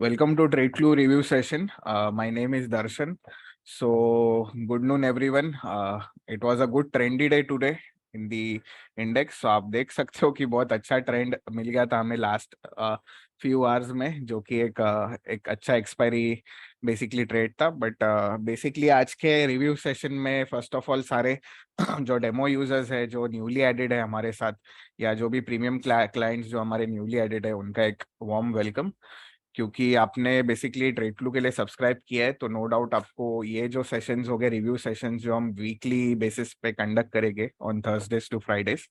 Welcome to Trade Clue review session. My name is Darshan. So, good noon everyone. It was a good trendy day today in the index. So आप देख सकते हो कि बहुत अच्छा trend मिल गया था हमें लास्ट फ्यू आवर्स में, जो कि एक अच्छा एक्सपायरी बेसिकली ट्रेड था. बट बेसिकली आज के रिव्यू सेशन में फर्स्ट ऑफ ऑल सारे जो डेमो यूजर्स है, जो न्यूली एडेड है हमारे साथ, या जो भी प्रीमियम क्लाइंट्स जो हमारे न्यूली एडेड है, उनका एक वार्म वेलकम. क्योंकि आपने बेसिकली ट्रेड क्लू के लिए सब्सक्राइब किया है, तो नो डाउट आपको ये जो सेशंस हो गए, रिव्यू सेशंस जो हम वीकली बेसिस पे कंडक्ट करेंगे on Thursdays to Fridays.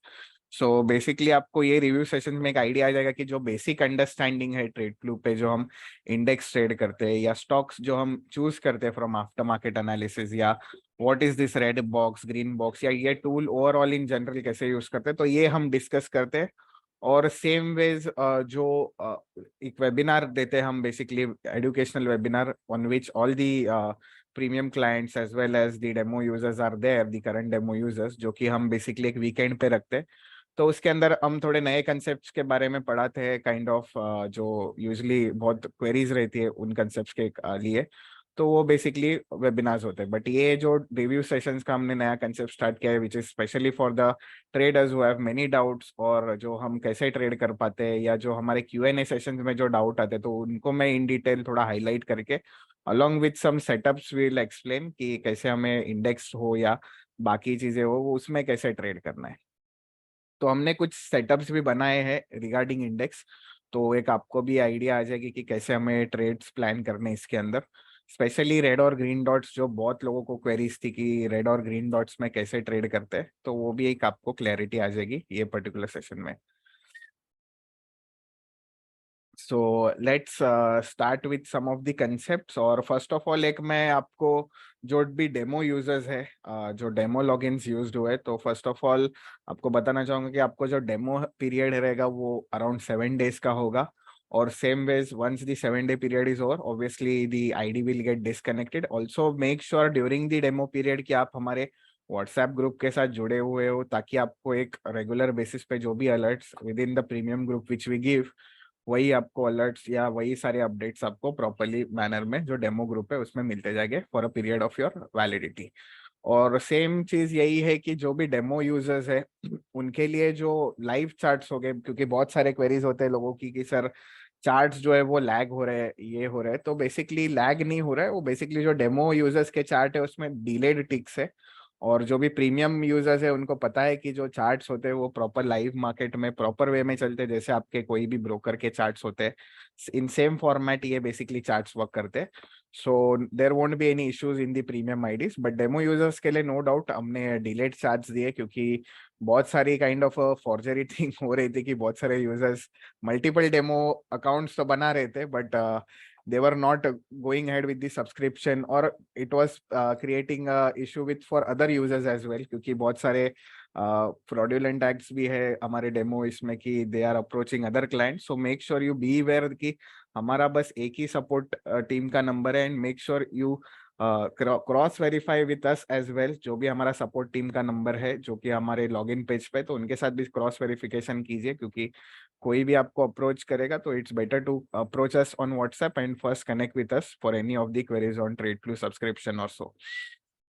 So basically आपको ये रिव्यू सेशन में एक आइडिया आ जाएगा कि जो बेसिक अंडरस्टैंडिंग है ट्रेड क्लू पे, जो हम इंडेक्स ट्रेड करते हैं या स्टॉक्स जो हम चूज करते हैं फ्रॉम आफ्टर मार्केट एनालिसिस, या what is this red box, green box, या ये टूल ओवरऑल इन जनरल कैसे यूज करते हैं, तो ये हम डिस्कस करते हैं. और सेम वेज जो एक वेबिनार देते हैं हम, basically educational webinar on which all the premium clients as well as the demo users are there, the current demo users, जो कि हम बेसिकली एक वीकेंड पे रखते हैं. तो उसके अंदर हम थोड़े नए कंसेप्ट्स के बारे में पढ़ाते हैं, काइंड ऑफ जो यूजली बहुत क्वेरीज रहती है उन कंसेप्ट्स के लिए. तो वो बेसिकली वेबिनार्स होते हैं. बट ये जो रिव्यू सेशंस का हमने नया कंसेप्ट स्टार्ट किया है, which is specially for the traders who have many doubts, और जो हम कैसे ट्रेड कर पाते हैं, या जो हमारे Q&A सेशंस में जो डाउट आते हैं, तो उनको मैं इन डिटेल थोड़ा हाईलाइट करके along with some setups will explain कि कैसे हमें इंडेक्स हो या बाकी चीजें हो, वो उसमें कैसे ट्रेड करना है. तो हमने कुछ सेटअप्स भी बनाए हैं रिगार्डिंग इंडेक्स. तो एक आपको भी आइडिया आ जाएगी कि कैसे हमें ट्रेड्स प्लान करने इसके अंदर. स्पेशली रेड और ग्रीन डॉट्स, जो बहुत लोगों को क्वेरीज थी कि रेड और ग्रीन डॉट्स में कैसे ट्रेड करते हैं, तो वो भी एक आपको क्लैरिटी आ जाएगी ये पर्टिकुलर सेशन में. So let's start with some of the concepts. और फर्स्ट ऑफ ऑल, एक मैं आपको जो भी डेमो यूजर्स है, जो डेमो लॉगिन्स यूज्ड हुए, तो फर्स्ट ऑफ ऑल आपको बताना चाहूंगा कि आपको जो डेमो पीरियड रहेगा वो अराउंड 7 days का होगा. और same ways once the 7 day period is over, obviously the ID will get disconnected. Also make sure during the demo period कि आप हमारे व्हाट्सएप ग्रुप के साथ जुड़े हुए हो, ताकि आपको एक रेगुलर बेसिस पे जो भी alerts within the premium group which we give, वही आपको अलर्ट्स या वही सारे अपडेट्स आपको प्रॉपरली मैनर में जो डेमो ग्रुप है उसमें मिलते जाएंगे for a period of your validity. और सेम चीज यही है कि जो भी डेमो यूजर्स है, उनके लिए जो लाइव चार्ट्स हो गए, क्योंकि बहुत सारे क्वेरीज होते हैं लोगों की कि सर चार्ट्स जो है वो लैग हो रहे हैं, ये हो रहा है. तो बेसिकली लैग नहीं हो रहा है, वो बेसिकली जो डेमो यूजर्स के चार्ट है उसमें डिलेड टिक्स है. और जो भी प्रीमियम यूजर्स है उनको पता है कि जो चार्ट्स होते हैं वो प्रॉपर लाइव मार्केट में प्रॉपर वे में चलते हैं, जैसे आपके कोई भी ब्रोकर के चार्ट्स होते हैं, इन सेम फॉर्मेट ये बेसिकली चार्ट्स वर्क करते हैं. So there won't be any issues in the premium IDs. But demo users के लिए नो डाउट हमने डिलेड चार्ट्स दिए, क्योंकि बहुत सारी काइंड ऑफ फॉर्जरी थिंग हो रही थी कि बहुत सारे यूजर्स मल्टीपल डेमो अकाउंट्स तो बना रहे थे, but they were not going ahead with the subscription, or it was creating a issue with for other users as well, क्योंकि बहुत सारे fraudulent acts भी है हमारे डेमो इसमें कि they are approaching other clients. So make sure you be aware कि हमारा बस एक ही सपोर्ट टीम का नंबर है, and make sure you cross verify with us as well. जो भी हमारा सपोर्ट टीम का नंबर है जो कि हमारे लॉगिन पेज पे, तो उनके साथ भी क्रॉस वेरिफिकेशन कीजिए, क्योंकि कोई भी आपको अप्रोच करेगा तो it's better to approach us on WhatsApp and first connect with us for any of the queries on Trade Clue subscription और सो.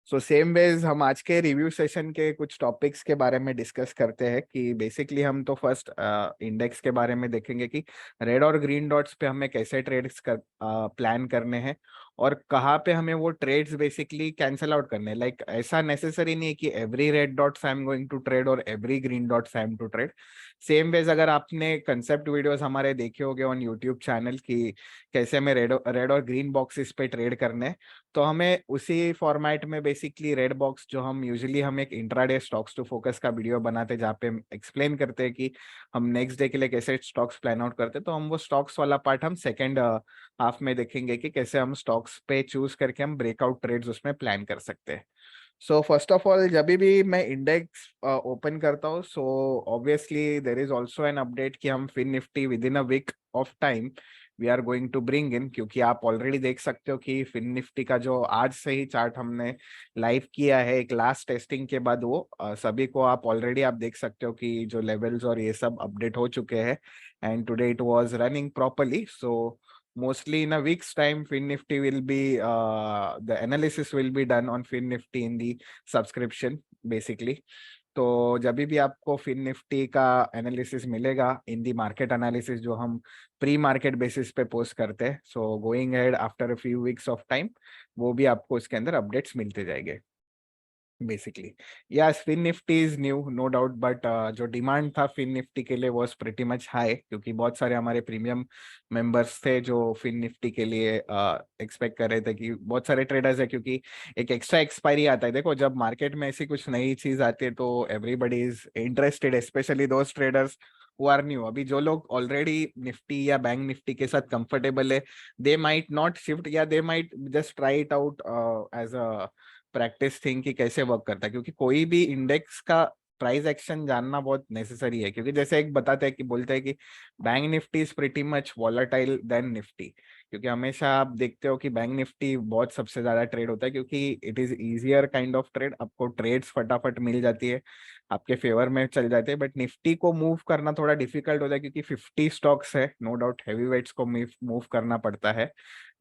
सो सेम वेज हम आज के रिव्यू सेशन के कुछ टॉपिक्स के बारे में डिस्कस करते हैं. कि बेसिकली हम तो फर्स्ट इंडेक्स के बारे में देखेंगे कि रेड और ग्रीन डॉट्स पे हमें कैसे ट्रेड्स प्लान करने हैं, और कहाँ पे हमें वो ट्रेड्स बेसिकली कैंसल आउट करने हैं. लाइक ऐसा नेसेसरी नहीं है कि every red dots I am going to trade और every green dots I am to trade. Same ways अगर आपने कंसेप्ट वीडियोस हमारे देखे होंगे ऑन यूट्यूब चैनल की कैसे हमें रेड और ग्रीन बॉक्सेस पे ट्रेड करने हैं, तो हमें उसी फॉर्मेट में बेसिकली रेड बॉक्स जो हम यूजुअली हम एक इंट्राडे स्टॉक्स टू फोकस का वीडियो बनाते हैं, जहाँ पे हम एक्सप्लेन करते हैं कि हम नेक्स्ट डे के लिए कैसे स्टॉक्स प्लान आउट करते हैं, तो हम वो स्टॉक्स वाला पार्ट हम सेकेंड हाफ में देखेंगे कि कैसे हम स्टॉक्स पे चूज करके हम ब्रेकआउट ट्रेड्स उसमें प्लान कर सकते हैं. सो फर्स्ट ऑफ ऑल, जब भी मैं इंडेक्स ओपन करता हूँ, so obviously there is also an update कि हम Fin Nifty within a week of time we are going to bring in. क्योंकि आप ऑलरेडी देख सकते हो कि फिन निफ्टी का जो आज से ही चार्ट हमने लाइव किया है एक लास्ट टेस्टिंग के बाद, वो सभी को आप ऑलरेडी आप देख सकते हो कि जो लेवल्स और ये सब अपडेट हो चुके हैं, and today it was running properly. So mostly in a week's time fin nifty will be the analysis will be done on fin nifty in the subscription basically. तो जब भी आपको फिन निफ्टी का analysis मिलेगा इन दी market analysis जो हम pre market basis पे post करते हैं, so going head after a few weeks of time वो भी आपको इसके अंदर अपडेट्स मिलते जाएंगे बेसिकली. या Fin Nifty is new no doubt, but जो डिमांड था फिन निफ्टी के लिए वॉज प्रिटी मच हाई, क्योंकि बहुत सारे हमारे प्रीमियम मेंबर्स थे जो फिन निफ्टी के लिए एक्सपेक्ट कर रहे थे कि बहुत सारे ट्रेडर्स है, क्योंकि एक एक्स्ट्रा एक्सपायरी आता है. देखो जब मार्केट में ऐसी कुछ नई चीज आती है तो everybody is interested, specially those traders who are new. अभी जो लोग ऑलरेडी निफ्टी या बैंक निफ्टी के साथ कंफर्टेबल है, दे माइट नॉट शिफ्ट या they might just try it out as a practice thing कि कैसे वर्क करता है, क्योंकि कोई भी इंडेक्स का प्राइस एक्शन जानना बहुत नेसेसरी है. क्योंकि जैसे एक बताते हैं कि बोलते हैं कि bank Nifty is pretty much volatile than Nifty, क्योंकि हमेशा आप देखते हो कि बैंक निफ्टी बहुत सबसे ज्यादा ट्रेड होता है, क्योंकि it is easier kind of trade. आपको ट्रेड्स फटाफट मिल जाती है, आपके फेवर में चल जाते हैं. बट निफ्टी को मूव करना थोड़ा डिफिकल्ट होता है, क्योंकि 50 स्टॉक्स है, नो डाउट हैवी वेट्स को मूव करना पड़ता है.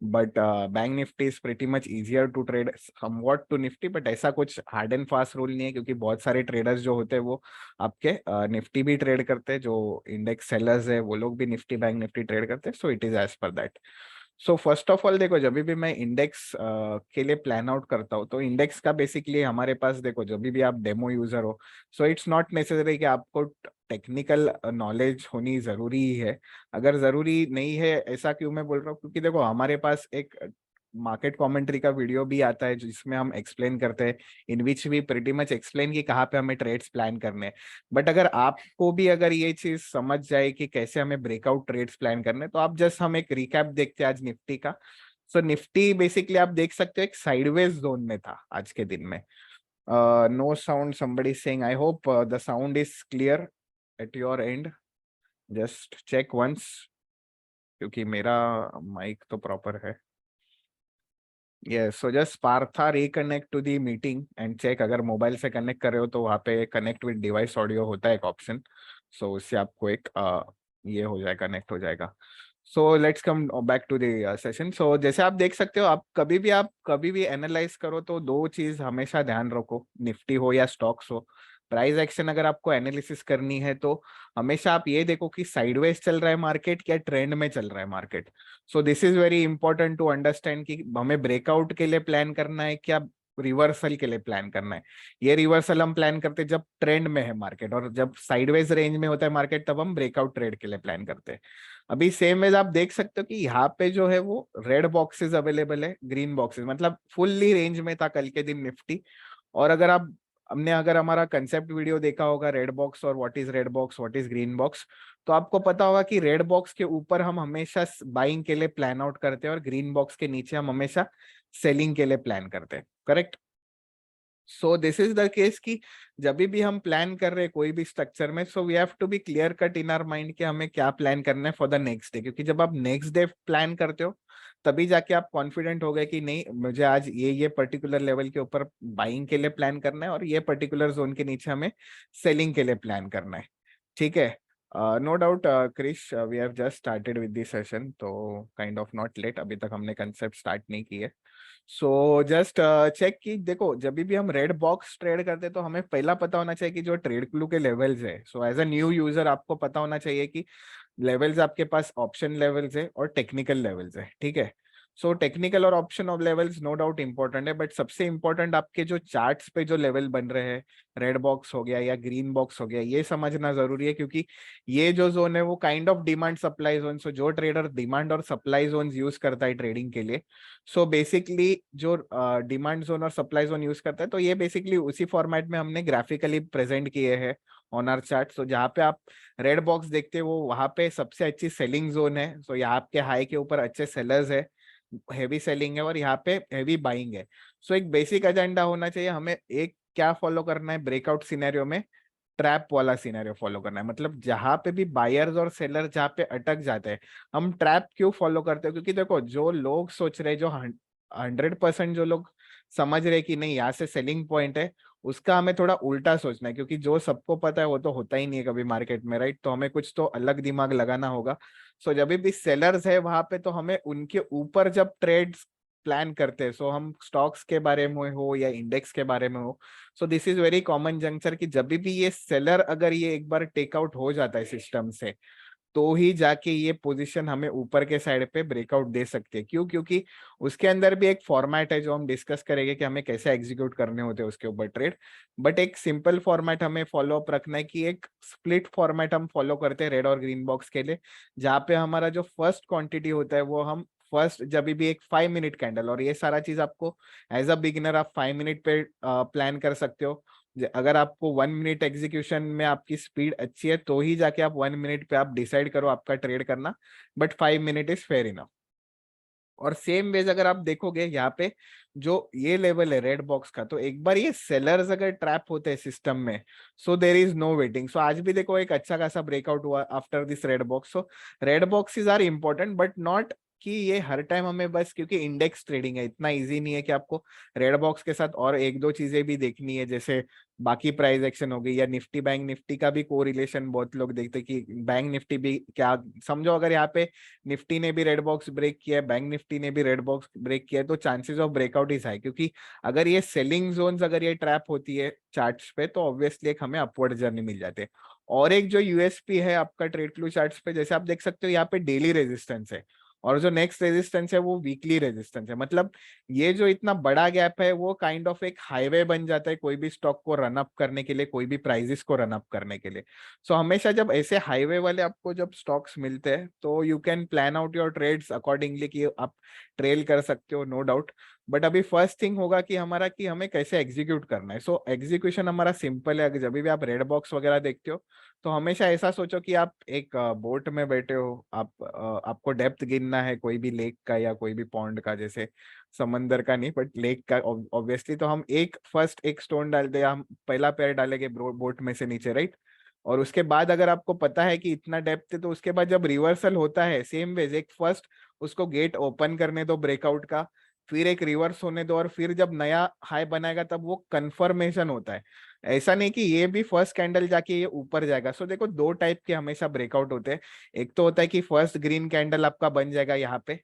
But bank Nifty is pretty much easier to trade somewhat to Nifty. But ऐसा कुछ हार्ड एंड फास्ट रूल नहीं है, क्योंकि बहुत सारे ट्रेडर्स जो होते हैं वो आपके निफ्टी भी ट्रेड करते हैं. जो इंडेक्स सेलर्स है वो लोग भी निफ्टी बैंक निफ्टी ट्रेड करते हैं. So it is as per that. So first of all देखो, जब भी मैं इंडेक्स के लिए प्लान आउट करता हूँ तो इंडेक्स का बेसिकली हमारे पास देखो, जब भी आप डेमो यूजर हो, सो इट्स नॉट नेसेसरी कि आपको टेक्निकल नॉलेज होनी जरूरी ही है. अगर जरूरी नहीं है, ऐसा क्यों मैं बोल रहा हूँ, क्योंकि देखो हमारे पास एक मार्केट कमेंट्री का वीडियो भी आता है जिसमें हम एक्सप्लेन करते हैं, in which we pretty much explain कि कहाँ पे हमें ट्रेड्स प्लान करने हैं. बट अगर आपको भी अगर ये चीज समझ जाए कि कैसे हमें ब्रेकआउट ट्रेड्स प्लान करने हैं, तो आप जस्ट हम एक रिकैप देखते हैं आज निफ्टी का. सो निफ्टी बेसिकली आप देख सकते हो एक साइडवेज जोन में था आज के दिन में. No sound, somebody is saying I hope the sound is clear at your end. Just check once, क्योंकि मेरा माइक तो प्रॉपर है. Yes, so just Partha reconnect to the meeting and check. अगर मोबाइल से कनेक्ट कर रहे हो तो वहाँ पे कनेक्ट विद डिवाइस ऑडियो होता है एक ऑप्शन. सो उससे आपको एक ये हो जाएगा, कनेक्ट हो जाएगा. So let's come back to the session. So जैसे आप देख सकते हो, आप कभी भी एनालाइज करो तो दो चीज हमेशा ध्यान रखो, निफ्टी हो या स्टॉक्स हो. प्राइस एक्शन अगर आपको एनालिसिस करनी है तो हमेशा आप ये देखो कि साइडवेज चल रहा है मार्केट क्या ट्रेंड में चल रहा है market. So this is very important to understand कि हमें ब्रेकआउट के लिए प्लान करना है क्या रिवर्सल के लिए प्लान करना है. ये रिवर्सल हम प्लान करते हैं जब ट्रेंड में है मार्केट, और जब साइडवेज रेंज में होता है मार्केट तब हम ब्रेकआउट ट्रेड के लिए प्लान करते हैं. अभी सेम वेज आप देख सकते हो कि यहाँ पे जो है वो रेड बॉक्सेस अवेलेबल है, ग्रीन बॉक्सेस, मतलब फुल्ली रेंज में था कल के दिन निफ्टी. और अगर आप हमने अगर हमारा कंसेप्ट वीडियो देखा होगा रेड बॉक्स और what is red box what is green box, तो आपको पता होगा कि रेड बॉक्स के ऊपर हम हमेशा बाइंग के लिए प्लान आउट करते हैं और ग्रीन बॉक्स के नीचे हम हमेशा सेलिंग के लिए प्लान करते हैं. Correct. So this is the case कि जब भी हम प्लान कर रहे हैं कोई भी स्ट्रक्चर में, so we have to be clear cut in our mind कि हमें क्या प्लान करना है फॉर द नेक्स्ट डे. क्योंकि जब आप नेक्स्ट डे प्लान करते हो तभी जाके आप कॉन्फिडेंट हो गए कि नहीं, मुझे आज ये पर्टिकुलर लेवल के ऊपर बाइंग के लिए प्लान करना है और ये पर्टिकुलर जोन के नीचे हमें सेलिंग के लिए प्लान करना है. ठीक है. No doubt Krish, we have just started with this session, तो काइंड ऑफ नॉट लेट, अभी तक हमने कंसेप्ट स्टार्ट नहीं किए. सो जस्ट चेक कि देखो जब भी हम रेड बॉक्स ट्रेड करते हैं तो हमें पहला पता होना चाहिए कि जो ट्रेड क्लू के लेवल्स है, so as a new user आपको पता होना चाहिए कि लेवल्स आपके पास ऑप्शन लेवल्स है और टेक्निकल लेवल्स है. ठीक है. सो टेक्निकल और option of levels no doubt important है, बट सबसे इंपॉर्टेंट आपके जो चार्ट्स पे जो लेवल बन रहे हैं, रेड बॉक्स हो गया या ग्रीन बॉक्स हो गया, ये समझना जरूरी है. क्योंकि ये जो जोन है वो kind of demand supply zone. So जो ट्रेडर डिमांड और सप्लाई जोन यूज करता है ट्रेडिंग के लिए, सो बेसिकली जो डिमांड जोन और सप्लाई जोन यूज करता है, तो ये बेसिकली उसी फॉर्मेट में हमने ग्राफिकली प्रेजेंट किए हैं ऑन आर चार्ट. सो जहाँ पे आप रेड बॉक्स देखते हो वहां पे सबसे अच्छी सेलिंग जोन है. सो यहाँ आपके हाई के ऊपर अच्छे सेलर्स है, हेवी सेलिंग है, और यहाँ पे हेवी बाइंग है. सो एक बेसिक एजेंडा होना चाहिए हमें, एक क्या फॉलो करना है ब्रेकआउट सिनेरियो में, ट्रैप वाला सिनेरियो फॉलो करना है. मतलब जहां पे भी बायर्स और सेलर जहाँ पे अटक जाते हैं, हम ट्रैप क्यों फॉलो करते हैं, क्योंकि देखो जो लोग सोच रहे हैं जो 100% जो लोग समझ रहे कि नहीं यहाँ से सेलिंग पॉइंट है, उसका हमें थोड़ा उल्टा सोचना है, क्योंकि जो सबको पता है वो तो होता ही नहीं है कभी मार्केट में, राइट? तो हमें कुछ तो अलग दिमाग लगाना होगा। सो जब भी सेलर्स है वहां पे, तो हमें उनके ऊपर जब ट्रेड्स प्लान करते हैं, सो हम स्टॉक्स के बारे में हो या इंडेक्स के बारे में हो, so this is very common juncture कि जब भी ये सेलर अगर ये एक बार टेकआउट हो जाता है सिस्टम से, तो ही जाके ये पोजीशन हमें ऊपर के साइड पे ब्रेकआउट दे सकते हैं। क्यों? क्योंकि उसके अंदर भी एक फॉर्मेट है जो हम डिस्कस करेंगे कि हमें कैसे एग्जीक्यूट करने होते हैं उसके ऊपर ट्रेड। बट एक सिंपल फॉर्मेट हमें फॉलो अप रखना है कि एक स्प्लिट फॉर्मेट हम फॉलो करते हैं रेड और ग्रीन बॉक्स के लिए, जहाँ पे हमारा जो फर्स्ट क्वांटिटी होता है वो हम फर्स्ट जब भी एक 5 मिनट कैंडल, और ये सारा चीज आपको एज अ बिगिनर आप 5 मिनट पे प्लान कर सकते हो। अगर आपको 1 मिनट एग्जीक्यूशन में आपकी स्पीड अच्छी है तो ही जाके आप 1 मिनट पे आप डिसाइड करो आपका ट्रेड करना, but 5 minute is fair enough. और सेम वेज अगर आप देखोगे यहाँ पे जो ये लेवल है रेड बॉक्स का, तो एक बार ये सेलर्स अगर ट्रैप होते हैं सिस्टम में, so there is no waiting. So आज भी देखो एक अच्छा खासा ब्रेकआउट हुआ after this red box. So red boxes are important but not कि ये हर टाइम हमें, बस क्योंकि इंडेक्स ट्रेडिंग है इतना इजी नहीं है कि आपको रेड बॉक्स के साथ और एक दो चीजें भी देखनी है, जैसे बाकी प्राइस एक्शन हो गई या निफ्टी बैंक निफ्टी का भी कोरिलेशन बहुत लोग देखते हैं कि बैंक निफ्टी भी क्या। समझो अगर यहाँ पे निफ्टी ने भी रेड बॉक्स ब्रेक किया है, बैंक निफ्टी ने भी रेड बॉक्स ब्रेक किया है, तो chances of breakout is high, क्योंकि अगर ये सेलिंग जोन्स अगर ये ट्रैप होती है चार्ट्स पे, तो ऑब्वियसली एक हमें अपवर्ड जर्नी मिल जाते हैं। और एक जो यूएसपी है आपका ट्रेड फ्लो चार्ट्स पे, जैसे आप देख सकते हो यहाँ पे डेली रेजिस्टेंस है, और जो नेक्स्ट रेजिस्टेंस है वो वीकली रेजिस्टेंस है। मतलब ये जो इतना बड़ा गैप है वो काइंड ऑफ एक हाईवे बन जाता है कोई भी स्टॉक को रन अप करने के लिए, कोई भी प्राइजेस को रन अप करने के लिए। सो हमेशा जब ऐसे हाईवे वाले आपको जब स्टॉक्स मिलते हैं, तो you can plan out your trades accordingly कि आप ट्रेल कर सकते हो, नो डाउट। बट अभी फर्स्ट थिंग होगा कि हमारा कि हमें कैसे एग्जीक्यूट करना है। सो एग्जीक्यूशन हमारा सिंपल है। अगर जब भी आप रेड बॉक्स वगैरह देखते हो, तो हमेशा ऐसा सोचो कि आप एक बोट में बैठे हो, आप आपको डेप्थ गिनना है कोई भी लेक का या कोई भी पॉन्ड का, जैसे समंदर का नहीं बट लेक का ऑब्वियसली। तो हम एक फर्स्ट एक स्टोन डालते हैं, हम पहला पैर डालेंगे बोट में से नीचे, राइट? और उसके बाद अगर आपको पता है कि इतना डेप्थ है, तो उसके बाद जब रिवर्सल होता है सेम वेज एक फर्स्ट उसको गेट ओपन करने दो ब्रेकआउट का, फिर एक रिवर्स होने दो, और फिर जब नया हाई बनाएगा तब वो कंफर्मेशन होता है। ऐसा नहीं कि ये भी फर्स्ट कैंडल जाके ये ऊपर जाएगा। सो देखो दो टाइप के हमेशा ब्रेकआउट होते हैं। एक तो होता है कि फर्स्ट ग्रीन कैंडल आपका बन जाएगा यहाँ पे,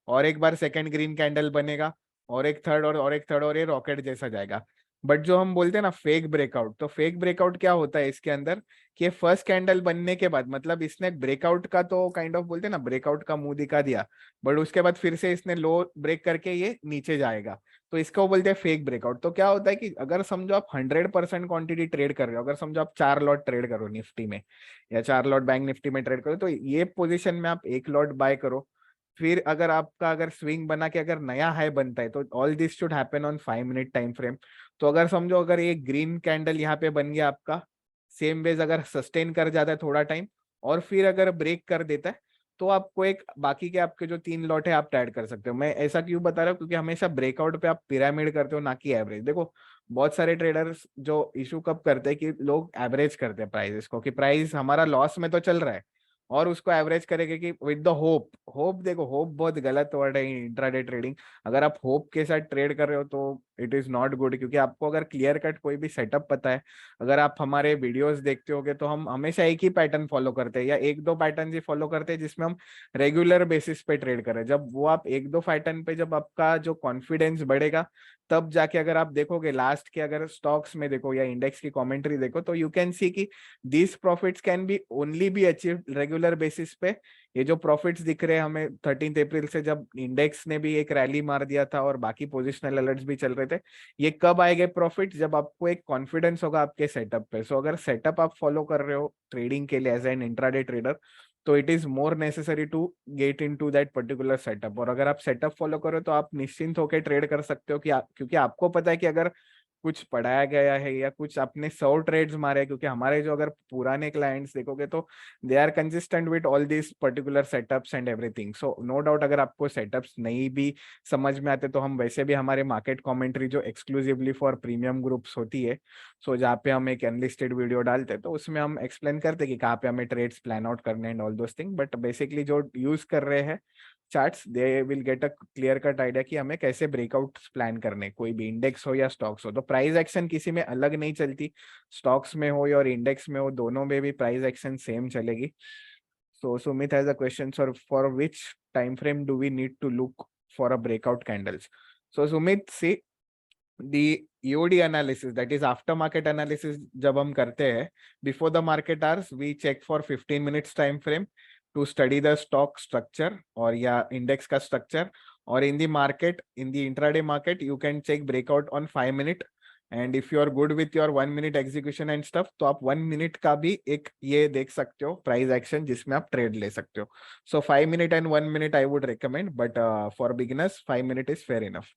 और एक बार सेकंड ग्रीन कैंडल बनेगा, और एक थर्ड, और एक थर्ड, और ये रॉकेट जैसा जाएगा। बट जो हम बोलते हैं ना फेक ब्रेकआउट, तो फेक ब्रेकआउट क्या होता है इसके अंदर, कि फर्स्ट कैंडल बनने के बाद मतलब इसने ब्रेकआउट का तो काइंड ऑफ बोलते हैं ना ब्रेकआउट का मुंह दिखा दिया, बट उसके बाद फिर से इसने लो ब्रेक करके ये नीचे जाएगा, तो इसको बोलते हैं फेक ब्रेकआउट। तो क्या होता है कि अगर समझो आप 100% क्वांटिटी ट्रेड कर रहे हो, अगर समझो आप 4 लॉट ट्रेड करो निफ्टी में, या 4 लॉट बैंक निफ्टी में ट्रेड करो, तो ये पोजीशन में आप 1 लॉट बाय करो। फिर अगर आपका अगर स्विंग बना के अगर नया हाई बनता है, तो all this should happen on 5 minute time frame. तो अगर समझो अगर ये ग्रीन कैंडल यहाँ पे बन गया आपका, सेम वेज अगर सस्टेन कर जाता है थोड़ा टाइम, और फिर अगर ब्रेक कर देता है, तो आपको एक बाकी के आपके जो 3 लॉट है आप ऐड कर सकते हो। मैं ऐसा क्यों बता रहा हूँ, क्योंकि हमेशा ब्रेकआउट पे आप पिरामिड करते हो ना कि एवरेज। देखो बहुत सारे ट्रेडर्स जो इशू कब करते हैं कि लोग एवरेज करते हैं प्राइसेस को, कि प्राइस हमारा लॉस में तो चल रहा है, और उसको एवरेज करेंगे कि विद द होप। होप देखो, होप बहुत गलत वर्ड है इंट्राडे ट्रेडिंग। अगर आप होप के साथ ट्रेड कर रहे हो तो इट इज नॉट गुड, क्योंकि आपको अगर क्लियर कट कोई भी सेटअप पता है, अगर आप हमारे वीडियोस देखते होगे तो हम हमेशा एक ही पैटर्न फॉलो करते हैं, या एक दो पैटर्न ही फॉलो करते हैं जिसमें हम रेगुलर बेसिस पे ट्रेड करें। जब वो आप एक दो पैटर्न पे जब आपका जो कॉन्फिडेंस बढ़ेगा, तब जाके अगर आप देखोगे लास्ट के अगर स्टॉक्स में देखो या इंडेक्स की कमेंट्री देखो, तो यू कैन सी कि these profits can be only be achieve regular basis पे। ये जो प्रॉफिट्स दिख रहे हैं हमें 13 अप्रैल से, जब इंडेक्स ने भी एक रैली मार दिया था और बाकी पोजिशनल अलर्ट्स भी चल रहे थे, ये कब आएंगे प्रॉफिट, जब आपको एक कॉन्फिडेंस होगा आपके सेटअप पे। सो अगर सेटअप आप फॉलो कर रहे हो ट्रेडिंग के लिए एज एन इंट्राडे ट्रेडर, तो it is more necessary to get into that particular setup. और अगर आप सेटअप फॉलो करो तो आप निश्चिंत होकर ट्रेड कर सकते हो, क्योंकि आपको पता है कि अगर कुछ पढ़ाया गया है या कुछ आपने 100 ट्रेड्स मारे हैं, क्योंकि हमारे जो अगर पुराने क्लाइंट्स देखोगे तो they are consistent with all this particular setups and everything. So no doubt अगर आपको सेटअप्स नहीं भी समझ में आते, तो हम वैसे भी हमारे मार्केट कमेंट्री जो एक्सक्लूसिवली फॉर प्रीमियम ग्रुप्स होती है, सो जहाँ पे हम एक अनलिस्टेड वीडियो डालते हैं, तो उसमें हम एक्सप्लेन करते हैं कि कहाँ पे हमें ट्रेड्स प्लान आउट करने and all those thing. But basically जो यूज कर रहे हैं, charts, they will get a clear cut idea कि हमें कैसे ब्रेकआउट प्लान करने, कोई भी इंडेक्स हो या स्टॉक्स हो। तो प्राइस एक्शन किसी में अलग नहीं चलती, स्टॉक्स में हो या इंडेक्स में हो, दोनों में भी प्राइस एक्शन सेम चलेगी। So Sumit has a question, sir for which time frame do we need to look for a breakout candles? So Sumit, see the EOD analysis, that is after market analysis, जब हम करते हैं before the market hours, we check for 15 minutes time frame to study the stock structure or या index का structure, or in the market, in the intraday market, you can check breakout on 5 minute, and if you are good with your 1 minute execution and stuff, तो आप 1 minute का भी एक ये देख सकते हो प्राइस एक्शन जिसमें आप ट्रेड ले सकते हो। So 5 minute and 1 minute I would recommend, but for beginners 5 minute is fair enough.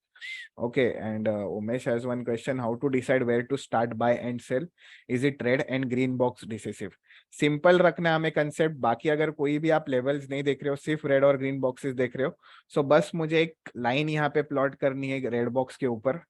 Okay, and Umesh has one question: how to decide where to start, buy and sell? Is it red and green box decisive? Simple रखना है हमें concept, बाकी अगर कोई भी आप levels नहीं देख रहे हो, सिर्फ रेड और ग्रीन बॉक्सेस देख रहे हो, सो बस मुझे एक लाइन यहाँ पे प्लॉट करनी है रेड बॉक्स के ऊपर,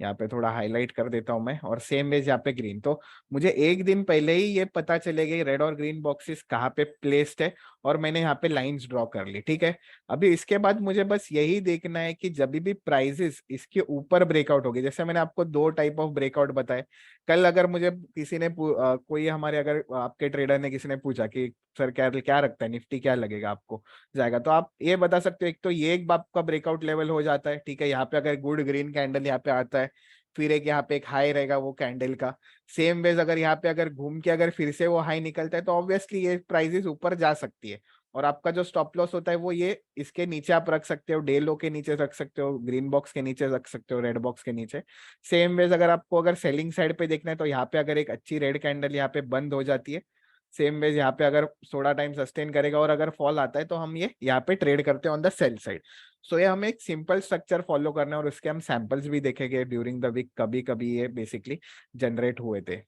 यहाँ पे थोड़ा हाईलाइट कर देता हूं मैं, और सेम वेज यहाँ पे ग्रीन। तो मुझे एक दिन पहले ही ये पता चलेगा रेड और ग्रीन बॉक्सेस कहाँ पे प्लेस्ड है, और मैंने यहाँ पे लाइंस ड्रॉ कर ली, ठीक है। अभी इसके बाद मुझे बस यही देखना है कि जब भी प्राइजेस इसके ऊपर ब्रेकआउट होगी, जैसे मैंने आपको दो टाइप ऑफ ब्रेकआउट बताए। कल अगर मुझे किसी ने कोई हमारे, अगर आपके ट्रेडर ने किसी ने पूछा कि सर क्या क्या रखता है निफ्टी, क्या लगेगा आपको जाएगा, तो आप ये बता सकते हो, एक तो ये एक बाप का ब्रेकआउट लेवल हो जाता है, ठीक है, यहाँ पे अगर गुड ग्रीन कैंडल यहाँ पे आता है, फिर एक यहाँ पे एक हाई रहेगा वो कैंडल का, सेम वेज अगर यहाँ पे अगर घूम के अगर फिर से वो हाई निकलता है, तो ऑब्वियसली ये प्राइजेस ऊपर जा सकती है। और आपका जो स्टॉप लॉस होता है वो ये इसके नीचे आप रख सकते हो, डे लो के नीचे रख सकते हो, ग्रीन बॉक्स के नीचे रख सकते हो, रेड बॉक्स के नीचे। सेम वेज अगर आपको अगर सेलिंग साइड पे देखना है, तो यहाँ पे अगर एक अच्छी रेड कैंडल यहाँ पे बंद हो जाती है, सेम वेज यहाँ पे अगर थोड़ा टाइम सस्टेन करेगा और अगर फॉल आता है, तो हम ये यहाँ पे ट्रेड करते हैं ऑन द सेल साइड। सो ये हमें एक सिंपल स्ट्रक्चर फॉलो करना है, और उसके हम सैंपल्स भी देखेंगे ड्यूरिंग द वीक, कभी कभी ये बेसिकली जनरेट हुए थे।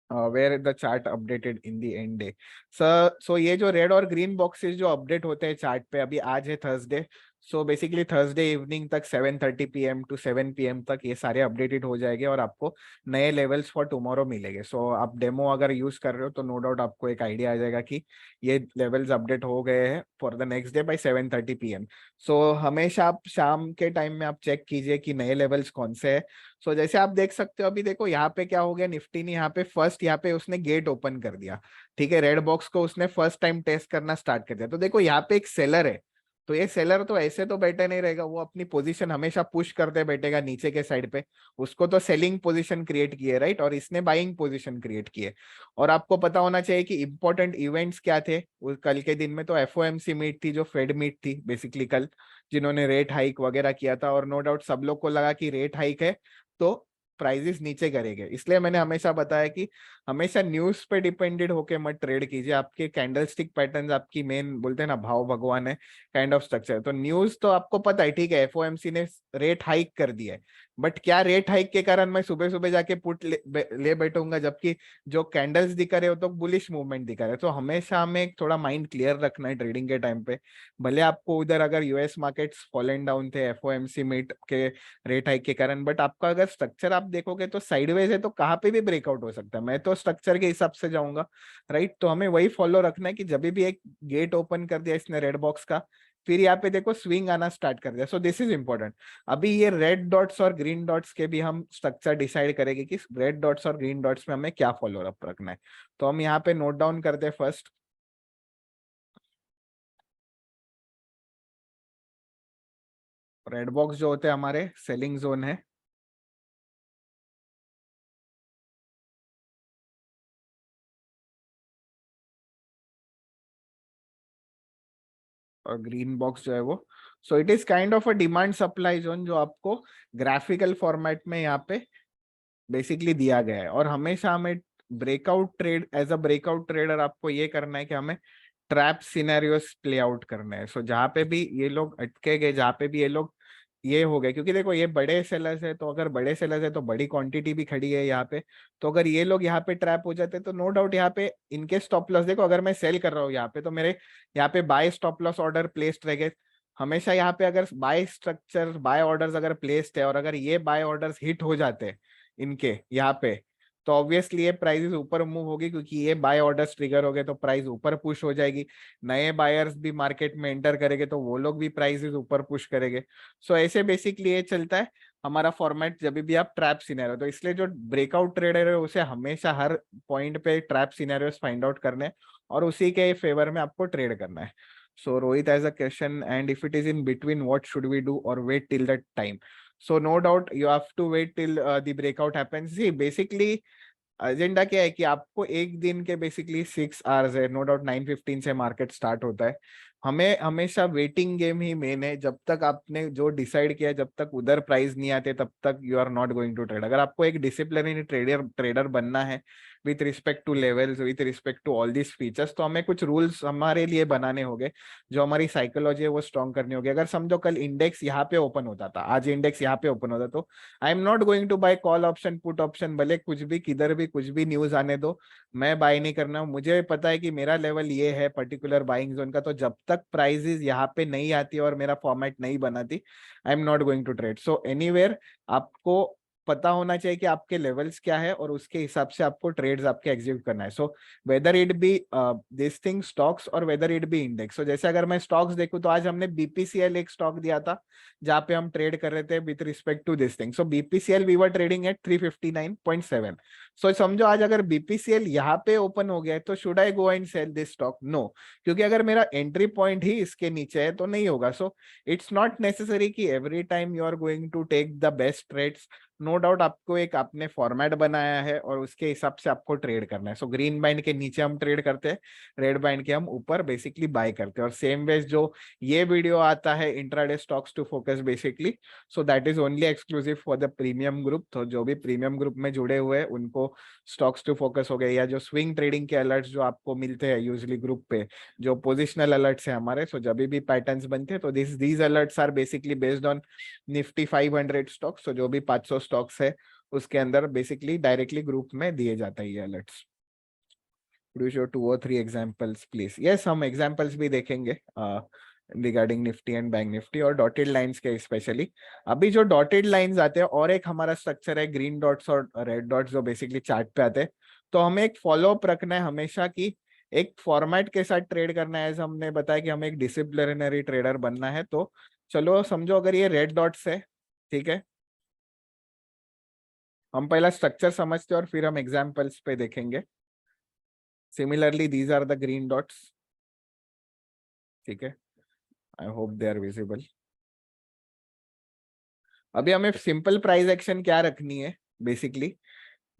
Where the chart updated in the end day. So ये जो रेड और ग्रीन बॉक्सेस जो अपडेट होते हैं चार्ट पे, अभी आज है Thursday, so basically Thursday evening तक 7:30 PM टू 7 PM तक ये सारे अपडेटेड हो जाएंगे, और आपको नए लेवल्स फॉर टुमारो मिलेंगे। सो आप डेमो अगर यूज कर रहे हो, तो नो डाउट आपको एक आइडिया आ जाएगा कि ये लेवल्स अपडेट हो गए हैं for the next day by 7:30 PM। So हमेशा आप शाम के टाइम में आप चेक कीजिए कि नए लेवल्स कौन से हैं। सो जैसे आप देख सकते हो, अभी देखो यहाँ पे क्या हो गया, निफ्टी ने यहाँ पे फर्स्ट यहाँ पे उसने गेट ओपन कर दिया, ठीक है, रेड बॉक्स को उसने फर्स्ट टाइम टेस्ट करना स्टार्ट कर दिया। तो देखो यहाँ पे एक सेलर है, तो ये सेलर तो ऐसे तो बैठे नहीं रहेगा, वो अपनी पोजीशन हमेशा पुश करते बैठेगा नीचे के साइड पे। उसको तो सेलिंग पोजीशन क्रिएट की है, राइट, और इसने बाइंग पोजीशन क्रिएट की है। और आपको पता होना चाहिए कि इंपॉर्टेंट इवेंट्स क्या थे कल के दिन में। तो एफओएमसी मीट थी, जो फेड मीट थी बेसिकली कल, जिन्होंने रेट हाइक वगैरह किया था, और नो डाउट सब लोग को लगा कि रेट हाइक है तो प्राइजेस नीचे करेंगे। इसलिए मैंने हमेशा बताया कि हमेशा न्यूज पे डिपेंडेड होके मत ट्रेड कीजिए। आपके कैंडलस्टिक पैटर्न्स आपकी मेन, बोलते हैं ना, भाव भगवान है काइंड ऑफ स्ट्रक्चर। तो न्यूज तो आपको पता है, ठीक है, एफओएमसी ने रेट हाइक कर दिया है, बट क्या रेट हाइक के कारण मैं सुबह सुबह जाके पुट ले बैठूंगा, जबकि जो कैंडल्स दिखा रहे हो तो बुलिश मूवमेंट दिखा रहे हो। तो हमेशा हमें एक थोड़ा माइंड क्लियर रखना है ट्रेडिंग के टाइम पे। भले आपको उधर अगर US markets fall and down थे एफओएमसी मीट के रेट हाइक के कारण, बट आपका अगर स्ट्रक्चर आप देखोगे तो साइडवेज है, तो कहाँ पे भी ब्रेकआउट हो सकता है। मैं तो स्ट्रक्चर के हिसाब से जाऊंगा, राइट। तो हमें वही फॉलो रखना है कि जब भी एक गेट ओपन कर दिया इसने रेड बॉक्स का, फिर यहाँ पे देखो स्विंग आना स्टार्ट कर दिया। सो दिस इज इंपॉर्टेंट। अभी ये रेड डॉट्स और ग्रीन डॉट्स के भी हम स्ट्रक्चर डिसाइड करेंगे कि रेड डॉट्स और ग्रीन डॉट्स में हमें क्या फॉलो अप रखना है। तो हम यहाँ पे नोट डाउन करते हैं फर्स्ट। रेड बॉक्स जो होते हैं हमारे सेलिंग जोन है, और ग्रीन बॉक्स जो है वो, सो it is kind of a demand supply zone, जो आपको ग्राफिकल फॉर्मेट में यहाँ पे बेसिकली दिया गया है। और हमेशा हमें breakout trade, as a breakout trader आपको ये करना है कि हमें ट्रैप सिनेरियोस प्ले आउट करना है। सो जहाँ पे भी ये लोग अटके गए, जहाँ पे भी ये लोग ये हो गए, क्योंकि देखो ये बड़े सेलर्स है, तो अगर बड़े सेलर्स है तो बड़ी क्वांटिटी भी खड़ी है यहाँ पे। तो अगर ये लोग यहाँ पे ट्रैप हो जाते, तो नो डाउट यहाँ पे इनके स्टॉप लॉस देखो, अगर मैं सेल कर रहा हूँ यहाँ पे, तो मेरे यहाँ पे buy stop loss order placed रह गए। हमेशा यहाँ पे अगर बाय स्ट्रक्चर, बाय ऑर्डर्स अगर प्लेस्ड है, और अगर ये बाय ऑर्डर्स हिट हो जाते हैं इनके यहाँ पे, तो ऑब्वियसली ये प्राइसेस ऊपर मूव होगी, क्योंकि ये बाय ऑर्डर्स ट्रिगर हो गए तो प्राइस ऊपर पुश हो जाएगी। नए बायर्स भी मार्केट में एंटर करेंगे तो वो लोग भी प्राइसेस ऊपर पुश करेंगे। सो ऐसे बेसिकली ये चलता है हमारा फॉर्मेट जब भी आप ट्रैप सिनेरियो। तो इसलिए जो ब्रेकआउट ट्रेडर है उसे हमेशा हर पॉइंट पे ट्रैप सिनेरियोस फाइंड आउट करने हैं और उसी के फेवर में आपको ट्रेड करना है। So Rohit has a question, and if it is in between, what should we do or wait till that time? So no doubt you have to wait till the breakout happens. See, basically agenda क्या है कि आपको एक दिन के basically 6 hours है, no doubt 9:15 से market start होता है। हमें हमेशा वेटिंग गेम ही मेन है। जब तक आपने जो डिसाइड किया, जब तक उधर प्राइस नहीं आते तब तक you are not going to trade. अगर आपको एक डिसिप्लिनरी ट्रेडर ट्रेडर बनना है with respect to levels, with respect to all this features, तो हमें कुछ रूल्स हमारे लिए बनाने होंगे। जो हमारी साइकोलॉजी है वो स्ट्रॉन्ग करनी होगी। अगर समझो कल इंडेक्स यहाँ पे ओपन होता था, आज इंडेक्स यहाँ पे ओपन होता, तो I am not going to buy call option put option, भले कुछ भी किधर भी कुछ भी न्यूज आने दो, मैं बाय नहीं करना हूँ। मुझे पता है कि मेरा लेवल ये है पर्टिकुलर बाइंग जोन का, तो जब तक प्राइजेस यहाँ पे नहीं आती और मेरा फॉर्मेट नहीं बनाती, I am not going to trade. So anywhere आपको पता होना चाहिए कि आपके लेवल्स क्या है और उसके हिसाब से आपको ट्रेड्स आपके एग्जीक्यूट करना है। So whether it be this thing stocks और वेदर इट बी इंडेक्स। सो जैसे अगर मैं स्टॉक्स देखूं तो आज हमने बीपीसीएल एक स्टॉक दिया था जहां पे हम ट्रेड कर रहे थे with respect to this thing. So BPCL we were trading at 359.7। So समझो आज अगर बीपीसीएल यहाँ पे ओपन हो गया है तो should I go and sell this stock? No, क्योंकि अगर मेरा एंट्री पॉइंट ही इसके नीचे है तो नहीं होगा। सो इट्स नॉट नेसेसरी कि every time you are going to take the best trades. No doubt आपको एक आपने फॉर्मेट बनाया है और उसके हिसाब से आपको ट्रेड करना है। सो ग्रीन बैंड के नीचे हम ट्रेड करते हैं, रेड बैंड के हम ऊपर बेसिकली बाय करते हैं। और सेम वेज जो ये वीडियो आता है intraday stocks to focus basically, so that is only exclusive for the premium group. तो जो भी प्रीमियम ग्रुप में जुड़े हुए हैं उनको स्टॉक्स टू फोकस हो गए, या जो स्विंग ट्रेडिंग के अलर्ट्स जो आपको मिलते हैं यूजली ग्रुप पे, जो पोजिशनल अलर्ट्स है हमारे, सो जब भी पैटर्न्स बनते हैं तो these alerts are basically based on Nifty 500 stocks. तो जो भी 500 स्टॉक्स है उसके अंदर बेसिकली डायरेक्टली ग्रुप में दिए जाता है ये alerts. Do show 2 or 3 examples please. Yes, हम एग्जांपल्स भी देखेंगे regarding Nifty and bank Nifty और डॉटेड लाइंस के स्पेशली। अभी जो डॉटेड लाइंस आते हैं और एक हमारा स्ट्रक्चर है ग्रीन डॉट्स और रेड डॉट्स जो बेसिकली चार्ट पे आते हैं, तो हमें एक फॉलोअप रखना है हमेशा की एक फॉर्मेट के साथ ट्रेड करना है। एज हमने बताया कि हमें एक डिसिप्लिनरी ट्रेडर बनना है। तो चलो समझो अगर ये रेड डॉट्स है, ठीक है, हम पहला स्ट्रक्चर समझते हैं और फिर हम एग्जांपल्स पे देखेंगे। Similarly these are the green dots, ठीक है, I hope they are visible. अभी हमें सिंपल प्राइस एक्शन क्या रखनी है बेसिकली,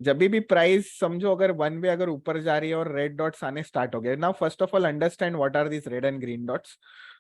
जब भी प्राइस समझो अगर वन वे अगर ऊपर जा रही है और रेड डॉट्स आने स्टार्ट हो गए। Now first of all understand what are this red and green dots.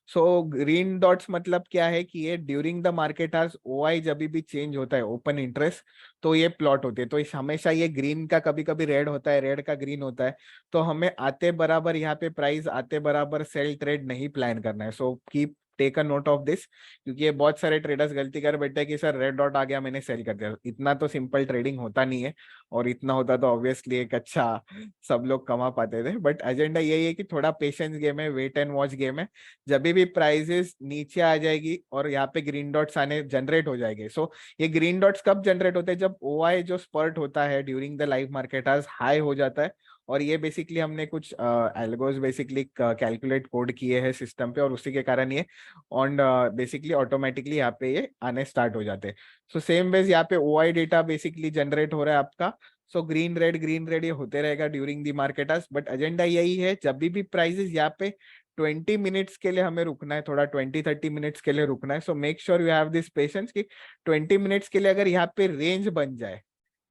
So green dots मतलब क्या है कि ये ड्यूरिंग द मार्केट आज ओआई जब भी चेंज होता है ओपन इंटरेस्ट, तो ये प्लॉट होते हैं। तो इस हमेशा ये ग्रीन का कभी कभी रेड होता है, रेड का ग्रीन होता है। तो हमें आते बराबर यहाँ पे प्राइस आते बराबर सेल ट्रेड नहीं प्लान करना है। So keep take a note of this, क्योंकि ये बहुत सारे ट्रेडर्स गलती कर बैठे हैं कि सर रेड डॉट आ गया मैंने सेल कर दिया। इतना तो सिंपल ट्रेडिंग होता नहीं है, और इतना होता तो ऑब्वियसली एक अच्छा सब लोग कमा पाते थे। बट एजेंडा यही है कि थोड़ा पेशेंस गेम है, वेट एंड वॉच गेम है। जब भी प्राइसेस नीचे आ जाएगी और यहाँ पे ग्रीन डॉट्स आने जनरेट हो जाएंगे। सो ये ग्रीन डॉट्स कब जनरेट होते हैं? जब ओआई जो स्पर्ट होता है ड्यूरिंग द लाइव मार्केट आज हाई हो जाता है। और ये बेसिकली हमने कुछ एल्गोस बेसिकली कैलकुलेट कोड किए हैं सिस्टम पे, और उसी के कारण ये ऑन बेसिकली ऑटोमेटिकली यहाँ पे ये आने स्टार्ट हो जाते हैं। सो सेम वेज यहाँ पे ओआई डेटा बेसिकली जनरेट हो रहा है आपका। सो ग्रीन रेड ये होते रहेगा ड्यूरिंग दी मार्केट आज। बट एजेंडा यही है जब भी प्राइसेस यहाँ पे 20 मिनट्स के लिए हमें रुकना है, थोड़ा 20-30 मिनट्स के लिए रुकना है। So make sure you have this patience कि 20 मिनट्स के लिए अगर यहाँ पे रेंज बन जाए,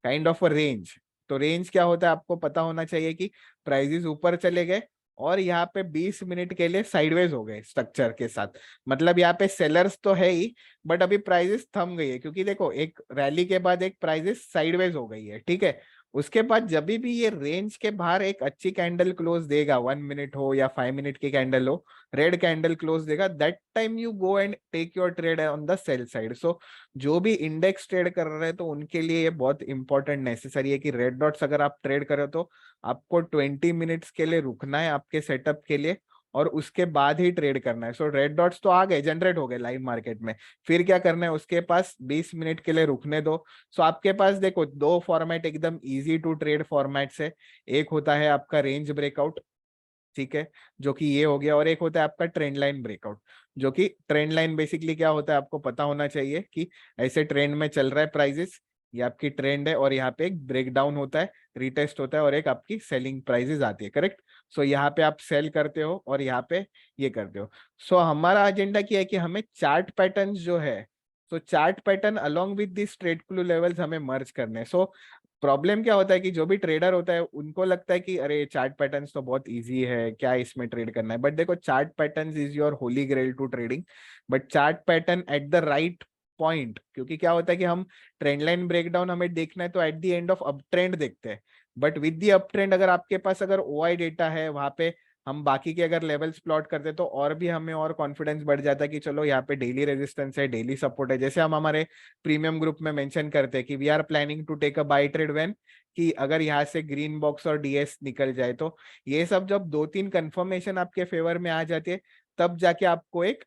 काइंड ऑफ अ रेंज। तो रेंज क्या होता है आपको पता होना चाहिए कि प्राइजेस ऊपर चले गए और यहाँ पे 20 मिनट के लिए साइडवेज हो गए स्ट्रक्चर के साथ। मतलब यहाँ पे सेलर्स तो है ही, बट अभी प्राइजेस थम गई है, क्योंकि देखो एक रैली के बाद एक प्राइजेस साइडवेज हो गई है, ठीक है। उसके बाद जब भी ये रेंज के बाहर एक अच्छी कैंडल क्लोज देगा, 1 मिनट हो या 5 मिनट की कैंडल हो, रेड कैंडल क्लोज देगा, that time you go and take your trade on the sell side. So जो भी इंडेक्स ट्रेड कर रहे हैं तो उनके लिए ये बहुत इंपॉर्टेंट नेसेसरी है कि रेड डॉट्स अगर आप ट्रेड करो तो आपको 20 मिनट्स के लिए रुकना है आपके सेटअप के लिए, और उसके बाद ही ट्रेड करना है। सो रेड डॉट्स तो आ गए, जनरेट हो गए लाइव मार्केट में, फिर क्या करना है, उसके पास 20 मिनट के लिए रुकने दो। सो आपके पास देखो दो फॉर्मेट एकदम इजी टू ट्रेड फॉर्मेट्स है। एक होता है आपका रेंज ब्रेकआउट, ठीक है, जो कि ये हो गया, और एक होता है आपका ट्रेंड लाइन ब्रेकआउट, जो कि ट्रेंड लाइन बेसिकली क्या होता है आपको पता होना चाहिए कि ऐसे ट्रेंड में चल रहा है प्राइजेस, ये आपकी ट्रेंड है, और यहाँ पे एक ब्रेक डाउन होता है, रिटेस्ट होता है, और एक आपकी सेलिंग प्राइजेस आती है, करेक्ट। सो यहाँ पे आप सेल करते हो और यहाँ पे ये करते हो। सो हमारा एजेंडा क्या है कि हमें चार्ट पैटर्न जो है, so chart pattern along with this trade clue levels हमें मर्ज करने हैं। सो प्रॉब्लम क्या होता है कि जो भी ट्रेडर होता है उनको लगता है कि अरे चार्ट पैटर्न्स तो बहुत इजी है, क्या इसमें ट्रेड करना है, बट देखो chart patterns is your holy grail to trading. But chart pattern at the right point, क्योंकि क्या होता है कि हम ट्रेंड लाइन ब्रेकडाउन हमें देखना है तो eight the end of up trend देखते हैं। But with the up trend अगर आपके पास अगर ओआई डेटा है, वहां पे हम बाकी के अगर लेवल्स प्लॉट करते तो और भी हमें और कॉन्फिडेंस बढ़ जाता है कि चलो यहाँ पे डेली रेजिस्टेंस है, डेली सपोर्ट है। जैसे हम हमारे प्रीमियम ग्रुप में मेंशन करते हैं कि we are planning to take a buy trade when, कि अगर यहाँ से ग्रीन बॉक्स और डीएस निकल जाए, तो ये सब जब दो तीन कंफर्मेशन आपके फेवर में आ जाती है, तब जाके आपको एक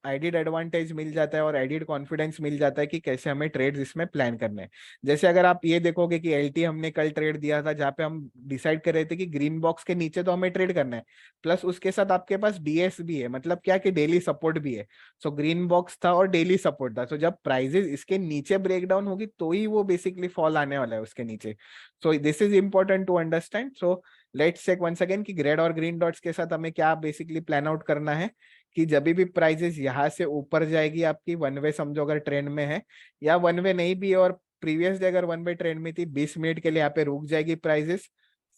एडिड एडवांटेज मिल जाता है और एडिड कॉन्फिडेंस मिल जाता है कि कैसे हमें ट्रेड्स इसमें प्लान करने हैं। जैसे अगर आप ये देखोगे कि एलटी हमने कल ट्रेड दिया था, जहाँ पे हम डिसाइड कर रहे थे कि ग्रीन बॉक्स के नीचे तो हमें ट्रेड करना है, प्लस उसके साथ आपके पास डीएस भी है, मतलब क्या कि डेली सपोर्ट भी है। सो ग्रीन बॉक्स था और डेली सपोर्ट था, सो जब प्राइजेस इसके नीचे ब्रेक डाउन होगी तो ही वो बेसिकली फॉल आने वाला है उसके नीचे। So this is important to understand. So let's check once again कि रेड और ग्रीन डॉट्स के साथ हमें क्या बेसिकली प्लान आउट करना है, कि जब भी प्राइजेस यहाँ से ऊपर जाएगी आपकी वन वे, समझो अगर ट्रेंड में है, या वन वे नहीं भी है और प्रीवियस डे अगर वन वे ट्रेंड में थी, 20 मिनट के लिए यहाँ पे रुक जाएगी प्राइजेस।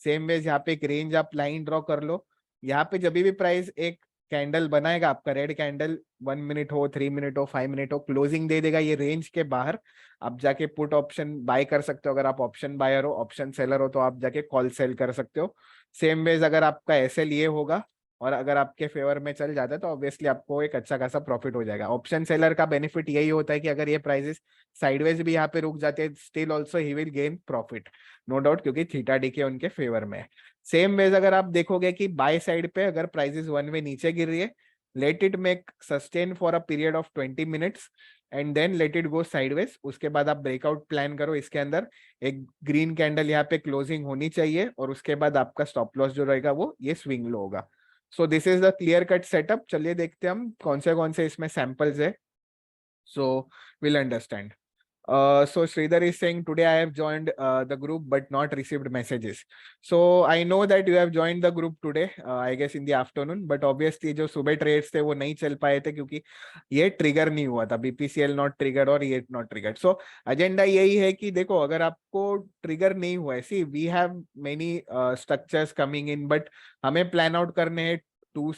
सेम वेज यहाँ पे एक रेंज आप लाइन ड्रॉ कर लो, यहाँ पे जब भी प्राइस एक कैंडल बनाएगा आपका रेड कैंडल, 1 मिनट हो, 3 मिनट हो, 5 मिनट हो, क्लोजिंग दे देगा ये रेंज के बाहर, आप जाके पुट ऑप्शन बाय कर सकते हो। अगर आप ऑप्शन बायर हो, ऑप्शन सेलर हो, तो आप जाके कॉल सेल कर सकते हो। सेम वेज अगर आपका एसएल ये होगा और अगर आपके फेवर में चल जाता है तो ऑब्वियसली आपको एक अच्छा खासा प्रॉफिट हो जाएगा। ऑप्शन सेलर का बेनिफिट यही होता है कि अगर ये प्राइसेस साइडवेज भी यहाँ पे रुक जाते हैं, still also he will gain profit, no doubt, क्योंकि थीटा डी के उनके फेवर में है। सेम वेज अगर आप देखोगे कि बाय साइड पे अगर प्राइसेस वन वे नीचे गिर रही है, let it make sustain for a period of 20 minutes and then let it go sideways. उसके बाद आप ब्रेकआउट प्लान करो, इसके अंदर एक ग्रीन कैंडल यहाँ पे क्लोजिंग होनी चाहिए और उसके बाद आपका स्टॉप लॉस जो रहेगा वो ये स्विंग लो होगा। सो this is the clear cut setup. चलिए देखते हैं हम कौन से इसमें सैंपल्स है, so will understand. So Sridhar is saying today I have joined the group but not received messages. So I know that you have joined the group today, I guess in the afternoon, but obviously जो सुबह trades थे वो नहीं चल पाए थे क्योंकि ये ट्रिगर नहीं हुआ था, बीपीसीएल नॉट ट्रिगर्ड और ये नॉट ट्रिगर्ड। सो एजेंडा यही है कि देखो अगर आपको ट्रिगर नहीं हुआ है, see we have many structures coming in, but हमें प्लान आउट करने हैं 2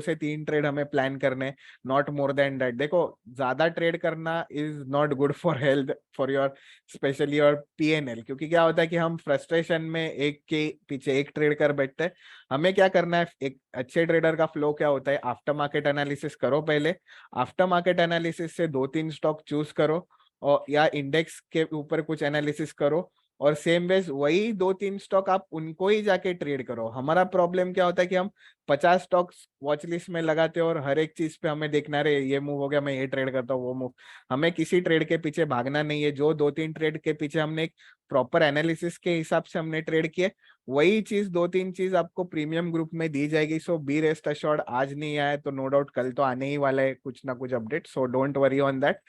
से 3 ट्रेड हमें प्लान करने, नॉट मोर देन दैट। देखो ज्यादा ट्रेड करना is not good for health, for your specially your PNL, क्योंकि क्या होता है कि हम फ्रस्ट्रेशन में एक के पीछे एक ट्रेड कर बैठते हैं। हमें क्या करना है, एक अच्छे ट्रेडर का फ्लो क्या होता है, आफ्टर मार्केट एनालिसिस करो पहले, आफ्टर मार्केट एनालिसिस से 2-3 स्टॉक चूज करो और या इंडेक्स के ऊपर कुछ एनालिसिस करो, और सेम वेज वही 2-3 स्टॉक आप उनको ही जाके ट्रेड करो। हमारा प्रॉब्लम क्या होता है कि हम 50 स्टॉक्स वॉच लिस्ट में लगाते हैं और हर एक चीज पे हमें देखना रहे, ये मूव हो गया मैं ये ट्रेड करता हूँ, वो मूव। हमें किसी ट्रेड के पीछे भागना नहीं है, जो 2-3 ट्रेड के पीछे हमने एक प्रॉपर एनालिसिस के हिसाब से हमने ट्रेड किए, वही चीज 2-3 चीज आपको प्रीमियम ग्रुप में दी जाएगी। सो बी रेस्ट अश्योर्ड, आज नहीं आया तो नो डाउट कल तो आने ही वाला है कुछ ना कुछ update, so don't worry on that.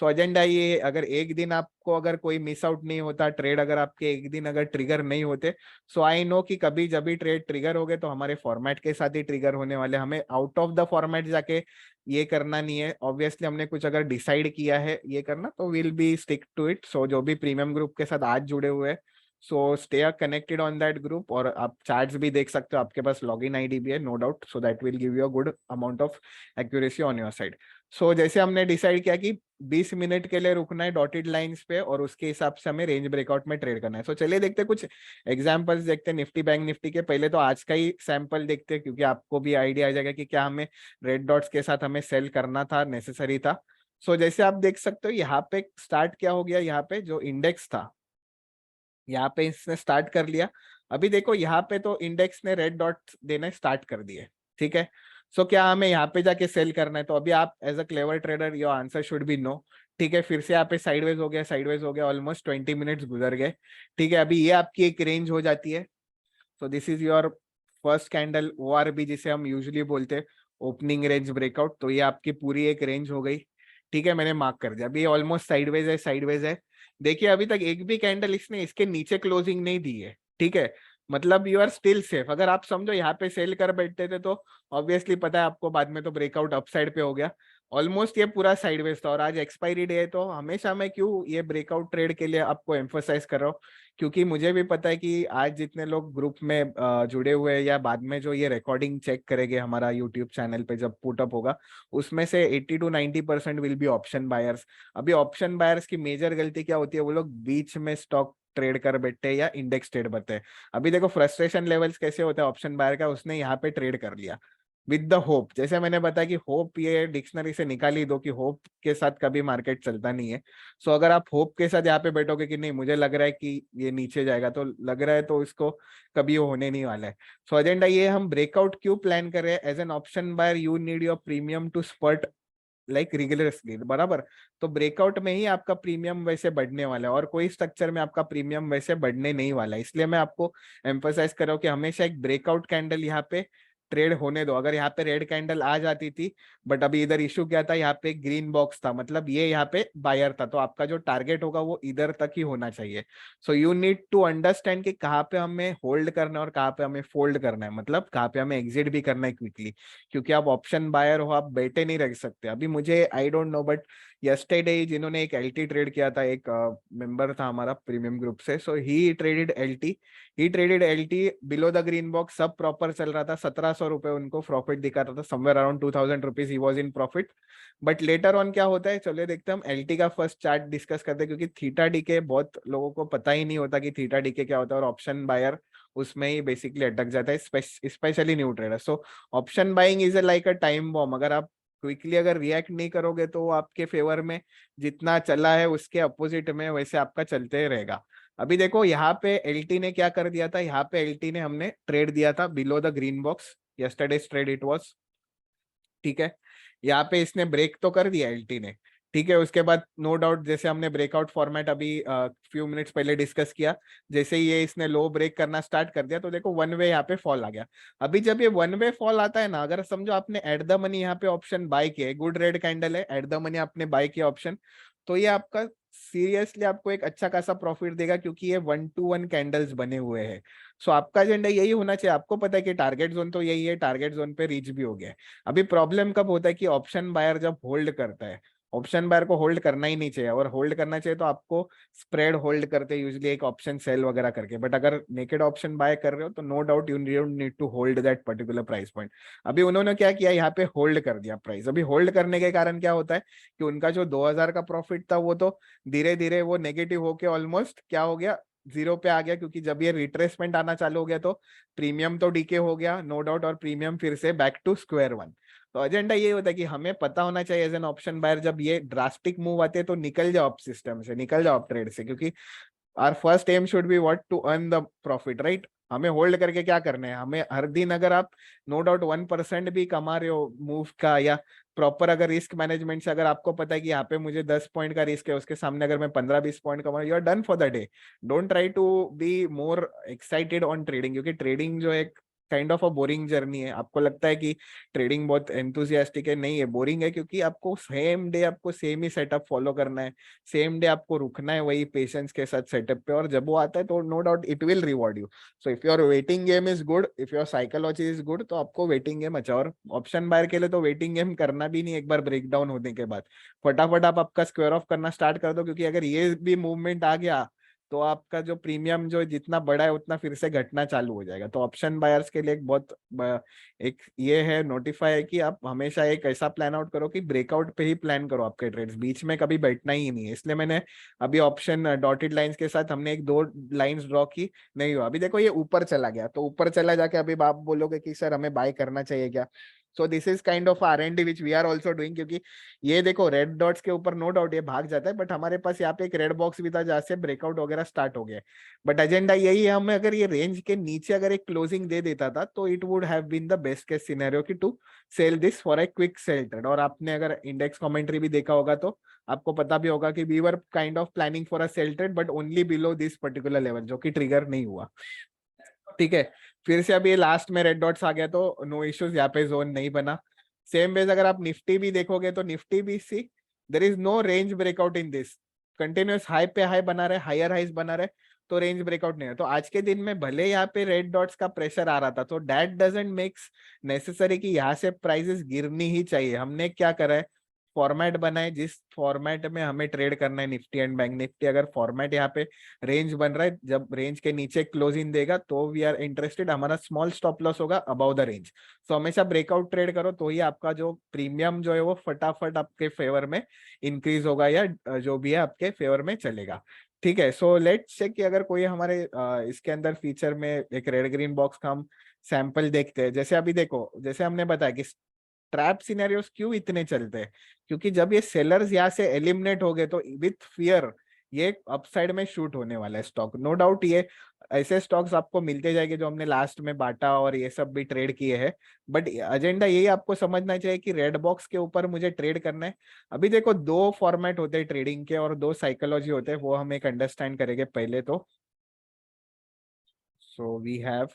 So agenda ये, अगर एक दिन आपको अगर कोई मिस आउट नहीं होता ट्रेड, अगर आपके एक दिन अगर ट्रिगर नहीं होते, सो आई नो कि कभी जब भी ट्रेड ट्रिगर हो गए तो हमारे फॉर्मेट के साथ ही ट्रिगर होने वाले, हमें आउट ऑफ द फॉर्मेट जाके ये करना नहीं है। ऑब्वियसली हमने कुछ अगर डिसाइड किया है ये करना तो will be stick to it. So जो भी प्रीमियम ग्रुप के साथ आज जुड़े हुए हैं, so stay connected on that group, और आप चार्ट्स भी देख सकते हो, आपके पास लॉगिन आईडी भी है no doubt, so that will give you a good amount of accuracy on your side. So जैसे हमने डिसाइड किया कि 20 मिनट के लिए रुकना है डॉटेड लाइंस पे और उसके हिसाब से हमें रेंज ब्रेकआउट में ट्रेड करना है। सो चलिए देखते हैं कुछ एग्जांपल्स, देखते हैं निफ्टी बैंक निफ्टी के। पहले तो आज का ही सैंपल देखते हैं क्योंकि आपको भी आइडिया आ जाएगा कि क्या हमें रेड डॉट्स के साथ हमें सेल करना था, नेसेसरी था। सो जैसे आप देख सकते हो यहाँ पे स्टार्ट क्या हो गया, यहाँ पे जो इंडेक्स था यहाँ पे इसने स्टार्ट कर लिया। अभी देखो यहाँ पे तो इंडेक्स ने रेड डॉट देने स्टार्ट कर दिए, ठीक है। सो क्या हमें यहाँ पे जाके सेल करना है? तो अभी आप as a clever trader your answer should be no. ठीक है, फिर से यहाँ पे साइडवेज हो गया, साइडवेज हो गया, ऑलमोस्ट 20 मिनट्स गुजर गए। ठीक है, अभी ये आपकी एक रेंज हो जाती है। So this is your first candle ORB, जिसे हम यूजुअली बोलते हैं ओपनिंग रेंज ब्रेकआउट। तो ये आपकी पूरी एक रेंज हो गई। ठीक है, मैंने मार्क कर दिया। अभी ये ऑलमोस्ट साइडवेज है, साइडवेज है। देखिए अभी तक एक भी कैंडल इसने इसके नीचे क्लोजिंग नहीं दी है। ठीक है, मतलब यू आर स्टिल सेफ। अगर आप समझो यहाँ पे सेल कर बैठते थे तो ऑब्वियसली पता है आपको बाद में तो ब्रेकआउट अपसाइड पे हो गया। ऑलमोस्ट ये पूरा साइडवेज था, और आज एक्सपायरी डे है। तो हमेशा मैं क्यों ये ब्रेकआउट ट्रेड के लिए आपको एम्फोसाइज कर रहा हूँ, क्योंकि मुझे भी पता है कि आज जितने लोग ग्रुप में जुड़े हुए हैं या बाद में जो ये रिकॉर्डिंग चेक करेंगे हमारा यूट्यूब चैनल पे जब पुटअप होगा, उसमें से 80 to 90% will be option buyers. अभी ऑप्शन बायर्स की मेजर गलती क्या होती है, वो लोग बीच में स्टॉक ट्रेड कर बैठते हैं या इंडेक्स ट्रेड करते हैं। अभी देखो फ्रस्ट्रेशन लेवल्स कैसे होते हैं ऑप्शन बायर का, उसने यहाँ पे ट्रेड कर लिया विद द होप। जैसे मैंने बताया कि होप ये डिक्शनरी से निकाल ही दो कि होप के साथ कभी मार्केट चलता नहीं है। सो अगर आप होप के साथ यहाँ पे बैठोगे कि नहीं मुझे लग रहा है कि ये नीचे जाएगा, तो लग रहा है तो इसको कभी वो होने नहीं वाला है। सो एजेंडा ये हम ब्रेकआउट क्यों प्लान कर रहे हैं? As an option buyer you need your premium to spurt like regularly, बराबर। तो ब्रेकआउट में ही आपका प्रीमियम वैसे बढ़ने वाला है, और कोई स्ट्रक्चर में आपका प्रीमियम वैसे बढ़ने नहीं वाला है। इसलिए मैं आपको एम्फोसाइज कर रहा हूँ कि हमेशा एक ब्रेकआउट कैंडल यहाँ पे ट्रेड होने दो। अगर यहाँ पे रेड कैंडल आ जाती थी, बट अभी इधर इशू क्या था, यहाँ पे ग्रीन बॉक्स था, मतलब ये यहाँ पे बायर था, तो आपका जो टारगेट होगा वो इधर तक ही होना चाहिए। So you need to understand कि कहाँ पे हमें होल्ड करना है और कहाँ पे हमें फोल्ड करना है, मतलब कहाँ पे हमें एग्जिट भी करना है क्विकली। क्योंकि आप ऑप्शन बायर हो, आप बैठे नहीं रह सकते। अभी मुझे I don't know, but yesterday जिन्होंने एक LT ट्रेड किया था, एक मेंबर था हमारा प्रीमियम ग्रुप से, so he traded LT below the green box, सब प्रॉपर चल रहा था। 1700 रुपए उनको प्रॉफिट दिखा रहा था, somewhere around 2000 rupees he was in profit. But later on क्या होता है, चलिए देखते हैं। हम LT का फर्स्ट चार्ट डिस्कस करते हैं, क्योंकि थीटा डीके बहुत लोगों को पता ही नहीं होता कि थीटा डीके क्या होता है, और ऑप्शन बायर उसमें ही बेसिकली अटक जाता है, specially new trader. So option buying is like a time bomb. अगर आप क्विकली अगर रिएक्ट नहीं करोगे तो वो आपके फेवर में जितना चला है उसके अपोजिट में वैसे आपका चलते रहेगा। अभी देखो यहाँ पे LT ने क्या कर दिया था, यहाँ पे LT ने हमने ट्रेड दिया था below the green box, yesterday's trade it was. ठीक है, यहाँ पे इसने ब्रेक तो कर दिया LT ने। ठीक है, उसके बाद नो डाउट जैसे हमने ब्रेकआउट फॉर्मेट अभी फ्यू मिनट्स पहले डिस्कस किया, जैसे ही ये इसने लो ब्रेक करना स्टार्ट कर दिया तो देखो वन वे यहाँ पे फॉल आ गया। अभी जब ये वन वे फॉल आता है ना, अगर समझो आपने एट द मनी यहाँ पे ऑप्शन बाय किया है, गुड रेड कैंडल है, एट द मनी आपने बाय किया ऑप्शन, तो ये आपका सीरियसली आपको एक अच्छा खासा प्रॉफिट देगा, क्योंकि ये 1 to 1 कैंडल्स बने हुए हैं। सो आपका एजेंडा यही होना चाहिए। आपको पता है कि टारगेट जोन तो यही है, टारगेट जोन पे रीच भी हो गया है। अभी प्रॉब्लम कब होता है कि ऑप्शन बायर जब होल्ड करता है, ऑप्शन बायर को होल्ड करना ही नहीं चाहिए, और होल्ड करना चाहिए तो आपको स्प्रेड होल्ड करते हैं यूजली एक ऑप्शन सेल वगैरह करके। बट अगर नेकेड ऑप्शन बाय कर रहे हो तो no doubt you need to hold that particular price point. अभी उन्होंने क्या किया, यहाँ पे होल्ड कर दिया प्राइस। अभी होल्ड करने के कारण क्या होता है कि उनका जो 2000 का प्रॉफिट था वो तो धीरे धीरे वो नेगेटिव होके ऑलमोस्ट क्या हो गया, जीरो पे आ गया। क्योंकि जब ये रिट्रेसमेंट आना चालू हो गया तो प्रीमियम तो डीके हो गया नो डाउट, और प्रीमियम फिर से बैक टू स्क्वायर वन। तो एजेंडा ये होता है कि हमें पता होना चाहिए एज एन ऑप्शन बायर, जब ये ड्रास्टिक मूव आते हैं तो निकल जाओ आप सिस्टम से, निकल जाओ आप ट्रेड से, क्योंकि our first aim should be what, to earn the profit, right. हमें होल्ड करके क्या करना है, हमें हर दिन अगर आप नो डाउट 1% भी कमा रहे हो मूव का, या प्रॉपर अगर रिस्क मैनेजमेंट से, अगर आपको पता है कि यहाँ पे मुझे 10 पॉइंट का रिस्क है, उसके सामने अगर मैं 15-20 पॉइंट कमा, you are done for the day. Don't try to be more excited on trading, क्योंकि ट्रेडिंग जो एक kind of a boring journey है। आपको लगता है कि ट्रेडिंग बहुत एंथुसियास्टिक है, नहीं है, बोरिंग है, क्योंकि आपको सेम डे आपको सेम ही सेटअप फॉलो करना है, सेम डे आपको रुकना है वही पेशेंस के साथ सेटअप पे, और जब वो आता है तो no doubt it will reward you. So if your waiting game is good, if your psychology is good, तो आपको वेटिंग गेम अच्छा। और ऑप्शन बायर के लिए तो वेटिंग गेम करना भी नहीं, एक बार ब्रेक डाउन होने के बाद फटाफट आप आपका स्क्वायर ऑफ करना स्टार्ट कर दो, क्योंकि अगर ये भी मूवमेंट आ गया तो आपका जो प्रीमियम जो जितना बड़ा है उतना फिर से घटना चालू हो जाएगा। तो ऑप्शन बायर्स के लिए एक बहुत एक ये है नोटिफाई है कि आप हमेशा एक ऐसा प्लान आउट करो कि ब्रेकआउट पे ही प्लान करो आपके ट्रेड्स, बीच में कभी बैठना ही नहीं है। इसलिए मैंने अभी ऑप्शन डॉटेड लाइंस के साथ हमने एक दो लाइंस ड्रॉ की, नहीं हुआ। अभी देखो ये ऊपर चला गया, तो ऊपर चला जाके अभी आप बोलोगे कि सर हमें बाय करना चाहिए क्या, so this is kind of R&D which we are also doing, क्योंकि ये देखो रेड डॉट्स के ऊपर नो डाउट ये भाग जाता है, बट हमारे पास यहाँ पे एक रेड बॉक्स भी था जहाँ से ब्रेकआउट वगैरह स्टार्ट हो गया। बट एजेंडा यही है, हमें अगर ये रेंज के नीचे अगर एक क्लोजिंग दे देता था तो it would have been the best case scenario की to sell this for a quick sell trade. और आपने अगर इंडेक्स कमेंट्री भी देखा होगा तो आपको पता भी होगा कि we were kind of planning for a sell trade but only below this particular level, जो कि ट्रिगर नहीं हुआ। ठीक है, फिर से अभी लास्ट में रेड डॉट्स आ गया तो नो इश्यूज, यहाँ पे जोन नहीं बना। सेम वेज अगर आप निफ्टी भी देखोगे तो निफ्टी भी see there is no range breakout in this, continuous high पे हाई बना रहे, हायर हाइज बना रहे, तो रेंज ब्रेकआउट नहीं है। तो आज के दिन में भले यहाँ पे रेड डॉट्स का प्रेशर आ रहा था तो दैट डजंट मेक्स नेसेसरी कि यहाँ से प्राइसेस गिरनी ही चाहिए। हमने क्या करा है, फॉर्मेट बनाए जिस फॉर्मेट में हमें ट्रेड करना है निफ्टी एंड बैंक निफ्टी। अगर फॉर्मेट यहाँ पे रेंज बन रहा है, जब रेंज के नीचे क्लोजिंग देगा तो वी आर इंटरेस्टेड, हमारा स्मॉल स्टॉप लॉस होगा अबाउ द रेंज। सो हमेशा ब्रेकआउट ट्रेड करो तो ही आपका जो प्रीमियम जो है वो फटाफट आपके फेवर में इंक्रीज होगा या जो भी है आपके फेवर में चलेगा। ठीक है, सो लेट्स चेक कि अगर कोई हमारे इसके अंदर फीचर में एक रेड ग्रीन बॉक्स का हम सैंपल देखते हैं। जैसे अभी देखो, जैसे हमने बताया कि ट्रैप सिनेरियोस क्यों इतने चलते हैं, क्योंकि जब ये सेलर्स यहाँ से एलिमिनेट हो गए तो विथ फियर ये अपसाइड में शूट होने वाला है स्टॉक। नो डाउट ये ऐसे स्टॉक्स आपको मिलते जाएंगे जो हमने लास्ट में बाटा और ये सब भी ट्रेड किए हैं। बट एजेंडा यही आपको समझना चाहिए कि रेड बॉक्स के ऊपर मुझे ट्रेड करना है। अभी देखो दो फॉर्मेट होते हैं ट्रेडिंग के और दो साइकोलॉजी होते हैं, वो हम एक अंडरस्टैंड करेंगे पहले तो। So we have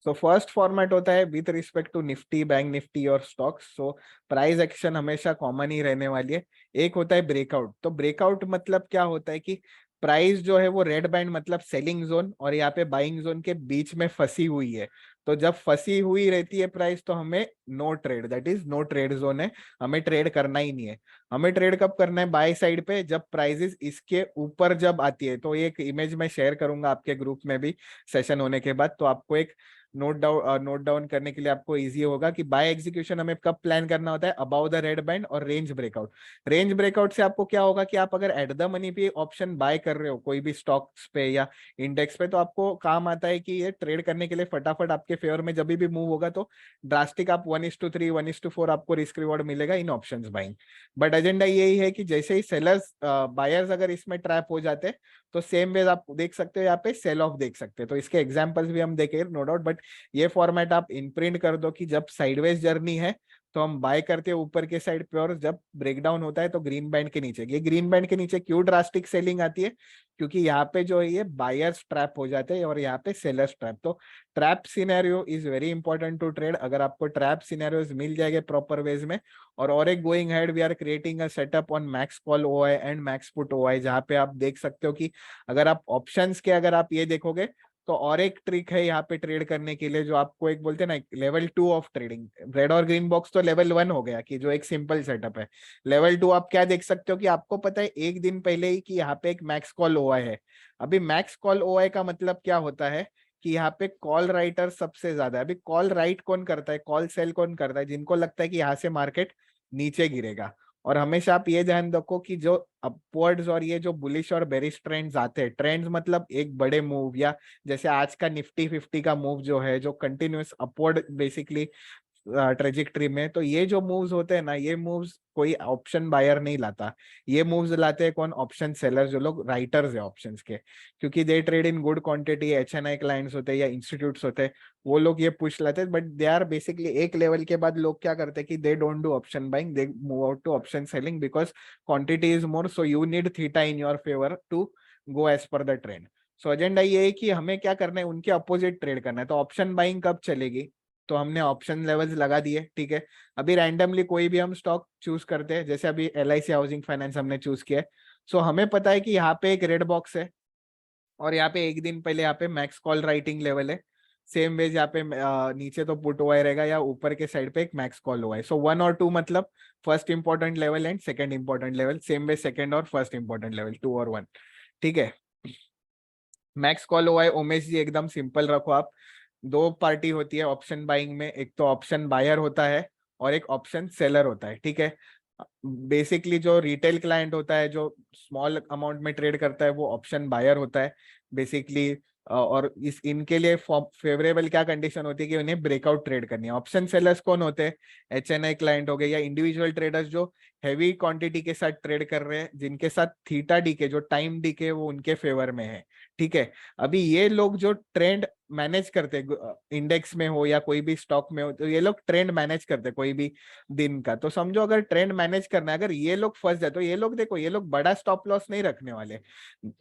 so first format होता है with respect to Nifty bank Nifty और स्टॉक्स। सो प्राइस एक्शन हमेशा कॉमन ही रहने वाली है। एक होता है ब्रेकआउट। तो ब्रेकआउट मतलब क्या होता है कि प्राइस जो है वो रेड बैंड मतलब सेलिंग जोन और यहाँ पे बाइंग जोन के बीच में फंसी हुई है। तो जब फंसी हुई रहती है प्राइस तो हमें no trade, that is no trade zone है, हमें ट्रेड करना ही नहीं है। हमें ट्रेड कब करना है, बाय साइड पे, जब प्राइसेस इसके ऊपर जब आती है। तो एक इमेज मैं शेयर करूंगा आपके ग्रुप में भी सेशन होने के बाद, तो आपको एक नोट डाउन करने के लिए आपको इजी होगा कि बाय एग्जीक्यूशन हमें कब प्लान करना होता है, अबाउ द रेड बैंड और रेंज ब्रेकआउट। रेंज ब्रेकआउट से आपको क्या होगा कि आप अगर एट द मनी पे ऑप्शन बाय कर रहे हो कोई भी स्टॉक्स पे या इंडेक्स पे, तो आपको काम आता है कि ये ट्रेड करने के लिए फटाफट आपके फेवर में जब भी मूव होगा तो ड्रास्टिक आप 1:3 1:4 आपको रिस्क रिवॉर्ड मिलेगा इन ऑप्शंस बाइंग। बट एजेंडा यही है कि जैसे ही सेलर्स बायर्स अगर इसमें ट्रैप हो जाते हैं तो सेम वेज आप देख सकते हो यहाँ पे सेल ऑफ देख सकते हैं। तो इसके एग्जांपल्स भी हम देखें नो डाउट, बट ये फॉर्मेट आप इनप्रिंट कर दो कि जब साइडवेज जर्नी है तो हम बाय करते हैं ऊपर के साइड पे, और जब ब्रेकडाउन होता है तो ग्रीन बैंड के नीचे। ये ग्रीन बैंड के नीचे क्यों ड्रास्टिक सेलिंग आती है, क्योंकि यहाँ पे जो है ये बायर्स ट्रैप हो जाते हैं और यहाँ पे सेलर्स ट्रैप। तो trap scenario is very important to trade. अगर आपको ट्रैप सिनेरियोज मिल जाएंगे प्रॉपर वेज में, और एक going ahead we are creating a setup on max call OI and max put OI, जहाँ पे आप देख सकते हो कि अगर आप ऑप्शंस के अगर आप ये देखोगे तो और एक ट्रिक है यहाँ पे ट्रेड करने के लिए, जो आपको एक बोलते हैं ना लेवल 2 ऑफ ट्रेडिंग। रेड और ग्रीन बॉक्स तो लेवल 1 हो गया कि जो एक सिंपल सेटअप है। लेवल 2 आप क्या देख सकते हो कि आपको पता है एक दिन पहले ही कि यहाँ पे एक मैक्स कॉल ओआई है। अभी मैक्स कॉल ओआई का मतलब क्या होता है कि यहाँ पे कॉल राइटर सबसे ज्यादा है। अभी कॉल राइट कौन करता है, कॉल सेल कौन करता है, जिनको लगता है कि यहाँ से मार्केट नीचे गिरेगा। और हमेशा आप ये ध्यान रखो कि जो अपवर्ड्स और ये जो बुलिश और बेरिश ट्रेंड्स आते हैं, ट्रेंड्स मतलब एक बड़े मूव, या जैसे आज का निफ्टी 50 का मूव जो है जो कंटिन्यूअस अपवर्ड बेसिकली ट्रेजेक्ट्री में, तो ये जो मूव्स होते हैं ना, ये मूव्स कोई ऑप्शन बायर नहीं लाता। ये मूव्स लाते हैं कौन, ऑप्शन सेलर, जो लोग राइटर्स है ऑप्शंस के, क्योंकि दे trade in good quantity. HNI clients होते हैं या इंस्टीट्यूट्स होते हैं, वो लोग ये पुश लाते हैं। बट दे आर बेसिकली एक लेवल के बाद लोग क्या करते हैं कि they don't do option buying, they move out to option selling because quantity is more, so you need theta in your favour to go as per the trend. So agenda ये है कि हमें क्या करना है, उनके अपोजिट ट्रेड करना है। तो ऑप्शन बाइंग कब चलेगी, तो हमने ऑप्शन लेवल्स लगा दिए। ठीक है, अभी रैंडमली कोई भी हम स्टॉक चूज करते हैं, जैसे अभी LIC हाउसिंग फाइनेंस हमने चूज किया है। सो हमें पता है कि यहाँ पे एक रेड बॉक्स है और यहाँ पे एक दिन पहले यहाँ पे मैक्स कॉल राइटिंग लेवल है। सेम वेज यहाँ पे नीचे तो पुट ओआई रहेगा या ऊपर के साइड पे एक मैक्स कॉल ओआई। सो 1 और 2 मतलब first important level and second important level, same ways second और फर्स्ट इंपॉर्टेंट लेवल 2 और 1। ठीक है, max call OI Umesh ji एकदम सिंपल रखो आप। दो पार्टी होती है ऑप्शन बाइंग में, एक तो ऑप्शन बायर होता है और एक ऑप्शन सेलर होता है। ठीक है, बेसिकली जो रिटेल क्लाइंट होता है, जो स्मॉल अमाउंट में ट्रेड करता है, वो ऑप्शन बायर होता है बेसिकली। और इस इनके लिए फेवरेबल क्या कंडीशन होती है कि उन्हें ब्रेकआउट ट्रेड करनी है। ऑप्शन सेलर्स कौन होते हैं? HNI क्लाइंट हो गए या इंडिविजुअल ट्रेडर्स जो हैवी क्वांटिटी के साथ ट्रेड कर रहे हैं, जिनके साथ थीटा डीके जो टाइम डीके वो उनके फेवर में है। ठीक है, अभी ये लोग जो ट्रेंड मैनेज करते हैं, इंडेक्स में हो या कोई भी स्टॉक में हो, तो ये लोग ट्रेंड मैनेज करते हैं कोई भी दिन का। तो समझो अगर ट्रेंड मैनेज करना है, अगर ये लोग फंस जाए तो ये लोग देखो, ये लोग बड़ा स्टॉप लॉस नहीं रखने वाले।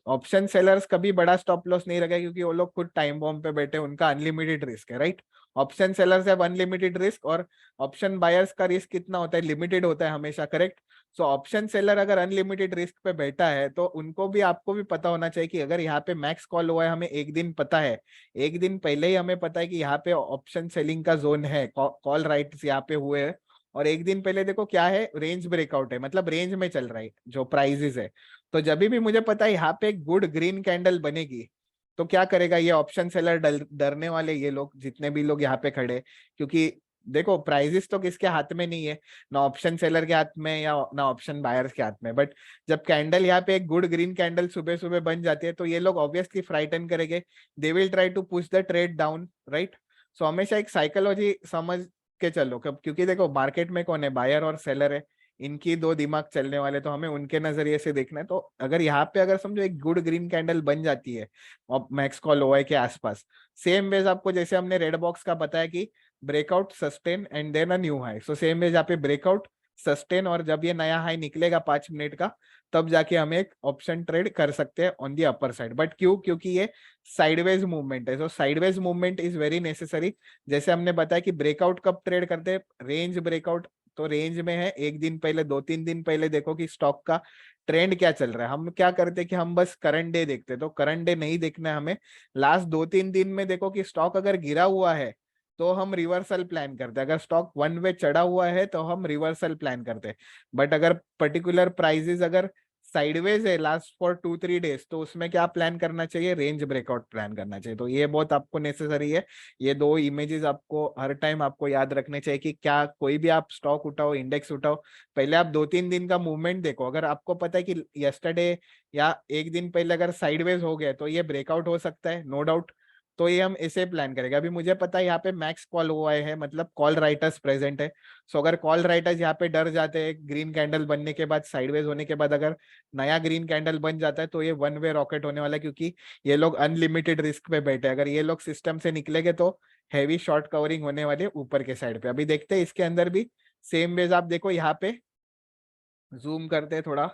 ऑप्शन सेलर्स कभी बड़ा स्टॉप लॉस नहीं रखे, क्योंकि वो लोग खुद टाइम बॉम्ब पे बैठे, उनका अनलिमिटेड रिस्क है, right. Option sellers have unlimited risk, और ऑप्शन बायर्स का रिस्क कितना होता है? लिमिटेड होता है हमेशा, करेक्ट। सो ऑप्शन सेलर अगर अनलिमिटेड रिस्क पे बैठा है, तो उनको भी, आपको भी पता होना चाहिए कि अगर यहाँ पे मैक्स कॉल हुआ है, हमें एक दिन पता है, एक दिन पहले ही हमें पता है कि यहाँ पे ऑप्शन सेलिंग का जोन है, कॉल राइट्स यहाँ पे हुए हैं। और एक दिन पहले देखो क्या है, रेंज ब्रेकआउट है, मतलब रेंज में चल रहा है जो प्राइजेस है। तो जब भी मुझे पता है यहाँ पे एक गुड ग्रीन कैंडल बनेगी, तो क्या करेगा ये ऑप्शन सेलर? डरने वाले ये लोग, जितने भी लोग यहाँ पे खड़े, क्योंकि देखो प्राइजेस तो किसके हाथ में नहीं है, ना ऑप्शन सेलर के हाथ में या ना ऑप्शन बायर्स के हाथ में। बट जब कैंडल यहाँ पे एक गुड ग्रीन कैंडल सुबह सुबह बन जाती है, तो ये लोग ऑब्वियसली फ्राइटन करेंगे, they will try to push the trade down, right. So हमेशा एक साइकोलॉजी समझ के चलो, कब, क्योंकि देखो मार्केट में कौन है, बायर और सेलर है, इनकी दो दिमाग चलने वाले, तो हमें उनके नजरिए से देखना है। तो अगर यहाँ पे अगर समझो एक गुड ग्रीन कैंडल बन जाती है मैक्स कॉल ओआई के आसपास, सेम वेज आपको जैसे हमने रेड बॉक्स का बताया कि breakout, sustain and then a new high, so same ways यहाँ पे ब्रेकआउट, सस्टेन, और जब ये नया हाई निकलेगा 5 मिनट का, तब जाके हम एक ऑप्शन ट्रेड कर सकते हैं on the upper side. But क्यों? क्योंकि ये साइडवेज मूवमेंट है, so sideways movement is very necessary. जैसे हमने बताया कि ब्रेकआउट कब ट्रेड करते हैं, रेंज ब्रेकआउट, तो रेंज में है एक दिन पहले, 2-3 दिन पहले देखो कि स्टॉक का ट्रेंड क्या चल रहा है। हम क्या करते हैं कि हम बस करंट डे देखते हैं, तो करंट डे नहीं देखना है हमें, लास्ट 2-3 दिन में देखो कि स्टॉक अगर गिरा हुआ है तो हम रिवर्सल प्लान करते हैं, अगर स्टॉक वन वे चढ़ा हुआ है तो हम रिवर्सल प्लान करते हैं। बट अगर पर्टिकुलर प्राइजेस अगर साइडवेज है लास्ट फॉर 2-3 डेज, तो उसमें क्या प्लान करना चाहिए? रेंज ब्रेकआउट प्लान करना चाहिए। तो ये बहुत आपको नेसेसरी है। ये दो इमेजेस आपको हर टाइम आपको याद रखने चाहिए कि क्या कोई भी आप स्टॉक उठाओ, इंडेक्स उठाओ, पहले आप 2-3 दिन का मूवमेंट देखो। अगर आपको पता है कि यस्टरडे या एक दिन पहले अगर साइडवेज हो गया तो ये ब्रेकआउट हो सकता है, नो डाउट, तो ये हम ऐसे प्लान करेंगे। अभी मुझे पता है यहाँ पे मैक्स कॉल हुआ है, मतलब कॉल राइटर्स प्रेजेंट है। सो अगर कॉल राइटर्स यहाँ पे डर जाते हैं ग्रीन कैंडल बनने के बाद, साइडवेज होने के बाद अगर नया ग्रीन कैंडल बन जाता है, तो ये वन वे रॉकेट होने वाला है, क्योंकि ये लोग अनलिमिटेड रिस्क पे बैठे हैं। अगर ये लोग सिस्टम से निकलेंगे तो हैवी शॉर्ट कवरिंग होने वाली है ऊपर के साइड पे। अभी देखते हैं इसके अंदर भी सेम वेज, आप देखो यहाँ पे जूम करते हैं थोड़ा,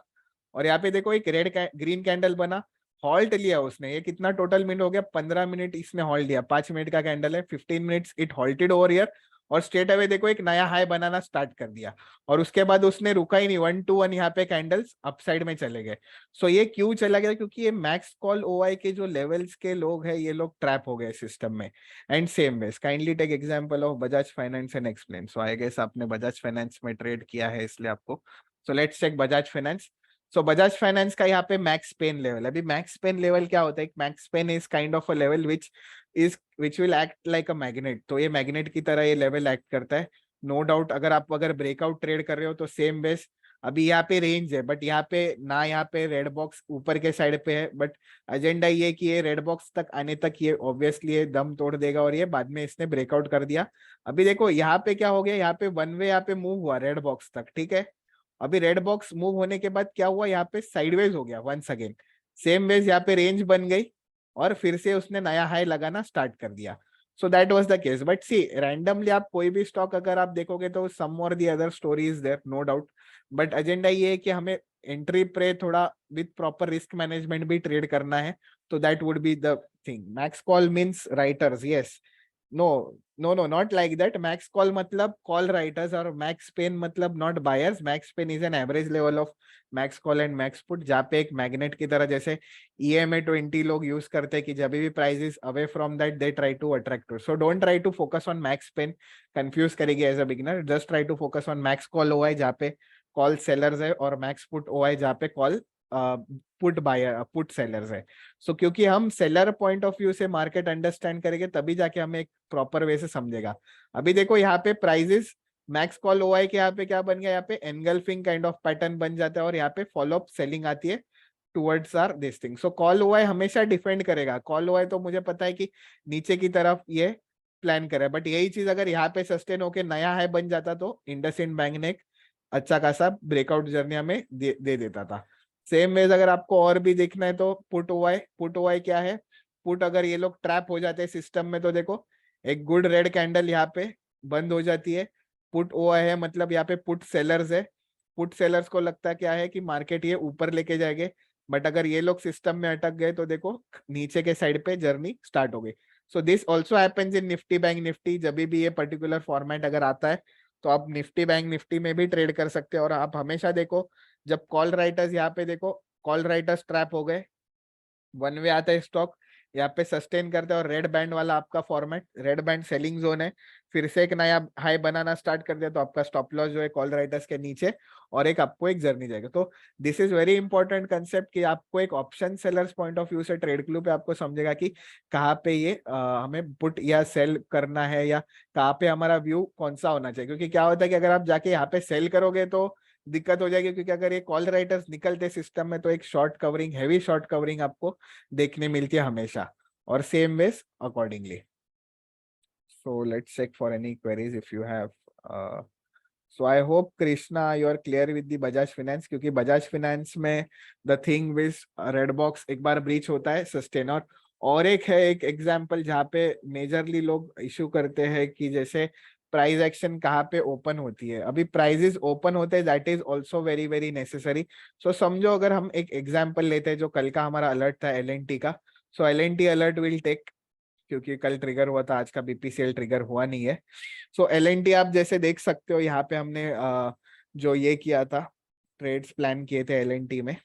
और यहाँ पे देखो एक रेड ग्रीन कैंडल बना, हॉल्ट लिया उसने। ये कितना टोटल मिनट हो गया? 15 मिनट इसने हॉल्ट लिया, 5 मिनट का कैंडल है, 15 minutes it halted over year, और स्ट्रेट अवे देखो एक नया हाई बनाना स्टार्ट कर दिया। और उसके बाद उसने रुका ही नहीं, 1-2-1 यहाँ पे कैंडल्स अपसाइड में चले गए। सो ये क्यों चला गया? क्योंकि ये मैक्स कॉल ओआई के जो लेवल्स के लोग हैं, ये लोग ट्रैप हो गए सिस्टम में। And same ways kindly take example of Bajaj Finance and explain. So I guess आपने बजाज फाइनेंस में ट्रेड किया है, इसलिए आपको। So let's check Bajaj Finance. So Bajaj Finance का यहाँ पे मैक्स पेन लेवल, अभी मैक्स पेन लेवल क्या होता है? Max pain is kind of a level which will act like a magnet. तो ये मैग्नेट की तरह ये लेवल एक्ट करता है, नो डाउट। अगर ब्रेकआउट ट्रेड कर रहे हो तो सेम बेस, अभी यहाँ पे रेंज है, बट यहाँ पे ना, यहाँ पे रेड बॉक्स ऊपर के साइड पे है, बट एजेंडा ये कि ये रेड बॉक्स तक आने तक ये ऑब्वियसली ये दम तोड़ देगा, और ये बाद में इसने ब्रेकआउट कर दिया। अभी देखो यहाँ पे क्या हो गया, यहाँ पे वन वे यहाँ पे मूव हुआ रेड बॉक्स तक, ठीक है। अभी रेड बॉक्स मूव होने के बाद क्या हुआ, यहाँ पे साइडवेज हो गया वंस अगेन, सेम वेज यहाँ पे रेंज बन गई, और फिर से उसने नया हाई लगाना स्टार्ट कर दिया। So that was the case. But see randomly आप कोई भी स्टॉक अगर आप देखोगे तो सम और the other story is there, no doubt. But agenda ये है कि हमें एंट्री पे थोड़ा विथ प्रॉपर रिस्क मैनेजमेंट भी ट्रेड करना है। तो that would be the thing. Max call means writers, yes. No, no, no, not like that. Max call मतलब कॉल राइटर्स, और मैक्स पेन मतलब not buyers. Max pain is an average level of max call and max put, जहाँ पे एक magnet की तरह, जैसे EMA 20 लोग यूज करते हैं कि जब भी price is away from that they try to attract to. So don't try to focus on max pain, confuse करेगी as a beginner. Just try to focus on max call OI, जहाँ पे call sellers है, और max put OI जहाँ पे call put buyer put sellers है। So क्योंकि हम सेलर पॉइंट ऑफ व्यू से मार्केट अंडरस्टैंड करेंगे, तभी जाके हमें एक प्रॉपर वे से समझेगा। अभी देखो यहाँ पे प्राइजेस मैक्स कॉल ओआई के यहाँ पे क्या बन गया, यहाँ पे एनगल्फिंग काइंड ऑफ पैटर्न बन जाता है और यहाँ पे फॉलो अप सेलिंग आती है towards our this thing. So call OI हमेशा डिफेंड करेगा। कॉल ओआई तो मुझे पता है कि नीचे की तरफ ये प्लान करे, बट यही चीज अगर यहाँ पे सस्टेन होके नया हाई बन जाता तो इंडसइंड बैंक ने एक अच्छा खासा ब्रेकआउट जर्नी हमें दे देता था। सेम वेज अगर आपको और भी देखना है तो पुट ओआई क्या है, पुट अगर ये लोग ट्रैप हो जाते हैं सिस्टम में तो देखो एक गुड रेड कैंडल यहाँ पे बंद हो जाती है। पुट ओआई है मतलब यहाँ पे पुट सेलर्स है, पुट सेलर्स को लगता क्या है कि मार्केट ये ऊपर लेके जाएंगे, बट अगर ये लोग सिस्टम में अटक गए तो देखो नीचे के साइड पे जर्नी स्टार्ट हो गई। So this also happens in Nifty bank Nifty. जब भी ये पर्टिकुलर फॉर्मेट अगर आता है तो आप निफ्टी बैंक निफ्टी में भी ट्रेड कर सकते हैं। और आप हमेशा देखो जब कॉल राइटर्स यहाँ पे देखो कॉल राइटर्स ट्रैप हो गए, वन वे आता है स्टॉक यहाँ पे सस्टेन करते हैं और रेड बैंड वाला आपका format, red band selling zone है, फिर से एक नया हाई बनाना स्टार्ट कर दिया तो आपका स्टॉप लॉस जो है कॉल राइटर्स के नीचे और एक आपको एक जर्नी जाएगा। तो this is very important concept कि आपको एक option sellers point of view से ट्रेड क्लू पे आपको समझेगा कि कहाँ पे ये हमें पुट या सेल करना है या कहाँ पे हमारा व्यू कौन सा होना चाहिए। क्योंकि क्या होता है कि अगर आप जाके यहाँ पे सेल करोगे तो दिक्कत हो जाएगी, क्योंकि अगर ये कॉल राइटर्स निकलते सिस्टम में तो एक short covering, heavy short covering आपको देखने मिलती है हमेशा, और same ways accordingly. So let's check for any queries if you have. So I hope Krishna you are clear with the Bajaj Finance, क्योंकि बजाज फिनेंस में the thing was red box एक बार ब्रीच होता है सस्टेनर, और एक है एक एग्जांपल जहाँ पे मेजरली लोग इशू करते हैं कि जैसे प्राइस एक्शन कहाँ पे ओपन होती है, अभी प्राइजेस ओपन होते हैं, that is also very very necessary. So समझो अगर हम एक एग्जांपल लेते हैं जो कल का हमारा अलर्ट था एल का, so L alert will take, क्योंकि कल ट्रिगर हुआ था, आज का बीपीसीएल ट्रिगर हुआ नहीं है। सो एल आप जैसे देख सकते हो यहाँ पे हमने जो ये किया था, ट्रेड्स प्लान किए थे एल में।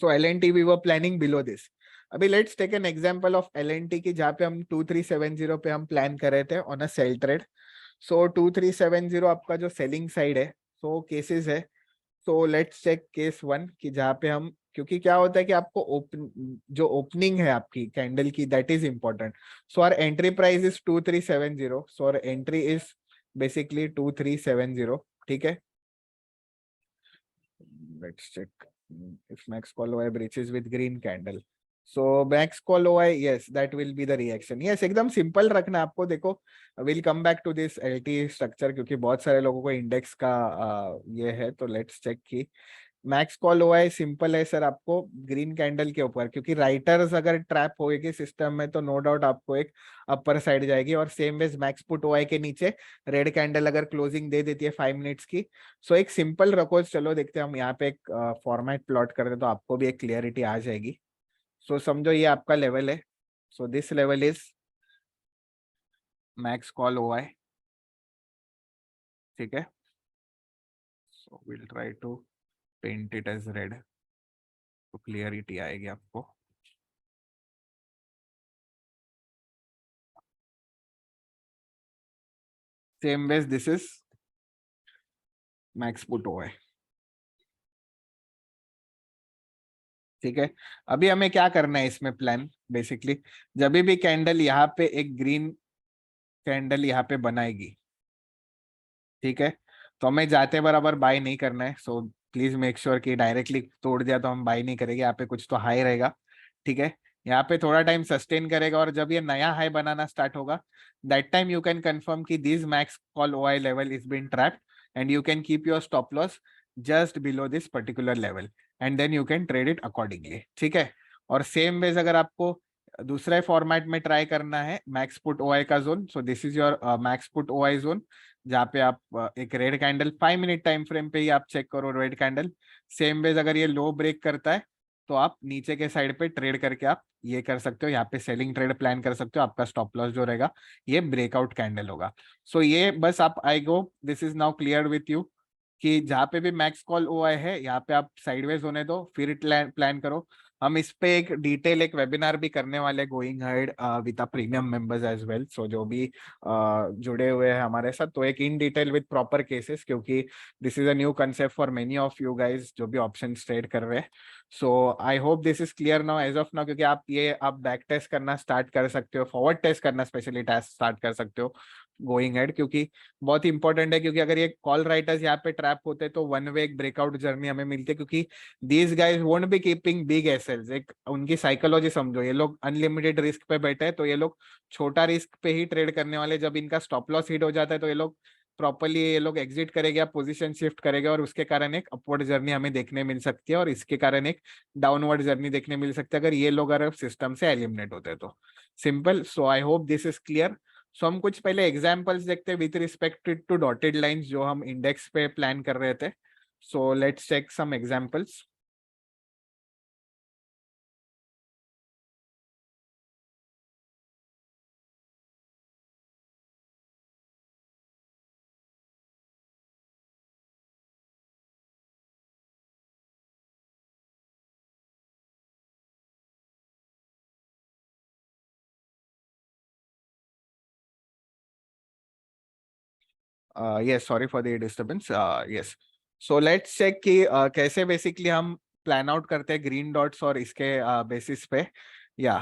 So L we were planning below this. अभी let's take an example of L की, जहाँ पे हम 2370 पे हम प्लान कर रहे थे on a sell trade. So 2370 आपका जो सेलिंग साइड है, सो केसेस है। So let's check case one की जहाँ पे हम, क्योंकि क्या होता है कि आपको ओपन जो ओपनिंग है आपकी कैंडल की that is important. So our entry price is 2370, so our entry is basically 2370, ठीक है। Let's check if max call OI breaches with green candle, so max call OI, yes, that will be the reaction। yes, एकदम simple रखना आपको। देखो will come back to this LT structure, क्योंकि बहुत सारे लोगों को इंडेक्स का ये है। तो लेट्स चेक की मैक्स कॉल ओआई सिंपल है सर, आपको ग्रीन कैंडल के ऊपर, क्योंकि राइटर्स अगर ट्रैप होएगी सिस्टम में तो नो डाउट आपको एक अपर साइड जाएगी, और same ways max put OI के नीचे रेड कैंडल अगर क्लोजिंग दे देती है 5 मिनट्स की। सो एक सिंपल रखो, चलो देखते हैं हम यहाँ पे एक फॉर्मेट प्लॉट कर दे तो आपको भी एक क्लियरिटी आ जाएगी। सो समझो ये आपका लेवल है, so this level is max call OI, ठीक है। So will try to paint it as red, तो क्लियरिटी आएगी आपको। Same ways this is max put OI, ठीक है। अभी हमें क्या करना है इसमें प्लान, बेसिकली जब भी कैंडल यहाँ पे एक ग्रीन कैंडल यहाँ पे बनाएगी, ठीक है, तो हमें जाते बराबर बाय नहीं करना है। सो प्लीज मेक श्योर कि डायरेक्टली तोड़ दिया तो हम बाय नहीं करेंगे, यहाँ पे कुछ तो हाई रहेगा, ठीक है। यहाँ पे थोड़ा टाइम सस्टेन करेगा और जब ये नया हाई बनाना स्टार्ट होगा, that time you can confirm कि this max call OI level is been trapped and you can keep your stop loss just below this particular level and then you can trade it accordingly, ठीक है। और same ways अगर आपको दूसरे format में try करना है max put OI का zone, so this is your max put OI zone, जहाँ पे आप एक red candle 5 minute time frame पे ही आप चेक करो रेड कैंडल। सेम वेज अगर ये लो ब्रेक करता है तो आप नीचे के साइड पे ट्रेड करके आप ये कर सकते हो, यहाँ पे सेलिंग ट्रेड प्लान कर सकते हो। आपका स्टॉप लॉस जो रहेगा ये ब्रेकआउट कैंडल होगा। सो ये बस आप, I go this is now clear with you कि जहाँ पे भी मैक्स कॉल ओआई है यहाँ पे आप साइडवेज होने दो, फिर प्लान करो। हम इस पे एक डिटेल एक वेबिनार भी करने वाले going head with premium members as well. So जो भी जुड़े हुए हैं हमारे साथ, तो एक in detail with proper cases, क्योंकि this is a new concept for many of you guys जो भी ऑप्शन ट्रेड कर रहे हैं। So I hope this is clear now as of now, क्योंकि आप बैक टेस्ट करना स्टार्ट कर सकते हो, फॉरवर्ड टेस्ट करना स्पेशली टेस्ट स्टार्ट कर सकते हो। गोइंग हेड, क्योंकि बहुत इंपॉर्टेंट है, क्योंकि अगर ये कॉल राइटर्स यहाँ पे ट्रैप होते तो वन वे एक ब्रेकआउट जर्नी हमें मिलती है, क्योंकि these guys won't be keeping big SLs. एक उनकी साइकोलॉजी समझो, ये लोग अनलिमिटेड रिस्क पे बैठे हैं, तो ये लोग छोटा रिस्क पे ही ट्रेड करने वाले। जब इनका स्टॉप लॉस हिट हो जाता है तो ये लोग प्रॉपरली ये लोग एग्जिट करेंगे या पोजीशन शिफ्ट करेंगे, और उसके कारण एक अपवर्ड जर्नी हमें देखने मिल सकती है, और इसके कारण एक डाउनवर्ड जर्नी देखने मिल सकती है अगर ये लोग अगर सिस्टम से एलिमिनेट होते हैं तो। Simple. So I hope this is clear. So हम कुछ पहले एग्जांपल्स देखते हैं with respect to dotted lines जो हम इंडेक्स पे प्लान कर रहे थे। So let's check some examples. Yes, sorry for the disturbance. Yes, so let's check कि कैसे बेसिकली हम प्लान आउट करते हैं ग्रीन डॉट्स और इसके बेसिस पे। या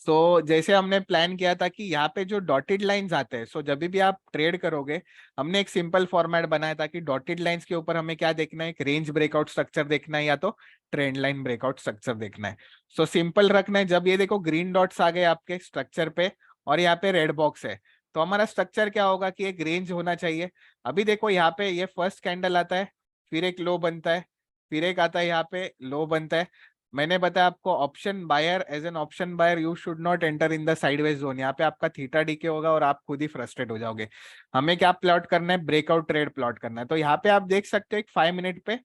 सो जैसे हमने प्लान किया था कि यहाँ पे जो डॉटेड लाइंस आते हैं, सो जब भी आप ट्रेड करोगे, हमने एक सिंपल फॉर्मेट बनाया था कि डॉटेड लाइंस के ऊपर हमें क्या देखना है, एक रेंज ब्रेकआउट स्ट्रक्चर देखना है या तो ट्रेंड लाइन ब्रेकआउट स्ट्रक्चर देखना है। सो सिंपल रखना है। जब ये देखो ग्रीन डॉट्स आ गए आपके स्ट्रक्चर पे और यहाँ पे रेड बॉक्स है, तो हमारा स्ट्रक्चर क्या होगा कि एक रेंज होना चाहिए। अभी देखो यहाँ पे ये फर्स्ट कैंडल आता है, फिर एक लो बनता है, फिर एक आता है यहाँ पे लो बनता है। मैंने बताया आपको option buyer, as an option buyer you should not enter in the sideways zone. यहाँ पे आपका थीटा डीके होगा और आप खुद ही फ्रस्ट्रेट हो जाओगे। हमें क्या प्लॉट करना है, ब्रेकआउट ट्रेड प्लॉट करना है। तो यहाँ पे आप देख सकते हो एक 5 मिनट पे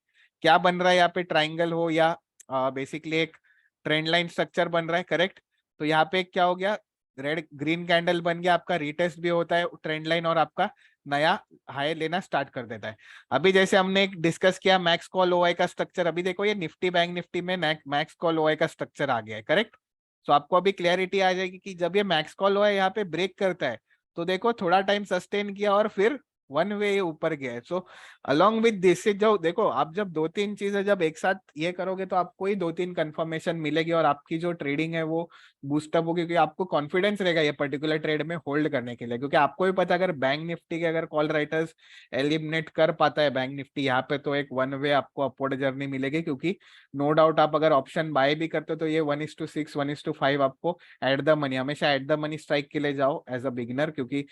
क्या बन रहा है, यहाँ पे ट्राइंगल हो या बेसिकली एक ट्रेंड लाइन स्ट्रक्चर बन रहा है, करेक्ट। तो यहाँ पे क्या हो गया, रेड ग्रीन कैंडल बन गया, आपका रीटेस्ट भी होता है ट्रेंड लाइन और आपका नया हाई लेना स्टार्ट कर देता है। अभी जैसे हमने एक डिस्कस किया मैक्स कॉल ओआई का स्ट्रक्चर, अभी देखो ये निफ्टी बैंक निफ्टी में मैक्स कॉल ओआई का स्ट्रक्चर आ गया है, करेक्ट। तो आपको अभी क्लैरिटी आ जाएगी कि जब ये मैक्स कॉल ओआई यहाँ पे ब्रेक करता है, तो देखो थोड़ा टाइम सस्टेन किया और फिर वन वे ऊपर गया है। सो अलोंग विद दिस, जो देखो आप जब दो तीन चीजें जब एक साथ ये करोगे तो आपको ही दो तीन कंफर्मेशन मिलेगी और आपकी जो ट्रेडिंग है वो बूस्टअप होगी, क्योंकि आपको कॉन्फिडेंस रहेगा ये पर्टिकुलर ट्रेड में होल्ड करने के लिए। क्योंकि आपको भी पता है अगर बैंक निफ्टी के अगर कॉल राइटर्स एलिमिनेट कर पाता है बैंक निफ्टी यहाँ पे, तो एक वन वे आपको अपवर्ड जर्नी मिलेगी। क्योंकि नो डाउट आप अगर ऑप्शन बाय भी करते हो तो ये 1:6 1:5 आपको एट द मनी, हमेशा एट द मनी स्ट्राइक के लिए जाओ एज अ बिगिनर। क्योंकि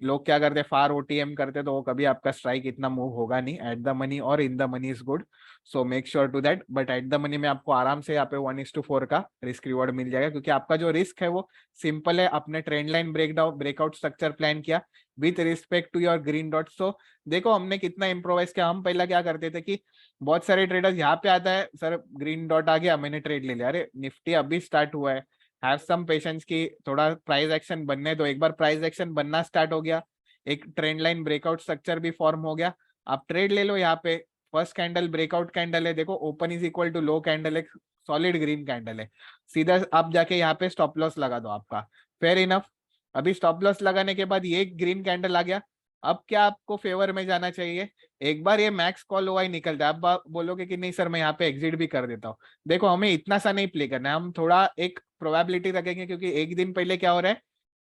लोग क्या करते हैं, फार ओटीएम करते तो वो कभी आपका स्ट्राइक इतना मूव होगा नहीं। एट द मनी और in the money is good, so make sure to that. But at the money में आपको आराम से यहाँ पे 1:4 का रिस्क रिवॉर्ड मिल जाएगा, क्योंकि आपका जो रिस्क है वो सिंपल है। आपने trend line breakout structure plan किया with respect to your green dot. So देखो हमने कितना इम्प्रोवाइज किया। हम पहला क्या करते थे कि बहुत सारे ट्रेडर्स यहाँ पे आता है, सर ग्रीन डॉट आ गया मैंने ट्रेड ले लिया, अरे निफ्टी अभी स्टार्ट हुआ है, हैव सम पेशेंस की थोड़ा प्राइस एक्शन बनने दो। एक बार प्राइस एक्शन बनना स्टार्ट हो गया, एक ट्रेंड लाइन ब्रेकआउट स्ट्रक्चर भी फॉर्म हो गया, आप ट्रेड ले लो। यहाँ पे फर्स्ट कैंडल ब्रेकआउट कैंडल है, देखो open is equal to low candle, एक सॉलिड ग्रीन कैंडल है, सीधा आप जाके यहाँ पे स्टॉप लॉस लगा दो आपका। Fair enough. अभी स्टॉप लॉस लगाने के बाद ये ग्रीन कैंडल आ गया, अब क्या आपको फेवर में जाना चाहिए। एक बार ये मैक्स कॉल ओवाई निकलता है, अब आप बोलोगे कि नहीं सर मैं यहाँ पे एग्जिट भी कर देता हूँ। देखो हमें इतना सा नहीं प्ले करना है, हम थोड़ा एक प्रोबेबिलिटी रखेंगे, क्योंकि एक दिन पहले क्या हो रहा है,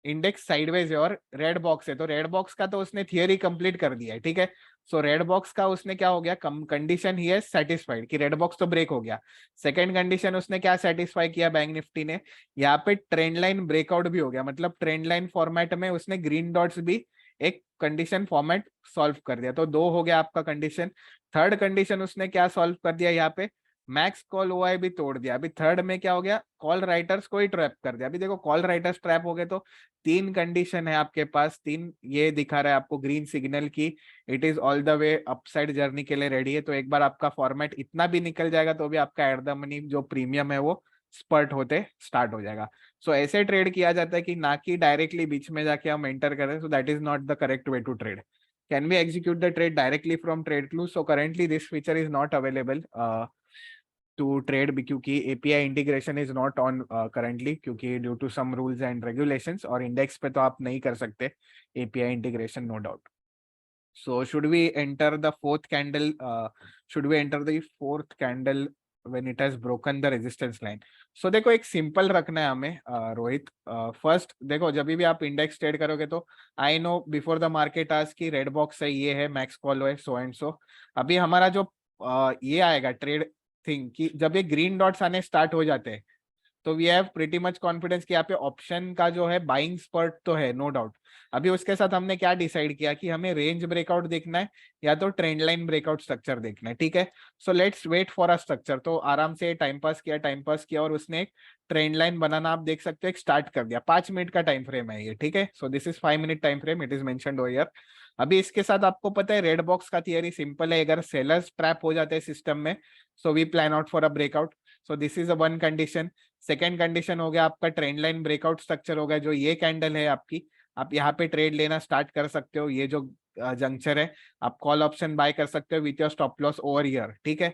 इंडेक्स साइडवेज है और रेड बॉक्स है, तो रेड बॉक्स का तो उसने थियरी कंप्लीट कर दिया है, ठीक है। सो रेड बॉक्स का उसने क्या हो गया, कंडीशन ही है सेटिस्फाइड कि रेड बॉक्स तो ब्रेक हो गया। सेकंड कंडीशन उसने क्या सेटिस्फाई किया बैंक निफ्टी ने, यहाँ पे ट्रेंड लाइन ब्रेकआउट भी हो गया, मतलब ट्रेंड लाइन फॉर्मेट में उसने ग्रीन डॉट्स भी एक कंडीशन फॉर्मेट सॉल्व कर दिया, तो दो हो गया आपका कंडीशन। थर्ड कंडीशन उसने क्या सॉल्व कर दिया, यहाँ पे मैक्स कॉल ओआई भी तोड़ दिया। अभी थर्ड में क्या हो गया, कॉल राइटर्स को ही ट्रैप कर दिया। अभी देखो कॉल राइटर्स ट्रैप हो गए, तो तीन कंडीशन है आपके पास, तीन ये दिखा रहा है आपको ग्रीन सिग्नल की it is all the way upside journey के लिए रेडी है। तो एक बार आपका फॉर्मेट इतना भी निकल जाएगा तो भी आपका एट द मनी जो प्रीमियम है वो स्पर्ट होते स्टार्ट हो जाएगा। सो ऐसे ट्रेड किया जाता है कि ना कि डायरेक्टली बीच में जाके हम एंटर करें, so that is not the correct way to trade. Can we execute the trade directly from trade clue? So currently this feature is not available to trade, क्योंकि API integration is not on currently, क्योंकि due to some rules and regulations, और index पे तो आप नहीं कर सकते API integration, no doubt. So should we enter the fourth candle? Should we enter the fourth candle when it has broken the resistance line. So देखो एक simple रखना है हमें रोहित। फर्स्ट देखो जब भी आप इंडेक्स ट्रेड करोगे तो I know before the market आज की रेड बॉक्स है, ये है मैक्स कॉल है सो एंड सो। अभी हमारा जो ये आएगा ट्रेड थिंग कि जब ये ग्रीन डॉट्स आने स्टार्ट हो जाते हैं तो we have pretty much confidence कि यहाँ पे ऑप्शन का जो है बाइंग स्पर्ट तो है नो डाउट। अभी उसके साथ हमने क्या डिसाइड किया कि हमें रेंज ब्रेकआउट देखना है या तो ट्रेंड लाइन ब्रेकआउट स्ट्रक्चर देखना है, ठीक है। So let's wait for a structure. तो आराम से टाइम पास किया और उसने एक ट्रेंड लाइन बनाना आप देख सकते हो एक स्टार्ट कर दिया। 5 मिनट का टाइम फ्रेम है ये, ठीक है। So this is 5 minute time frame, it is mentioned over here. अभी इसके साथ आपको पता है रेड बॉक्स का थियरी सिंपल है, अगर सेलर्स ट्रैप हो जाते हैं सिस्टम में so we plan out for a breakout. So this is a one condition. Second condition हो गया आपका ट्रेंड लाइन ब्रेकआउट स्ट्रक्चर हो गया, जो ये कैंडल है आपकी, आप यहाँ पे ट्रेड लेना स्टार्ट कर सकते हो। ये जो जंक्चर है आप कॉल ऑप्शन बाय कर सकते हो with your stop loss over year, ठीक है।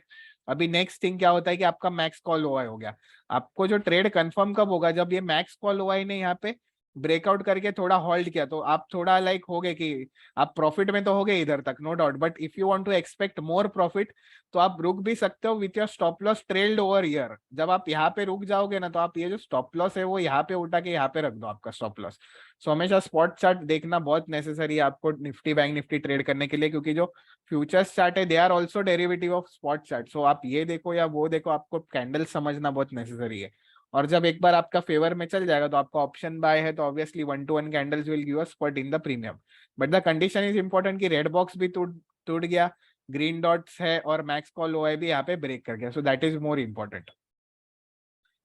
अभी नेक्स्ट थिंग क्या होता है कि आपका मैक्स कॉल ओआई हो गया। आपको जो ट्रेड कंफर्म कब होगा, जब ये मैक्स कॉल ओआई ने यहाँ पे ब्रेकआउट करके थोड़ा होल्ड किया तो आप थोड़ा लाइक हो गए कि आप प्रॉफिट में तो हो गए इधर तक no doubt, but if you want to expect more profit तो आप रुक भी सकते हो with your stop loss trailed over here. जब आप यहाँ पे रुक जाओगे ना तो आप ये जो स्टॉप लॉस है वो यहाँ पे उठा के यहाँ पे रख दो आपका स्टॉप लॉस। सो हमेशा स्पॉट चार्ट देखना बहुत नेसेसरी है आपको निफ्टी बैंक निफ्टी ट्रेड करने के लिए, क्योंकि जो फ्यूचर्स चार्ट है they are also derivative of spot chart. So आप ये देखो या वो देखो, आपको कैंडल समझना बहुत नेसेसरी है। और जब एक बार आपका फेवर में चल जाएगा तो आपका ऑप्शन बाय है तो obviously 1 to 1 candles will give a spot in the premium. But the condition is important कि रेड बॉक्स भी टूट टूट गया, ग्रीन डॉट्स है और मैक्स कॉल ओआई भी यहाँ पे ब्रेक कर गया। So that is more important.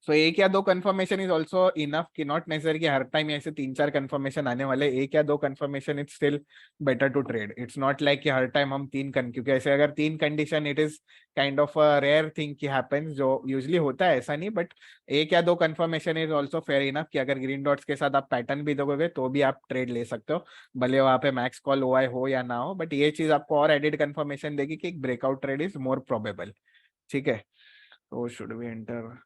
So एक या दो कंफर्मेशन इज ऑल्सो इनफ, कि नॉट नेसेसरी कि हर टाइम ऐसे 3-4 कंफर्मेशन आने वाले। एक या दो confirmation is still better to trade. It's not like कि हर टाइम हम क्योंकि ऐसे अगर 3 condition it is kind of a rare thing कि हैपेंस, जो यूजली होता है ऐसा नहीं। बट एक या दो confirmation is also fair enough कि अगर ग्रीन डॉट्स के साथ आप पैटर्न भी दोगे तो भी आप ट्रेड ले सकते हो, भले वहां पे मैक्स कॉल ओआई हो या ना हो। बट ये चीज आपको और एडिड कंफर्मेशन देगी कि एक breakout trade is more probable, ठीक है। तो should we enter?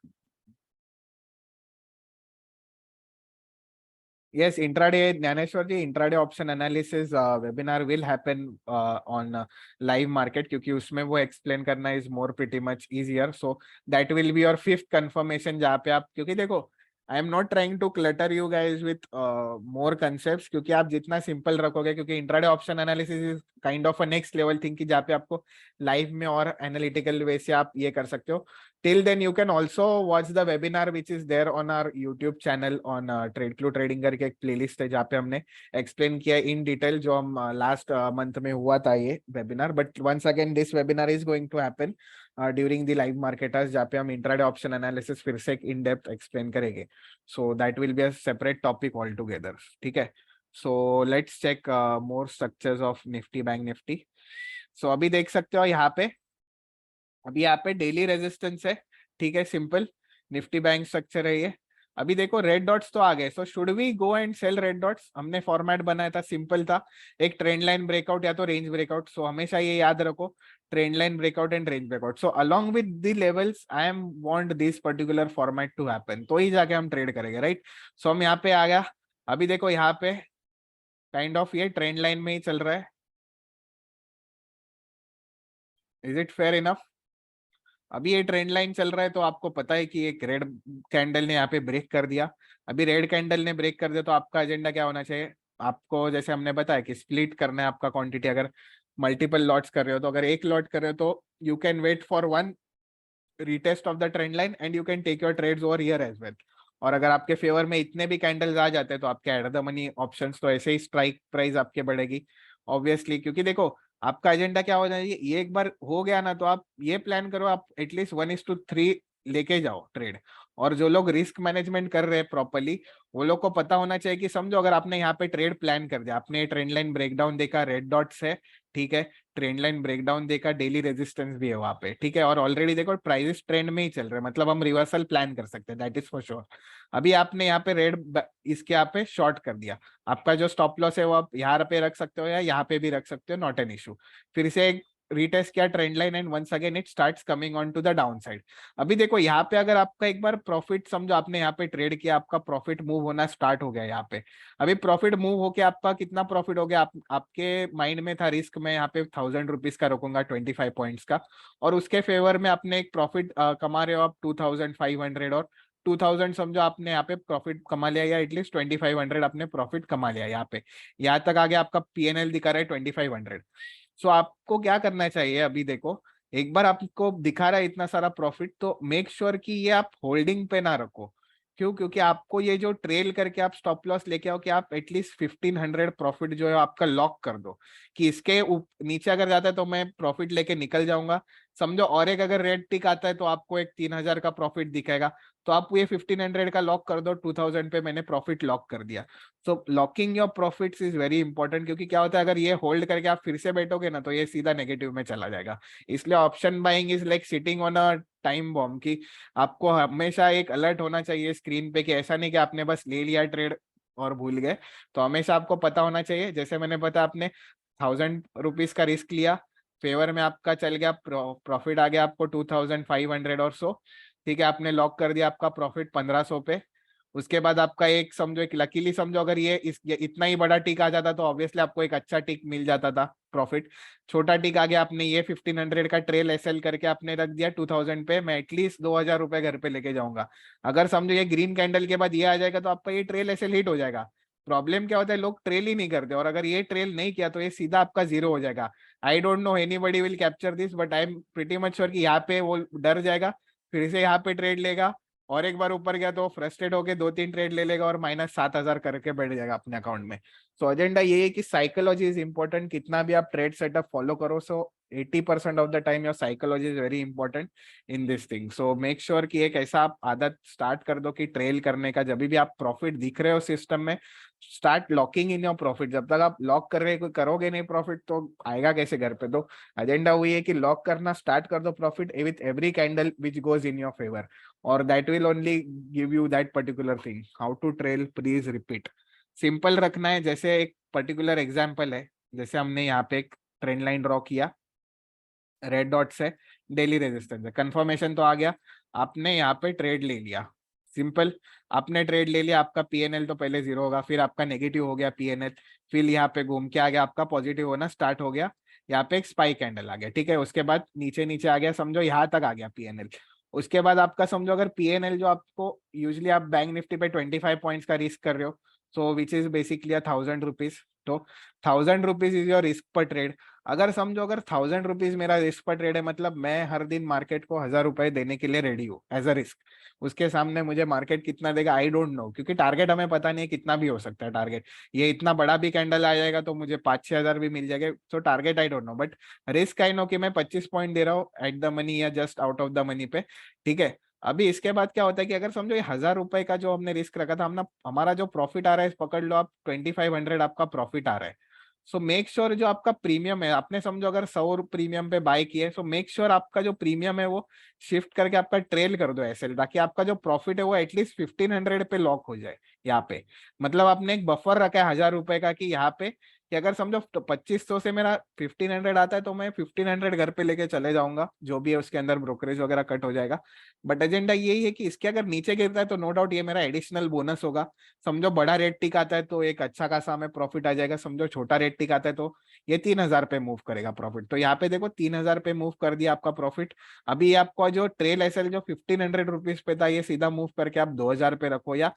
Yes, intraday, Nyaneshwar ji, intraday option analysis webinar will happen on live market, क्योंकि उसमें वो explain करना is more pretty much easier. So that will be your fifth confirmation जहाँ पे आप, क्योंकि देखो I am not trying to clutter you guys with more concepts, क्योंकि आप जितना simple रखोगे, क्योंकि intraday option analysis is kind of a next level thing कि जहाँ पे आपको live में और analytical way से आप ये कर सकते हो। Till then you can also watch the webinar which is there on our YouTube channel on Trade Clue Trading करके एक प्लेलिस्ट है जहाँ पे हमने एक्सप्लेन किया इन डिटेल जो हम लास्ट मंथ में हुआ था ये webinar. But once again this webinar is going to happen during the live marketers, जहाँ पे हम इंट्राडे ऑप्शन एनालिसिस फिर से इन डेप्थ एक्सप्लेन करेंगे। So that will be a separate topic all together, ठीक है। So let's check more structures of Nifty bank Nifty. So अभी देख सकते हो यहाँ पे, अभी यहाँ पे डेली रेजिस्टेंस है, ठीक है, सिंपल निफ्टी बैंक स्ट्रक्चर है ये। अभी देखो रेड डॉट्स तो आ गए, so should we go and sell red dots? हमने फॉर्मेट बनाया था, सिंपल था, एक ट्रेंड लाइन ब्रेकआउट या तो रेंज ब्रेकआउट। सो हमेशा ये याद रखो, trend line breakout and range breakout. So along with the levels I am want this particular format to happen, तो ही जाके हम ट्रेड करेंगे, राइट। सो हम यहाँ पे आ गया, अभी देखो यहाँ पे काइंड ऑफ ये ट्रेंड लाइन में ही चल रहा है। Is it fair enough? अभी ये ट्रेंड लाइन चल रहा है तो आपको पता है कि एक रेड कैंडल ने यहाँ पे ब्रेक कर दिया। अभी रेड कैंडल ने ब्रेक कर दिया तो आपका एजेंडा क्या होना चाहिए? आपको जैसे हमने बताया कि स्प्लिट करना है आपका क्वांटिटी। अगर मल्टीपल लॉट्स कर रहे हो तो अगर एक लॉट कर रहे हो तो you can wait for one retest of the trend line and you can take your trades over here as well. और अगर आपके फेवर में इतने भी कैंडल्स आ जाते हैं तो आपके एट द मनी ऑप्शंस तो ऐसे ही स्ट्राइक प्राइस आपके बढ़ेगी ऑब्वियसली, क्योंकि देखो आपका एजेंडा क्या हो जाएगी, ये एक बार हो गया ना तो आप ये प्लान करो, आप एटलीस्ट 1:3 लेके जाओ ट्रेड। और जो लोग रिस्क मैनेजमेंट कर रहे हैं प्रॉपरली, वो लोग को पता होना चाहिए कि समझो अगर आपने यहाँ पे ट्रेड प्लान कर दिया, आपने ट्रेंड लाइन ब्रेकडाउन देखा, रेड डॉट्स है, ठीक है, ट्रेंड लाइन ब्रेकडाउन देखा, डेली रेजिस्टेंस भी है वहां पे, ठीक है, और ऑलरेडी देखो प्राइसेस ट्रेंड में ही चल रहे हैं, मतलब हम रिवर्सल प्लान कर सकते हैं, दैट इज फॉर श्योर। अभी आपने यहाँ पे रेड इसके यहाँ पे शॉर्ट कर दिया, आपका जो स्टॉप लॉस है वो आप यहाँ पे रख सकते हो या यहाँ पे भी रख सकते हो, नॉट एन इशू। फिर से एक रीटेस्ट किया trend line and once again it starts coming on to the down side. अभी देखो यहाँ पे अगर आपका एक बार प्रॉफिट समझो आपने यहाँ पे ट्रेड किया, आपका प्रॉफिट मूव होना स्टार्ट हो गया यहाँ पे। अभी प्रॉफिट मूव होके आपका कितना प्रॉफिट हो गया, आपके माइंड में था रिस्क मैं यहाँ पे 1000 रुपीज का रखूंगा 25 पॉइंट्स का, और उसके फेवर में आपने एक प्रॉफिट कमा रहे हो आप 2500, और 2000 समझो आपने यहाँ पे प्रॉफिट कमा लिया, या एटलीस्ट 2500 आपने प्रॉफिट कमा लिया यहाँ पे। यहाँ तक आगे आपका पीएनएल दिखा रहा है 2500। सो आपको क्या करना चाहिए, अभी देखो एक बार आपको दिखा रहा है इतना सारा प्रॉफिट, तो मेक श्योर कि ये आप होल्डिंग पे ना रखो। क्यों? क्योंकि आपको ये जो ट्रेल करके आप स्टॉप लॉस लेके आओ कि आप एटलीस्ट 1500 प्रॉफिट जो है आपका लॉक कर दो, कि इसके नीचे अगर जाता है तो मैं प्रॉफिट लेके निकल जाऊंगा समझो, और एक अगर रेड टिक आता है तो आपको एक 3000 का प्रॉफिट दिखेगा, तो आप ये 1500 का लॉक कर दो, 2000 पे मैंने प्रॉफिट लॉक कर दिया। So locking your profits is very important, क्योंकि क्या होता है अगर ये होल्ड करके आप फिर से बैठोगे ना तो ये सीधा नेगेटिव में चला जाएगा। इसलिए option buying is like sitting on a time bomb, की आपको हमेशा एक अलर्ट होना चाहिए स्क्रीन पे, कि ऐसा नहीं कि आपने बस ले लिया ट्रेड और भूल गए। तो हमेशा आपको पता होना चाहिए, जैसे मैंने पता आपने 1000 रुपीज का रिस्क लिया, फेवर में आपका चल गया, प्रॉफिट आ गया आपको 2500 और सो, ठीक है, आपने लॉक कर दिया आपका प्रॉफिट 1500 पे। उसके बाद आपका एक समझो, एक लकीली समझो अगर ये इतना ही बड़ा टिक आ जाता तो ऑब्वियसली आपको एक अच्छा टिक मिल जाता था प्रॉफिट। छोटा टिक आ गया, आपने ये 1500 का ट्रेल एसएल करके आपने रख दिया 2000 पे, मैं एटलीस्ट 2000 रुपए घर पे लेके जाऊंगा। अगर समझो ये ग्रीन कैंडल के बाद ये आ जाएगा तो आपका ये ट्रेल एसएल हिट हो जाएगा। प्रॉब्लम क्या होता है, लोग ट्रेल ही नहीं करते, और अगर ये ट्रेल नहीं किया तो ये सीधा आपका जीरो हो जाएगा। I don't know anybody will capture this, but I am pretty much sure कि यहाँ पे वो डर जाएगा, फिर से यहाँ पे ट्रेड लेगा, और एक बार ऊपर गया तो फ्रस्ट्रेट होके 2-3 ट्रेड ले लेगा और -7000 करके बैठ जाएगा अपने अकाउंट में। सो एजेंडा ये है कि साइकोलॉजी इज इंपॉर्टेंट, कितना भी आप ट्रेड सेटअप फॉलो करो, सो 80% of the time your psychology is very important in this thing. So make sure कि एक ऐसा आप आदत स्टार्ट कर दो कि ट्रेल करने का, जब भी आप प्रॉफिट दिख रहे हो सिस्टम में, start locking in your profit. जब तक आप लॉक कर रहे करोगे नहीं प्रॉफिट तो आएगा कैसे घर पे? तो एजेंडा वही है कि लॉक करना स्टार्ट कर दो profit with every candle which goes in your favour, और that will only give you that particular thing. How to trail, please repeat, simple रखना है। जैसे एक पर्टिकुलर एग्जांपल है, जैसे हमने यहाँ पे एक ट्रेंड लाइन ड्रॉ किया, रेड डॉट से डेली रेजिस्टेंस है, कंफर्मेशन तो आ गया, आपने यहाँ पे ट्रेड ले लिया, सिंपल, आपने ट्रेड ले लिया, आपका पीएनएल तो पहले जीरो होगा, फिर आपका नेगेटिव हो गया पीएनएल, फिर यहाँ पे घूम के आ गया, आपका पॉजिटिव होना स्टार्ट हो गया, यहाँ पे एक स्पाइक कैंडल आ गया, ठीक है, उसके बाद नीचे नीचे आ गया, समझो यहाँ तक आ गया पीएनएल। उसके बाद आपका समझो अगर पीएनएल जो आपको यूजली आप बैंक निफ्टी पे 25 पॉइंट्स का रिस्क कर रहे हो, सो विच इज बेसिकली 1000 रुपीज, तो 1000 रुपीज इज योर रिस्क पर ट्रेड। अगर समझो अगर 1000 रुपीज मेरा रिस्क पर ट्रेड है, मतलब मैं हर दिन मार्केट को 1000 रुपए देने के लिए रेडी हूँ एज अ रिस्क, उसके सामने मुझे मार्केट कितना देगा आई डोंट नो, क्योंकि टारगेट हमें पता नहीं है कितना भी हो सकता है टारगेट, ये इतना बड़ा भी कैंडल आ जाएगा तो मुझे 5-6 हजार भी मिल जाएगा, तो target I don't know, but risk I know कि मैं 25 पॉइंट दे रहा हूँ एट द मनी या just out of the money पे, ठीक है। अभी इसके बाद क्या होता है कि अगर समझो ये 1000 रुपए का जो हमने रिस्क रखा था, हमने हमारा जो प्रॉफिट आ रहा है पकड़ लो आप 2500 आपका प्रॉफिट आ रहा है। सो मेक श्योर जो आपका प्रीमियम है, आपने समझो अगर 100 प्रीमियम पे बाय किया है, सो मेक श्योर आपका जो प्रीमियम है वो शिफ्ट करके आपका ट्रेल कर दो ऐसे, ताकि आपका जो प्रॉफिट है वो एटलीस्ट 1500 पे लॉक हो जाए यहाँ पे। मतलब आपने एक बफर रखा है 1000 रुपए का, कि यहाँ पे कि अगर समझो 2500 से मेरा 1500 आता है तो मैं 1500 घर पे लेके चले जाऊंगा, जो भी है उसके अंदर ब्रोकरेज वगैरह कट हो जाएगा। बट एजेंडा यही है कि इसके अगर नीचे गिरता है तो नो डाउट ये मेरा एडिशनल बोनस होगा। समझो बड़ा रेट टिक आता है तो एक अच्छा खासा हमें प्रॉफिट आ जाएगा, समझो छोटा रेट टिक आता है तो ये 3000 पे मूव करेगा प्रॉफिट। तो यहाँ पे देखो 3000 पे मूव कर दिया आपका प्रॉफिट। अभी ये आपका जो ट्रेल एसएल जो 1500 रुपीज पे था, ये सीधा मूव करके आप 2000 पे रखो या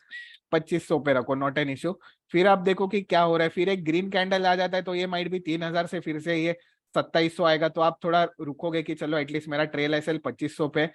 2500 पे रखो, नॉट एन इश्यू। फिर आप देखो कि क्या हो रहा है, फिर एक ग्रीन कैंडल आ जाता है तो ये माइट भी 3000 से फिर से ये 2700 आएगा, तो आप थोड़ा रुकोगे कि चलो एटलीस्ट मेरा ट्रेल एसएल 2500 पे।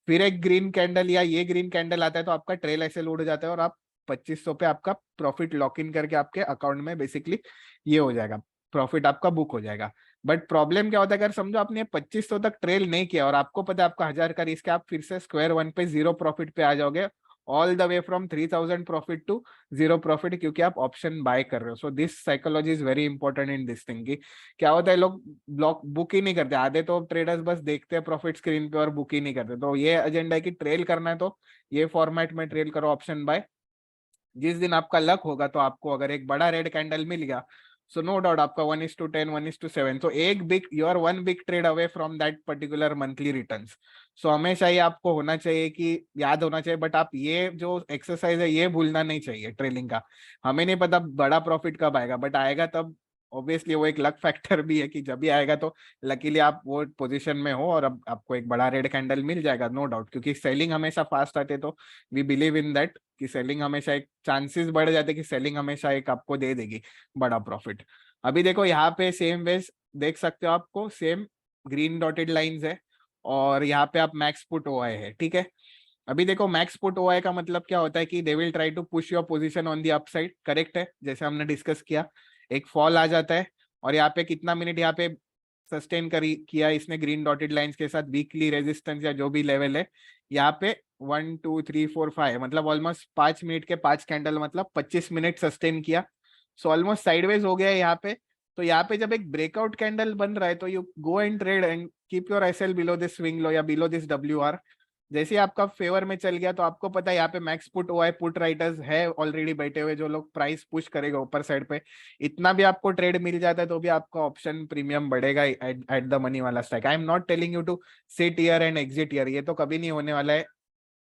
फिर एक ग्रीन कैंडल या ये ग्रीन कैंडल आता है तो आपका ट्रेल एसएल उड़ जाता है और आप 2500 पे आपका प्रॉफिट लॉक इन करके आपके अकाउंट में बेसिकली ये हो जाएगा, प्रॉफिट आपका बुक हो जाएगा। बट प्रॉब्लम क्या होता है, अगर समझो आपने 2500 तक ट्रेल नहीं किया और आपको पता है आपका 1000 का रिस्क है, आप फिर से स्क्वायर वन पे जीरो प्रॉफिट पे आ जाओगे, all the way from 3000 profit to zero profit, क्योंकि आप ऑप्शन बाय कर रहे हो। So this psychology is very important in this thing, की क्या होता है लोग ब्लॉक बुक ही नहीं करते, आधे तो ट्रेडर्स बस देखते हैं प्रॉफिट स्क्रीन पे और बुक ही नहीं करते। तो ये एजेंडा है कि ट्रेल करना है तो ये फॉर्मेट में ट्रेल करो ऑप्शन बाय। जिस दिन आपका लक होगा तो आपको अगर एक बड़ा रेड कैंडल मिल गया सो नो डाउट आपका 1:10, 1:7, तो एक big, you are one big trade away from that particular monthly returns. So हमेशा ही आपको होना चाहिए कि याद होना चाहिए, बट आप ये जो एक्सरसाइज है ये भूलना नहीं चाहिए ट्रेलिंग का। हमें नहीं पता बड़ा प्रॉफिट कब आएगा, बट आएगा तब। ऑब्वियसली वो एक लक फैक्टर भी है कि जब भी आएगा तो लकीली आप वो पोजीशन में हो और अब आपको एक बड़ा रेड कैंडल मिल जाएगा, नो डाउट, क्योंकि सेलिंग हमेशा फास्ट आते, तो वी बिलीव इन दैट कि सेलिंग हमेशा एक चांसेस बढ़ जाते कि सेलिंग हमेशा एक आपको दे देगी बड़ा प्रॉफिट। अभी देखो यहाँ पे सेम वेज देख सकते हो, आपको सेम ग्रीन डॉटेड लाइंस है और यहाँ पे आप मैक्स पुट ओआई है, ठीक है। अभी देखो मैक्स पुट ओआई का मतलब क्या होता है कि they will try to push your position on the upside, correct है, जैसे हमने डिस्कस किया। एक फॉल आ जाता है और यहाँ पे कितना मिनट यहाँ पे सस्टेन करी किया इसने ग्रीन डॉटेड लाइंस के साथ, वीकली रेजिस्टेंस या जो भी लेवल है यहाँ पे 1 2 3 4 5, मतलब ऑलमोस्ट 5 मिनट के 5 कैंडल, मतलब 25 मिनट सस्टेन किया। सो ऑलमोस्ट साइडवेज हो गया है यहाँ पे। तो यहाँ पे जब एक ब्रेकआउट कैंडल बन रहा है तो you go and trade and keep your SL below this swing low या बिलो दिस डब्ल्यूआर। जैसे ही आपका फेवर में चल गया तो आपको पता है यहाँ पे max put OI put writers है ऑलरेडी बैठे हुए, जो लोग प्राइस पुश करेगा ऊपर साइड पे। इतना भी आपको ट्रेड मिल जाता है तो भी आपका ऑप्शन प्रीमियम बढ़ेगा एट द मनी वाला strike. I am not telling you to sit year and exit here, ये तो कभी नहीं होने वाला है।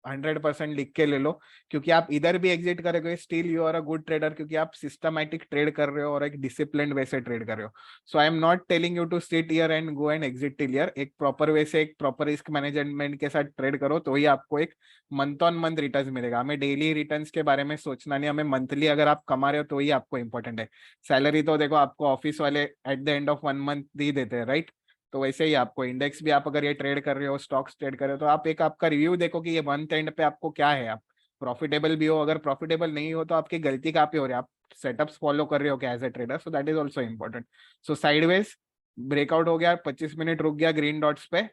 100% लिख के ले लो, क्योंकि आप इधर भी एग्जिट करोगे still you are a good trader, क्योंकि आप सिस्टमैटिक ट्रेड कर रहे हो और एक डिसिप्लिन वे से ट्रेड कर रहे हो। So I am not telling you to sit year and go and exit till year. एक प्रॉपर वे से एक प्रॉपर रिस्क मैनेजमेंट के साथ ट्रेड करो तो ही आपको एक मंथ ऑन मंथ रिटर्न मिलेगा। हमें डेली रिटर्न्स के बारे में सोचना नहीं, हमें मंथली अगर आप कमा रहे हो तो ही आपको इंपॉर्टेंट है। सैलरी तो देखो आपको ऑफिस वाले at the end of 1 month ही देते हैं, राइट। तो वैसे ही आपको इंडेक्स भी, आप अगर ये ट्रेड कर रहे हो, स्टॉक्स ट्रेड कर रहे हो, तो आप एक आपका रिव्यू देखो कि ये मंथ एंड पे आपको क्या है, आप प्रॉफिटेबल भी हो, अगर प्रॉफिटेबल नहीं हो तो आपकी गलती कहाँ पे हो रही है, आप सेटअप्स फॉलो कर रहे हो क्या as a trader, so that is also important. So sideways breakout हो गया, 25 मिनट रुक गया ग्रीन डॉट्स पे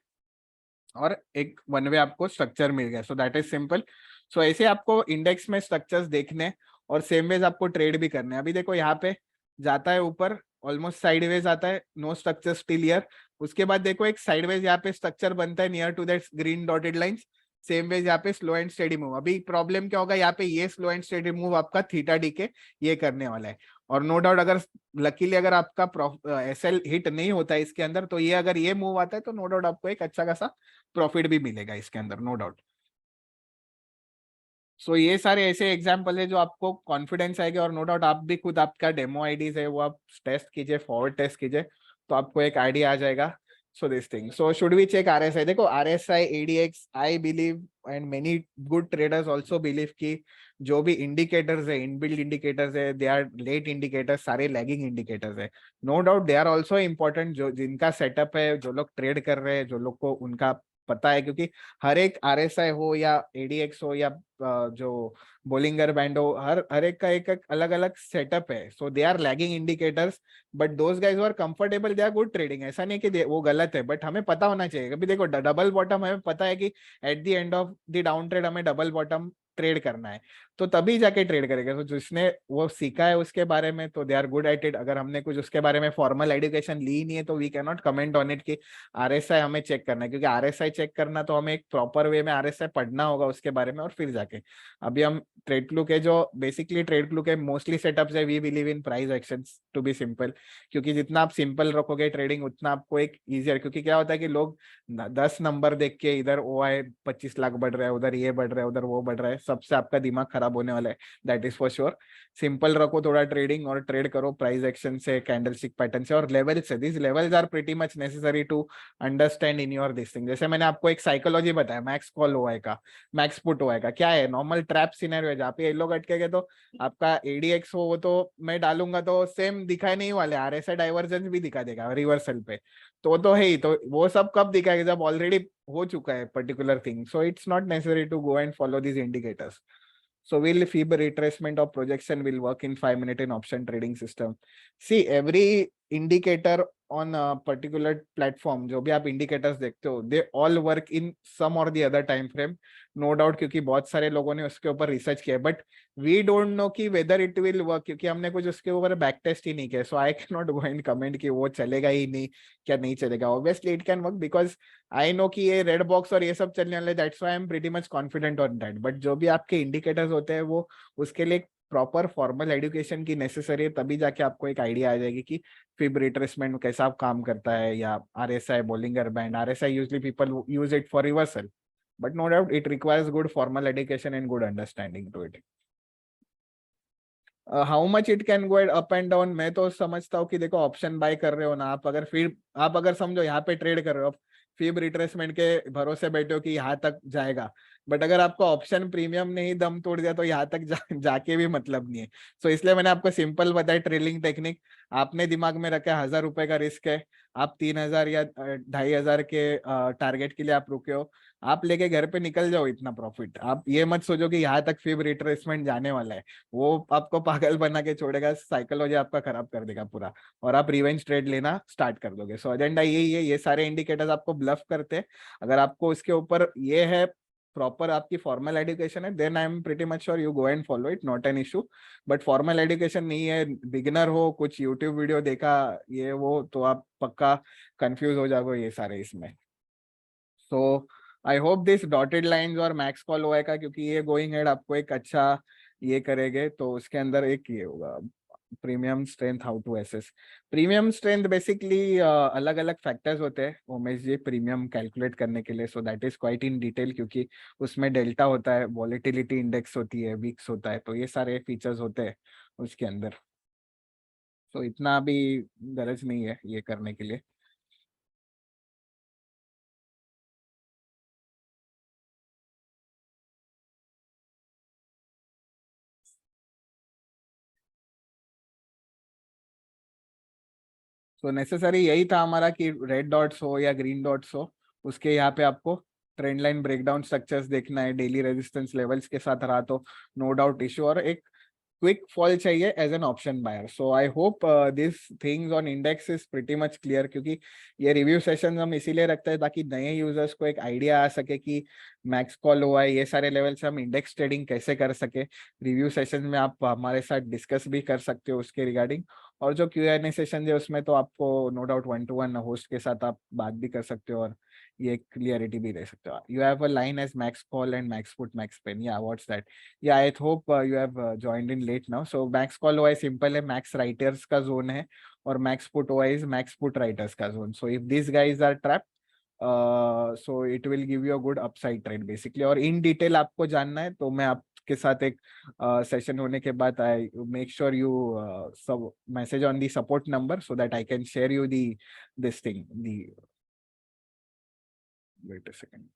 और एक वन वे आपको स्ट्रक्चर मिल गया, सो दैट इज सिंपल। सो ऐसे आपको इंडेक्स में स्ट्रक्चर्स देखने और सेम वेज आपको ट्रेड भी करने। अभी देखो यहाँ पे जाता है ऊपर, ऑलमोस्ट साइडवेज आता है, नो स्ट्रक्चर स्टिल हियर। उसके बाद देखो एक साइडवेज यहाँ पे स्ट्रक्चर बनता है near to that green dotted lines. Same ways यहाँ पे स्लो एंड स्टेडी मूव। अभी प्रॉब्लम क्या होगा, यहाँ पे ये स्लो एंड स्टेडी मूव आपका थीटा डी के ये करने वाला है। और नो डाउट अगर लकीली अगर आपका एसएल हिट नहीं होता है इसके अंदर, तो ये अगर ये मूव आता है तो नो डाउट आपको एक अच्छा खासा प्रॉफिट भी मिलेगा इसके अंदर, नो डाउट। सो ये सारे ऐसे एग्जाम्पल है जो आपको कॉन्फिडेंस आएगा, और नो डाउट आप भी खुद आपका डेमो आईडीज है वो आप टेस्ट कीजिए, फॉरवर्ड टेस्ट कीजिए, तो आपको एक आइडिया आ जाएगा। So this thing, so should we check RSI? देखो RSI, ADX, I believe and many good traders also believe कि जो भी इंडिकेटर्स है, इनबिल्ड इंडिकेटर्स है, दे आर लेट इंडिकेटर्स, सारे लैगिंग इंडिकेटर्स है। No doubt they are also important, जो जिनका सेटअप है, जो लोग ट्रेड कर रहे हैं, जो लोग को उनका पता है, क्योंकि हर एक आरएसआई हो या एडीएक्स हो या जो बोलिंगर बैंड हो, हर एक का एक अलग अलग सेटअप है। So they are lagging indicators, but those guys are comfortable, they are good trading. ऐसा नहीं कि वो गलत है, बट हमें पता होना चाहिए। अभी देखो डबल बॉटम, हमें पता है कि eight the end of the down trade हमें डबल बॉटम ट्रेड करना है, तो तभी जाके ट्रेड करेगा। तो जिसने वो सीखा है उसके बारे में, तो they are good at it. अगर हमने कुछ उसके बारे में फॉर्मल एजुकेशन ली नहीं है तो we can not comment on it कि आरएसआई हमें चेक करना है, क्योंकि आरएसआई चेक करना तो हमें एक प्रॉपर वे में आरएसआई पढ़ना होगा उसके बारे में और फिर जाके। अभी हम ट्रेड क्लू के जो बेसिकली ट्रेड क्लू के मोस्टली सेटअप्स है, we believe in price actions to be simple, क्योंकि जितना आप सिंपल रखोगे ट्रेडिंग उतना आपको एक इजियर। क्योंकि क्या होता है कि लोग 10 नंबर देख के इधर ओ आए 25 लाख बढ़ रहा है, उधर ये बढ़ रहा है, उधर वो बढ़ रहा है, सबसे आपका दिमाग खराब होने वाला है, that is for sure. Simple रखो थोड़ा ट्रेडिंग और ट्रेड करो प्राइस एक्शन से, कैंडलस्टिक पैटर्न से और लेवल से। This levels are pretty much necessary to understand in your this thing. जैसे मैंने आपको एक साइकोलॉजी बताया मैक्स कॉल ओआई का, मैक्स पुट ओआई का, क्या है नॉर्मल ट्रैप सिनेरियो है जहाँ पे ये लोग अटके गए, तो आपका एडीएक्स हो वो तो मैं डालूंगा तो सेम दिखाई नहीं वाले, आरएसआई डाइवर्जेंस भी दिखा देगा रिवर्सल पे, तो है ही। तो वो सब कब दिखाएगा, जब ऑलरेडी हो चुका है particular thing. So it's not necessary to go and follow these indicators. So will FIB retracement or projection will work in 5 minute in option trading system? See, every indicator on a particular platform, जो भी आप indicators देखते हो, they all work in some or the other time frame, no doubt, क्योंकि बहुत सारे लोगों ने उसके ऊपर रिसर्च किया है, बट वी डोंट नो कि वेदर इट विल वर्क, क्योंकि हमने कुछ उसके ऊपर बैक टेस्ट ही नहीं किया। So I can not go and comment कि वो चलेगा ही नहीं, क्या नहीं चलेगा। Obviously it can work because I know कि ये रेड बॉक्स और ये सब चलने वाले, that's why I am pretty much confident on that. But जो भी आपके इंडिकेटर्स होते हैं वो उसके लिए प्रॉपर फॉर्मल एजुकेशन की नेसेसरी है, तभी जाके आपको एक आइडिया आ जाएगी कि फिब रिट्रेसमेंट में कैसा काम करता है, या RSI, Bollinger band. RSI usually people use it for reversal, but no doubt it requires good formal education and good understanding to it. How much it can go up and down, मैं तो समझता हूँ कि देखो, option buy कर रहे हो ना आप, अगर फिर आप अगर समझो यहाँ पे ट्रेड कर रहे हो, फिब रिट्रेसमेंट के भरोसे बैठे हो कि यहाँ तक जाएगा, बट अगर आपको ऑप्शन प्रीमियम ने ही दम तोड़ दिया तो यहाँ तक जाके भी मतलब नहीं है। सो इसलिए मैंने आपको सिंपल बताया ट्रेलिंग टेक्निक। आपने दिमाग में रखा 1,000 रुपए का रिस्क है, आप 3,000 या 2,500 के टारगेट के लिए आप रुके हो, आप लेके घर पे निकल जाओ इतना प्रॉफिट। आप ये मत सोचो कि यहाँ तक फिब रिट्रेसमेंट जाने वाला है, वो आपको पागल बना के छोड़ेगा, साइकोलॉजी आपका खराब कर देगा पूरा, और आप रिवेंज ट्रेड लेना स्टार्ट कर दोगे। सो एजेंडा यही है, ये सारे इंडिकेटर्स आपको ब्लफ करते हैं। अगर आपको इसके ऊपर ये है, प्रॉपर आपकी फॉर्मल एजुकेशन है, then I am pretty much sure you go and follow it, not an issue. But formal education नहीं है, बिगिनर हो, कुछ यूट्यूब वीडियो देखा ये वो, तो आप पक्का कंफ्यूज हो जाओगे ये सारे इसमें। So I hope this dotted lines और मैक्स कॉल होएगा, क्योंकि ये गोइंग हेड आपको एक अच्छा ये करेंगे। तो उसके अंदर एक ये होगा, premium strength, how to assess premium strength. Basically अलग अलग फैक्टर्स होते हैं उमेश जी प्रीमियम कैलकुलेट करने के लिए, सो that is quite in detail, क्योंकि उसमें डेल्टा होता है, वॉलेटिलिटी इंडेक्स होती है, वीक्स होता है, तो ये सारे फीचर्स होते हैं उसके अंदर। तो इतना भी गरज नहीं है ये करने के लिए। तो नेसेसरी यही था हमारा कि रेड डॉट्स हो या ग्रीन डॉट्स हो, उसके यहाँ पे आपको ट्रेंड लाइन ब्रेकडाउन स्ट्रक्चर्स देखना है, डेली रेजिस्टेंस लेवल्स के साथ रहा तो नो डाउट इश्यू, और एक क्विक फॉल चाहिए as an option buyer. So I hope this things on index is pretty much clear, क्योंकि ये रिव्यू सेशन हम इसीलिए रखते हैं ताकि नए यूजर्स को एक आइडिया आ सके कि मैक्स कॉल हुआ है, ये सारे लेवल से हम इंडेक्स ट्रेडिंग कैसे कर सके। रिव्यू सेशन में आप हमारे साथ डिस्कस भी कर सकते हो उसके रिगार्डिंग, और जो Q&A सेशन है उसमें तो आपको नो डाउट 1-to-1 होस्ट के साथ आप बात भी कर सकते हो, और ये क्लियरिटी भी दे सकते हो। You have a line as max call and max put max pain, या व्हाट्स दैट? या I hope you have joined in late now. So max call OI simple है, मैक्स राइटर्स का जोन है, और max put OI is max put writers का zone. So if this guys are trap, so it will give you a good upside trade basically. और in detail आपको जानना है तो मैं आपके साथ एक सेशन होने के बाद आई मेक श्योर यू सब message on the support number so that I can share you the this thing the wait a second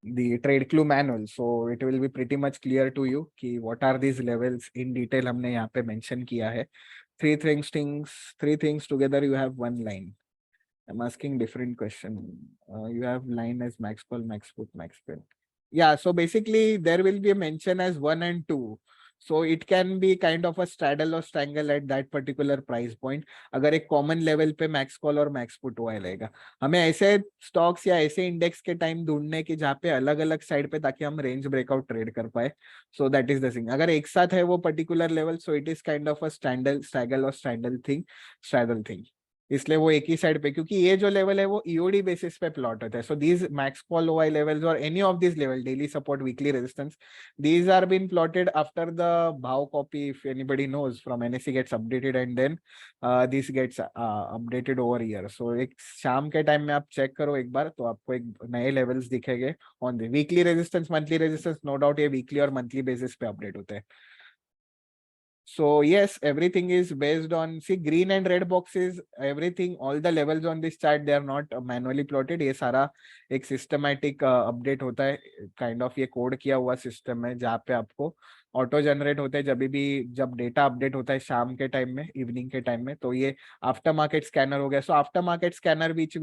the trade clue manual, so it will be pretty much clear to you कि what are these levels in detail हमने यहाँ पे mention किया है। Three things together you have one line. I'm asking different question. You have line as max call, max put, max pin. Yeah, so basically there will be a mention as 1 and 2. So it can be kind of a straddle or strangle at that particular price point. अगर एक common level पे max call और max put हुआ रहेगा, हमें ऐसे stocks या ऐसे index के time ढूंढने की जहाँ पे अलग अलग side पे, ताकि हम range breakout trade कर पाए। So that is the thing. अगर एक साथ है वो particular level, so it is kind of a straggle or straddle thing. इसलिए वो एक ही साइड पे, क्योंकि ये जो लेवल है वो ईओडी बेसिस पे प्लॉट होता है। So these max call OI levels और any of this level, daily support, weekly resistance, these are being plotted after the bow copy, if anybody knows, from NSE gets updated and then this gets updated over here. So एक शाम के time में आप check करो एक बार, तो आपको एक नए लेवल्स दिखेंगे on the weekly resistance, monthly resistance, no doubt ये वीकली और मंथली बेसिस पे अपडेट होते हैं। So yes, everything is based on, see, green and red boxes, everything, all the levels on this chart, they are not manually plotted. ये सारा एक systematic update होता है, kind of ये कोड किया हुआ सिस्टम है जहाँ पे आपको ऑटो जनरेट होते हैं जब डेटा अपडेट होता है शाम के टाइम में, इवनिंग के टाइम में। तो ये आफ्टर मार्केट स्कैनर हो गया। So after market scanner which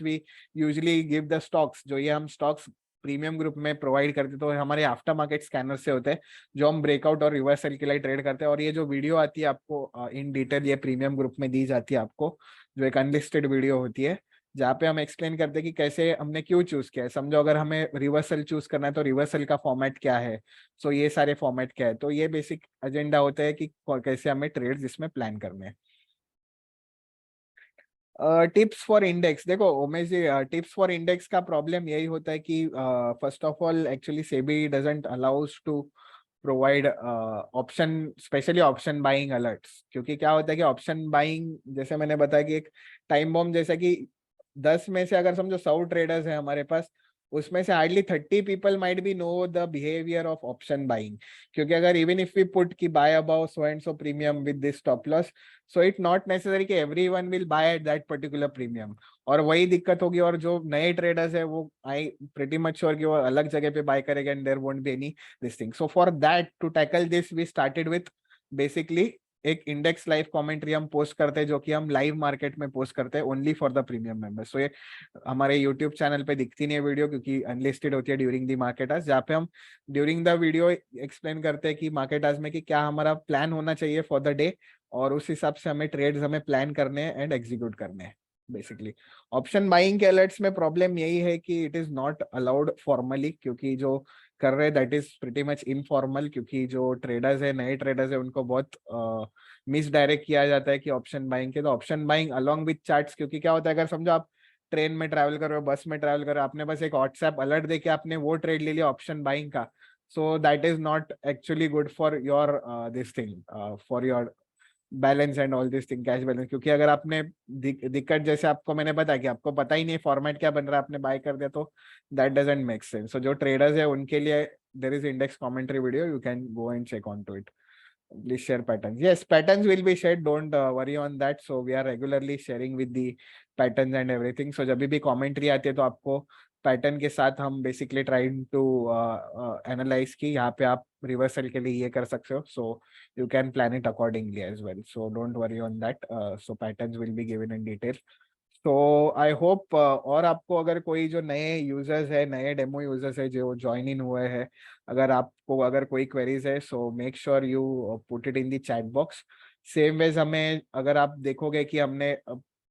we usually give the stocks, जो ये हम स्टॉक्स प्रीमियम ग्रुप में प्रोवाइड करते तो हमारे आफ्टर मार्केट स्कैनर से होते हैं, जो हम ब्रेकआउट और रिवर्सल के लिए ट्रेड करते हैं। और ये जो वीडियो आती है आपको इन डिटेल ये प्रीमियम ग्रुप में दी जाती है आपको, जो एक अनलिस्टेड वीडियो होती है जहाँ पे हम एक्सप्लेन करते हैं कि कैसे हमने क्यों चूज किया है। समझो अगर हमें रिवर्सल चूज करना है तो रिवर्सल का फॉर्मेट क्या है, सो ये सारे फॉर्मेट क्या है। तो ये बेसिक एजेंडा होता है कि कैसे हमें ट्रेड्स इसमें प्लान करने हैं। टिप्स फॉर इंडेक्स, देखो Umesh ji, tips for index का प्रॉब्लम यही होता है कि first of all actually SEBI doesn't allows to provide option, specially option buying alerts. क्योंकि क्या होता है कि ऑप्शन बाइंग, जैसे मैंने बताया कि एक टाइम बॉम्ब जैसा कि 10 में से अगर समझो 100 ट्रेडर्स हैं हमारे पास, उसमें से hardly 30 people might be know the behaviour of option buying. क्योंकि अगर even if we put key buy above so and so premium with this stop loss, so it not necessary कि everyone will buy at that particular premium. और वही दिक्कत होगी, और जो नए ट्रेडर्स है वो आई प्रिटी मच श्योर कि वो अलग जगह पे बाय करेंगे and there won't be any this thing. So for that, to tackle this, we started with basically एक इंडेक्स लाइव कमेंट्री हम पोस्ट करते हैं, जो कि हम लाइव मार्केट में पोस्ट करते हैं only for the premium members. So ये हमारे यूट्यूब चैनल पे दिखती नहीं है वीडियो, क्योंकि अनलिस्टेड होती है ड्यूरिंग द मार्केट आज, जहाँ पे हम ड्यूरिंग द वीडियो एक्सप्लेन करते हैं कि मार्केट आज में कि क्या हमारा प्लान होना चाहिए फॉर द डे, और उस हिसाब से हमें ट्रेड्स हमें प्लान करने हैं एंड एग्जीक्यूट करने हैं बेसिकली। ऑप्शन बाइंग के अलर्ट्स में प्रॉब्लम यही है कि it is not allowed formally, क्योंकि जो कर रहे हैं that is pretty much informal. क्योंकि जो ट्रेडर्स है, नए ट्रेडर्स है, उनको बहुत मिस डायरेक्ट किया जाता है कि ऑप्शन बाइंग के। तो option buying along with charts, क्योंकि क्या होता है अगर समझो आप ट्रेन में ट्रैवल कर रहे हो, बस में ट्रैवल कर रहे हो, आपने बस एक व्हाट्सएप अलर्ट देके आपने वो ट्रेड ले लिया ऑप्शन बाइंग का, सो that is not actually good for your this thing, for your balance and all this thing, cash balance. क्योंकि अगर आपने दिक्कत, जैसे आपको मैंने बताया कि आपको पता ही नहीं फॉर्मेट क्या बन रहा है, आपने बाय कर दिया, तो that doesn't make sense. So जो ट्रेडर्स है उनके लिए there is index commentary video, you can go and check on to it. Please share patterns. Yes, patterns will be shared. Don't worry on that. So we are regularly sharing with the patterns and everything. So जब भी commentary आती है तो आपको pattern के साथ हम basically trying to analyse की यहाँ पे आप रिवर्सल के लिए ये कर सकते हो। So you can plan it accordingly as well. So don't worry on that. So patterns will be given in detail. तो आई होप, और आपको अगर कोई जो नए यूजर्स है, नए डेमो यूजर्स है जो ज्वाइन इन हुए हैं, अगर आपको अगर कोई क्वेरीज है, so make sure you put it in the chat box. Same ways हमें, अगर आप देखोगे कि हमने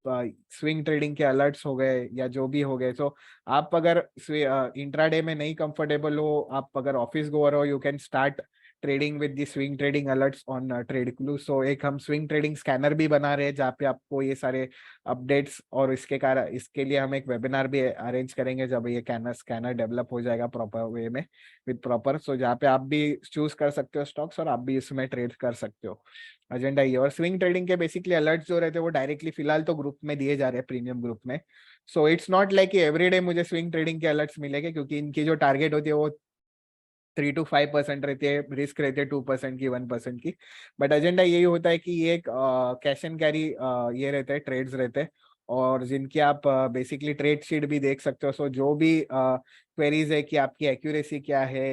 स्विंग ट्रेडिंग के अलर्ट्स हो गए या जो भी हो गए, तो आप अगर इंट्राडे में नहीं कंफर्टेबल हो, आप अगर ऑफिस गोअर हो, you can start trading with the swing trading alerts on TradeClue. So एक हम स्विंग ट्रेडिंग स्कैनर भी बना रहे हैं, जहाँ पे आपको ये सारे अपडेट्स, और इसके कारण इसके लिए हम एक वेबिनार भी अरेंज करेंगे जब ये स्कैनर डेवलप हो जाएगा प्रॉपर वे में विद प्रॉपर। सो जहाँ पे आप भी चूज कर सकते हो स्टॉक्स और आप भी इसमें ट्रेड कर सकते हो। एजेंडा ये, और स्विंग ट्रेडिंग के बेसिकली अलर्ट्स जो रहते हैं वो डायरेक्टली फिलहाल तो ग्रुप में दिए जा रहे हैं, प्रीमियम ग्रुप में। सो इट्स नॉट लाइक एवरीडे मुझे स्विंग ट्रेडिंग के अलर्ट्स मिलेंगे, क्योंकि इनकी जो टारगेट होती है वो 3 to 5% रहती है, रिस्क रहती है 2% की, 1% की। बट एजेंडा यही होता है कि ये एक कैश एंड कैरी ये रहते हैं, ट्रेड्स रहते हैं, और जिनकी आप बेसिकली ट्रेड शीट भी देख सकते हो। सो जो भी क्वेरीज है कि आपकी एक्यूरेसी क्या है,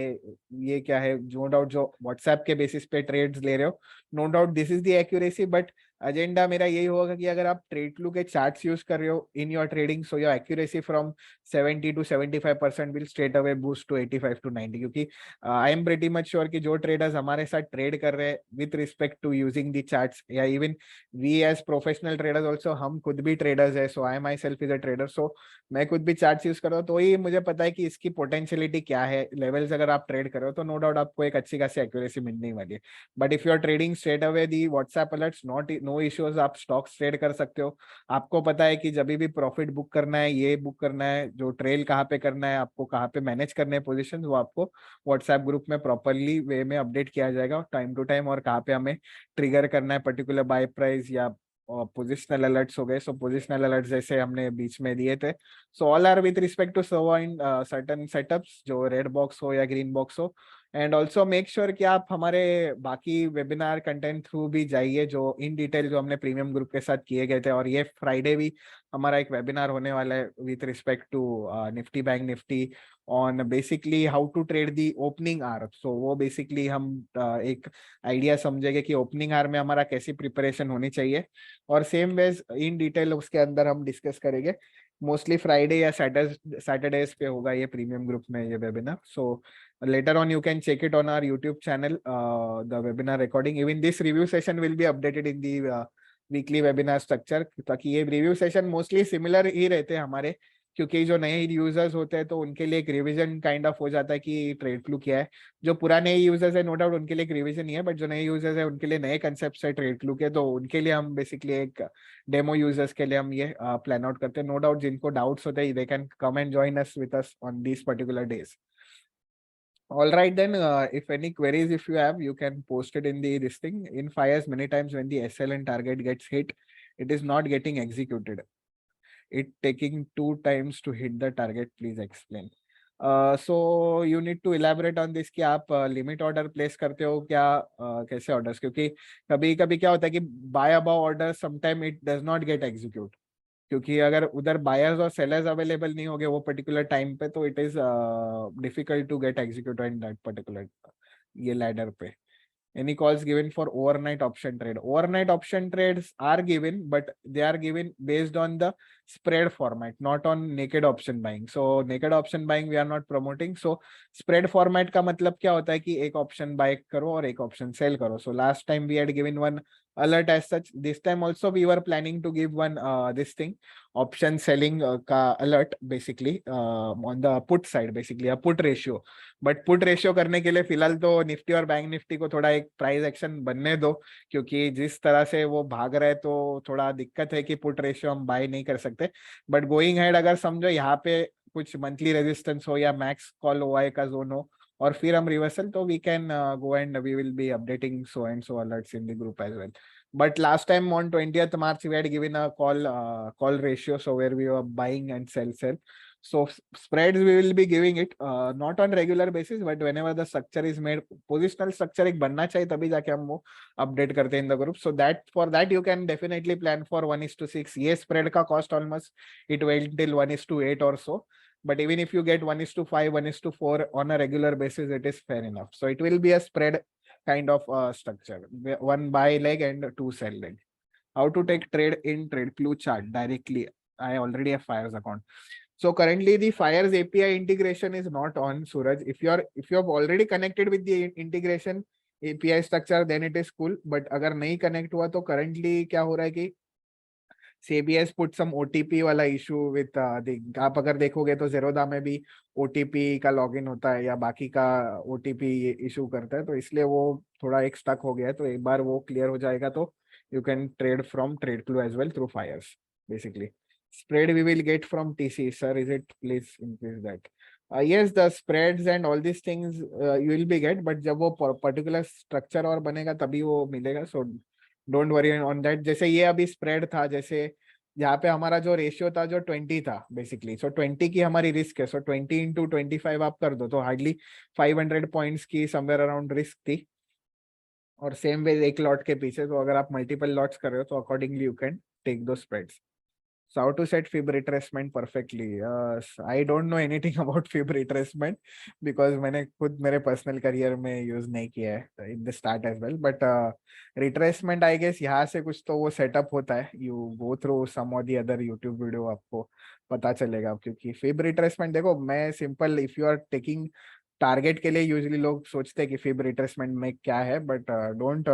ये क्या है, नो डाउट जो व्हाट्सएप के बेसिस पे ट्रेड्स ले रहे हो, no doubt this is the accuracy. But agenda मेरा यही होगा कि अगर आप ट्रेडक्लू के चार्ट्स यूज कर रहे हो in your trading, so your accuracy from 70 to 75% will straight away boost to 85 to 90। क्योंकि I am pretty much sure कि जो ट्रेडर्स हमारे साथ ट्रेड कर रहे हैं with respect to using the charts, या even we as professional traders also, हम खुद भी ट्रेडर्स है, so I myself is a trader, so मैं खुद भी चार्ट्स यूज करता हूँ, तो ही मुझे पता है कि इसकी पोटेंशियलिटी क्या है, लेवल्स अगर आप ट्रेड करो तो नो डाउट आपको एक अच्छी खासी एक्यूरेसी मिलने वाली है। But if you are trading straight away the WhatsApp alerts, not no issues, आप स्टॉक्स ट्रेड कर सकते हो। आपको पता है कि जब भी प्रॉफिट बुक करना है, ये बुक करना है, जो ट्रेल कहाँ पे करना है, आपको कहाँ पे मैनेज करने हैं पोजिशन, वो आपको व्हाट्सएप ग्रुप में प्रॉपरली वे में अपडेट किया जाएगा टाइम टू टाइम, और कहाँ पे हमें ट्रिगर करना है पर्टिकुलर बाय प्राइस या पोजिशनल अलर्ट्स हो गए। सो पोजिशनल अलर्ट्स जैसे हमने बीच में दिए थे, so all are with respect to certain setups, जो रेड बॉक्स हो या ग्रीन बॉक्स हो। एंड ऑल्सो मेक श्योर कि आप हमारे बाकी वेबिनार कंटेंट थ्रू भी जाइए, जो इन डिटेल जो हमने प्रीमियम ग्रुप के साथ किए गए थे। और ये फ्राइडे भी हमारा एक वेबिनार होने वाला है with respect to Nifty bank Nifty, on basically how to trade the opening hour. So वो बेसिकली हम एक आइडिया समझेंगे कि ओपनिंग आवर में हमारा कैसी प्रिपरेशन होनी चाहिए, और सेम वेज इन डिटेल उसके अंदर हम डिस्कस करेंगे। मोस्टली फ्राइडे या सैटरडेज पे होगा ये प्रीमियम ग्रुप में ये webinar. So later on you can check it on our YouTube channel, the webinar recording. Even this review session will be updated in the weekly webinar structure, ताकि ये review session mostly similar ही रहते हैं हमारे, क्योंकि जो नए users होते हैं तो उनके लिए एक रिवीजन काइंड ऑफ हो जाता है कि ट्रेड फ्लू क्या है। जो पुराने यूजर्स है नो डाउट उनके लिए एक रिवीजन नहीं है, बट जो नए यूजर्स है उनके लिए नए कंसेप्ट है ट्रेड फ्लू के, तो उनके लिए हम बेसिकली एक डेमो यूजर्स के लिए हम ये प्लान आउट करते हैं। नो डाउट जिनको डाउट्स होते हैं they can come and join us with us on these particular days. All right, then, if any queries, if you have, you can post it in the this thing. In fires, many times when the SLN target gets hit, it is not getting executed. It taking 2 times to hit the target. Please explain. So you need to elaborate on this कि आप limit order place करते हो क्या, कैसे orders, क्योंकि कभी कभी क्या होता है कि buy above order sometime it does not get execute, क्योंकि अगर उधर बायर्स और सेलर्स अवेलेबल नहीं होंगे वो पर्टिकुलर टाइम पे, तो it is difficult to get execute in that particular ये लैडर पे. Any calls given for overnight option trade? Overnight option trades are given, but they are given based on the spread format, not on naked option buying. So naked option buying we are not promoting. So spread format का मतलब क्या होता है कि एक option buy करो और एक option sell करो. So last time we had given one alert as such. This time also we were planning to give one this thing, option selling का alert basically on the put side, basically a put ratio. But put ratio करने के लिए फिलहाल तो Nifty और bank Nifty को थोड़ा एक प्राइस एक्शन बनने दो, क्योंकि जिस तरह से वो भाग रहे तो थोड़ा दिक्कत है कि पुट रेशियो हम बाय नहीं कर सकते. बट गोइंग हेड अगर समझो यहाँ पे कुछ मंथली रेजिस्टेंस हो या मैक्स कॉल ओआई का जोन हो और फिर हम रिवर्सल, तो we can go and we will be updating so and so alerts in the group as well. But last time on 20th March, we had given a call ratio, so where we were buying and sell. So spreads we will be giving it not on regular basis, but whenever the structure is made, positional structure एक बनना चाहिए तभी जाके हम वो update करते हैं in the group. So that for that you can definitely plan for 1:6. ये spread का cost almost it went till 1:8 or so. But even if you get 1:5, 1:4 on a regular basis, it is fair enough. So it will be a spread kind of structure, one buy leg and two sell leg. How to take trade in TradeClue chart directly? I already have Fires account. So currently the Fires API integration is not on, Suraj. If you have already connected with the integration API structure, then it is cool. But अगर नहीं connect हुआ तो currently क्या हो रहा है कि SEBI has put some OTP वाला issue with आप अगर देखोगे तो Zerodha में भी OTP का लॉगिन होता है या बाकी का OTP इशू करता है, तो इसलिए वो थोड़ा एक स्टक हो गया है. तो एक बार वो क्लियर हो जाएगा तो you can trade from TradeClue as well through Fires basically. Spread we will get from TC, sir. Is it? Please increase that. Yes, the spreads and all these things you will be get, but जब वो particular structure और बनेगा तभी वो मिलेगा. So don't worry on that. जैसे ये अभी स्प्रेड था, जैसे यहाँ पे हमारा जो रेशियो था जो 20 था बेसिकली, सो 20 की हमारी रिस्क है, सो 20 × 25 आप कर दो तो हार्डली 500 पॉइंट्स की समवेयर अराउंड रिस्क थी. और सेम वे एक लॉट के पीछे, तो अगर आप मल्टीपल लॉट्स कर रहे हो तो अकॉर्डिंगली यू कैन टेक दो spreads. So how to set fib retracement perfectly? I don't know anything about fib retracement because मैंने खुद मेरे पर्सनल करियर में यूज नहीं किया है in the start as well. But retracement I guess यहाँ से कुछ तो वो सेटअप होता है. You go through some or the other YouTube video, आपको पता चलेगा. क्योंकि fib retracement देखो, मैं simple if you are taking target के लिए यूजली लोग सोचते हैं कि fib retracement में क्या है, but don't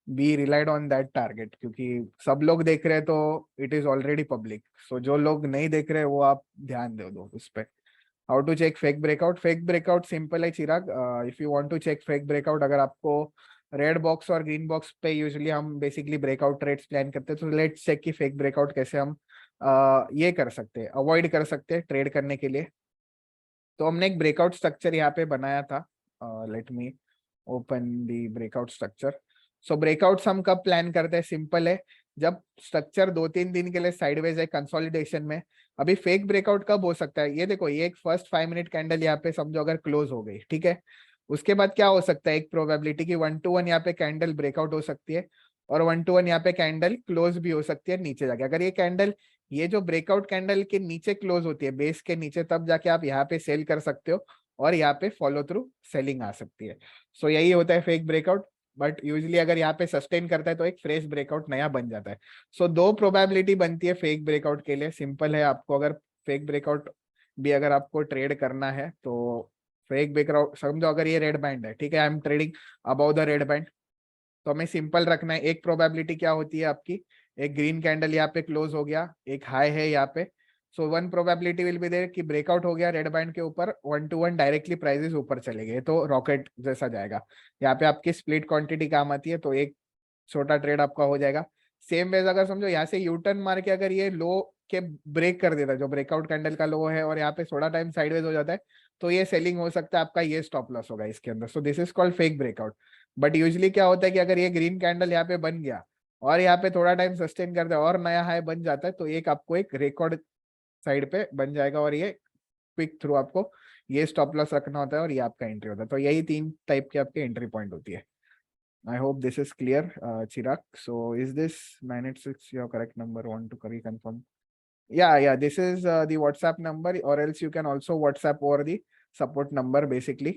be relied on that target, क्योंकि सब लोग देख रहे हैं तो इट इज ऑलरेडी पब्लिक. सो जो लोग नहीं देख रहे वो आप ध्यान दे दो उस पे. How to check fake breakout? Fake breakout simple है Chirag. If you want to check fake breakout, अगर आपको रेड बॉक्स और ग्रीन बॉक्स पे यूजुअली हम बेसिकली ब्रेकआउट ट्रेड्स प्लान करते हैं, तो लेट्स चेक कि फेक ब्रेकआउट कैसे हम ये कर सकते हैं, अवॉइड कर सकते हैं ट्रेड करने के लिए. तो हमने एक ब्रेकआउट स्ट्रक्चर यहाँ पे बनाया था. लेट मी ओपन दी ब्रेकआउट स्ट्रक्चर. सो ब्रेकआउट्स हम कब प्लान करते हैं? सिंपल है, जब स्ट्रक्चर 2-3 दिन के लिए साइडवेज है कंसोलिडेशन में. अभी फेक ब्रेकआउट कब हो सकता है? ये देखो, ये एक फर्स्ट 5 मिनट कैंडल यहाँ पे समझो अगर क्लोज हो गई, ठीक है. उसके बाद क्या हो सकता है? एक प्रोबेबिलिटी की 1-to-1 यहाँ पे कैंडल ब्रेकआउट हो सकती है और 1-to-1 यहाँ पे कैंडल क्लोज भी हो सकती है नीचे जाके. अगर ये कैंडल, ये जो ब्रेकआउट कैंडल के नीचे क्लोज होती है बेस के नीचे, तब जाके आप यहाँ पे सेल कर सकते हो और यहाँ पे फॉलो थ्रू सेलिंग आ सकती है. सो यही होता है फेक ब्रेकआउट. बट यूजली अगर यहाँ पे सस्टेन करता है तो एक फ्रेश ब्रेकआउट नया बन जाता है. सो दो प्रोबेबिलिटी बनती है फेक ब्रेकआउट के लिए. सिंपल है, आपको अगर फेक ब्रेकआउट भी अगर आपको ट्रेड करना है तो फेक ब्रेकआउट समझो अगर ये रेड बैंड है, ठीक है, I am trading about the red band, तो हमें सिंपल रखना है. एक प्रोबेबिलिटी क्या होती है आपकी? एक ग्रीन कैंडल यहाँ पे क्लोज हो गया, एक हाई है यहाँ पे, so one probability will be there कि ब्रेकआउट हो गया रेड बैंड के ऊपर, 1-to-1 डायरेक्टली प्राइसेस ऊपर चले गए तो रॉकेट जैसा जाएगा. यहाँ पे आपकी स्प्लिट क्वांटिटी काम आती है, तो एक छोटा ट्रेड आपका हो जाएगा. सेम वेज अगर समझो यहाँ से यूटर्न मार के अगर ये लो के ब्रेक कर देता है, जो ब्रेकआउट कैंडल का लो है, और यहाँ पे थोड़ा टाइम साइडवेज हो जाता है, तो ये सेलिंग हो सकता है, आपका ये स्टॉप लॉस होगा इसके अंदर. सो this is called fake breakout. But usually क्या होता है कि अगर ये ग्रीन कैंडल यहाँ पे बन गया और यहाँ पे थोड़ा टाइम सस्टेन करता है और नया हाई बन जाता है, तो एक आपको एक रिकॉर्ड साइड पे बन जाएगा और ये क्विक थ्रू आपको ये स्टॉप लॉस रखना होता है और ये आपका एंट्री होता है. तो यही 3 टाइप की आपकी एंट्री पॉइंट होती है. I hope this is clear, Chirag. So is this 986 your correct number? Want to reconfirm? Yeah. This is the WhatsApp number, or else you can also WhatsApp over the support number, basically.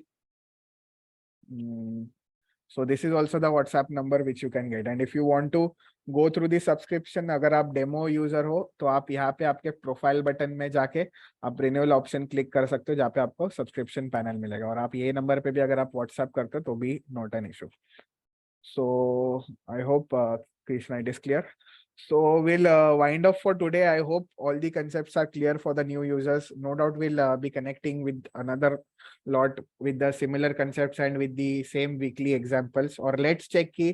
So this is also the WhatsApp number which you can get. And if you want to go through the subscription, अगर आप demo user हो तो आप यहाँ पे आपके profile button में जाके आप रिन्यूअल ऑप्शन क्लिक कर सकते हो, जहाँ पे आपको सब्सक्रिप्शन पैनल मिलेगा. और आप ये नंबर पे भी अगर आप व्हाट्सएप करते हो तो भी not an issue. So I hope Krishna, it is clear. So we'll wind up for today. I hope all the concepts are clear for the new users. No doubt we'll be connecting with another lot with the similar concepts and with the same weekly examples. और let's check कि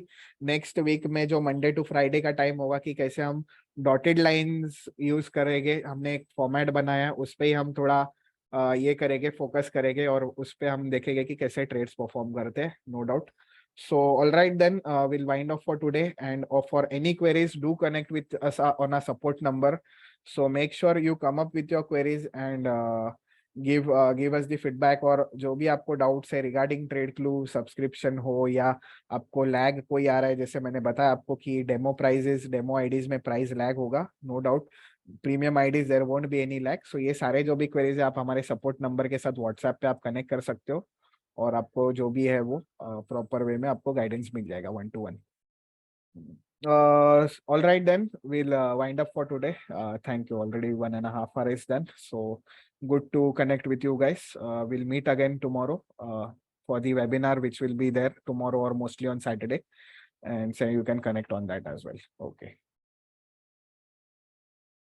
next week में जो Monday to Friday का time होगा कि कैसे हम dotted lines use करेंगे. हमने एक format बनाया, उस पे ही हम थोड़ा ये करेंगे, फोकस करेंगे और उस पे हम देखेंगे कि कैसे ट्रेड्स परफॉर्म करते हैं. No doubt. So, all right, then we'll wind up for today. And for any queries, do connect with us on our support number. So make sure you come up with your queries and give us the feedback. और जो भी आपको doubts है regarding trade Clue subscription हो या आपको lag कोई आ रहा है, जैसे मैंने बताया आपको कि डेमो प्राइजेस डेमो आईडीज में प्राइस लैग होगा, no doubt. Premium IDs there won't be any lag. So ये सारे जो भी क्वेरीज है आप हमारे सपोर्ट नंबर के साथ व्हाट्सएप पे आप कनेक्ट कर सकते हो और आपको जो भी है वो प्रॉपर वे में आपको गाइडेंस मिल जाएगा 1-to-1. All right, then we'll wind up for today. Thank you. Already 1.5 hours is done. So good to connect with you guys. We'll meet again tomorrow for the webinar, which will be there tomorrow or mostly on Saturday. And so you can connect on that as well. Okay.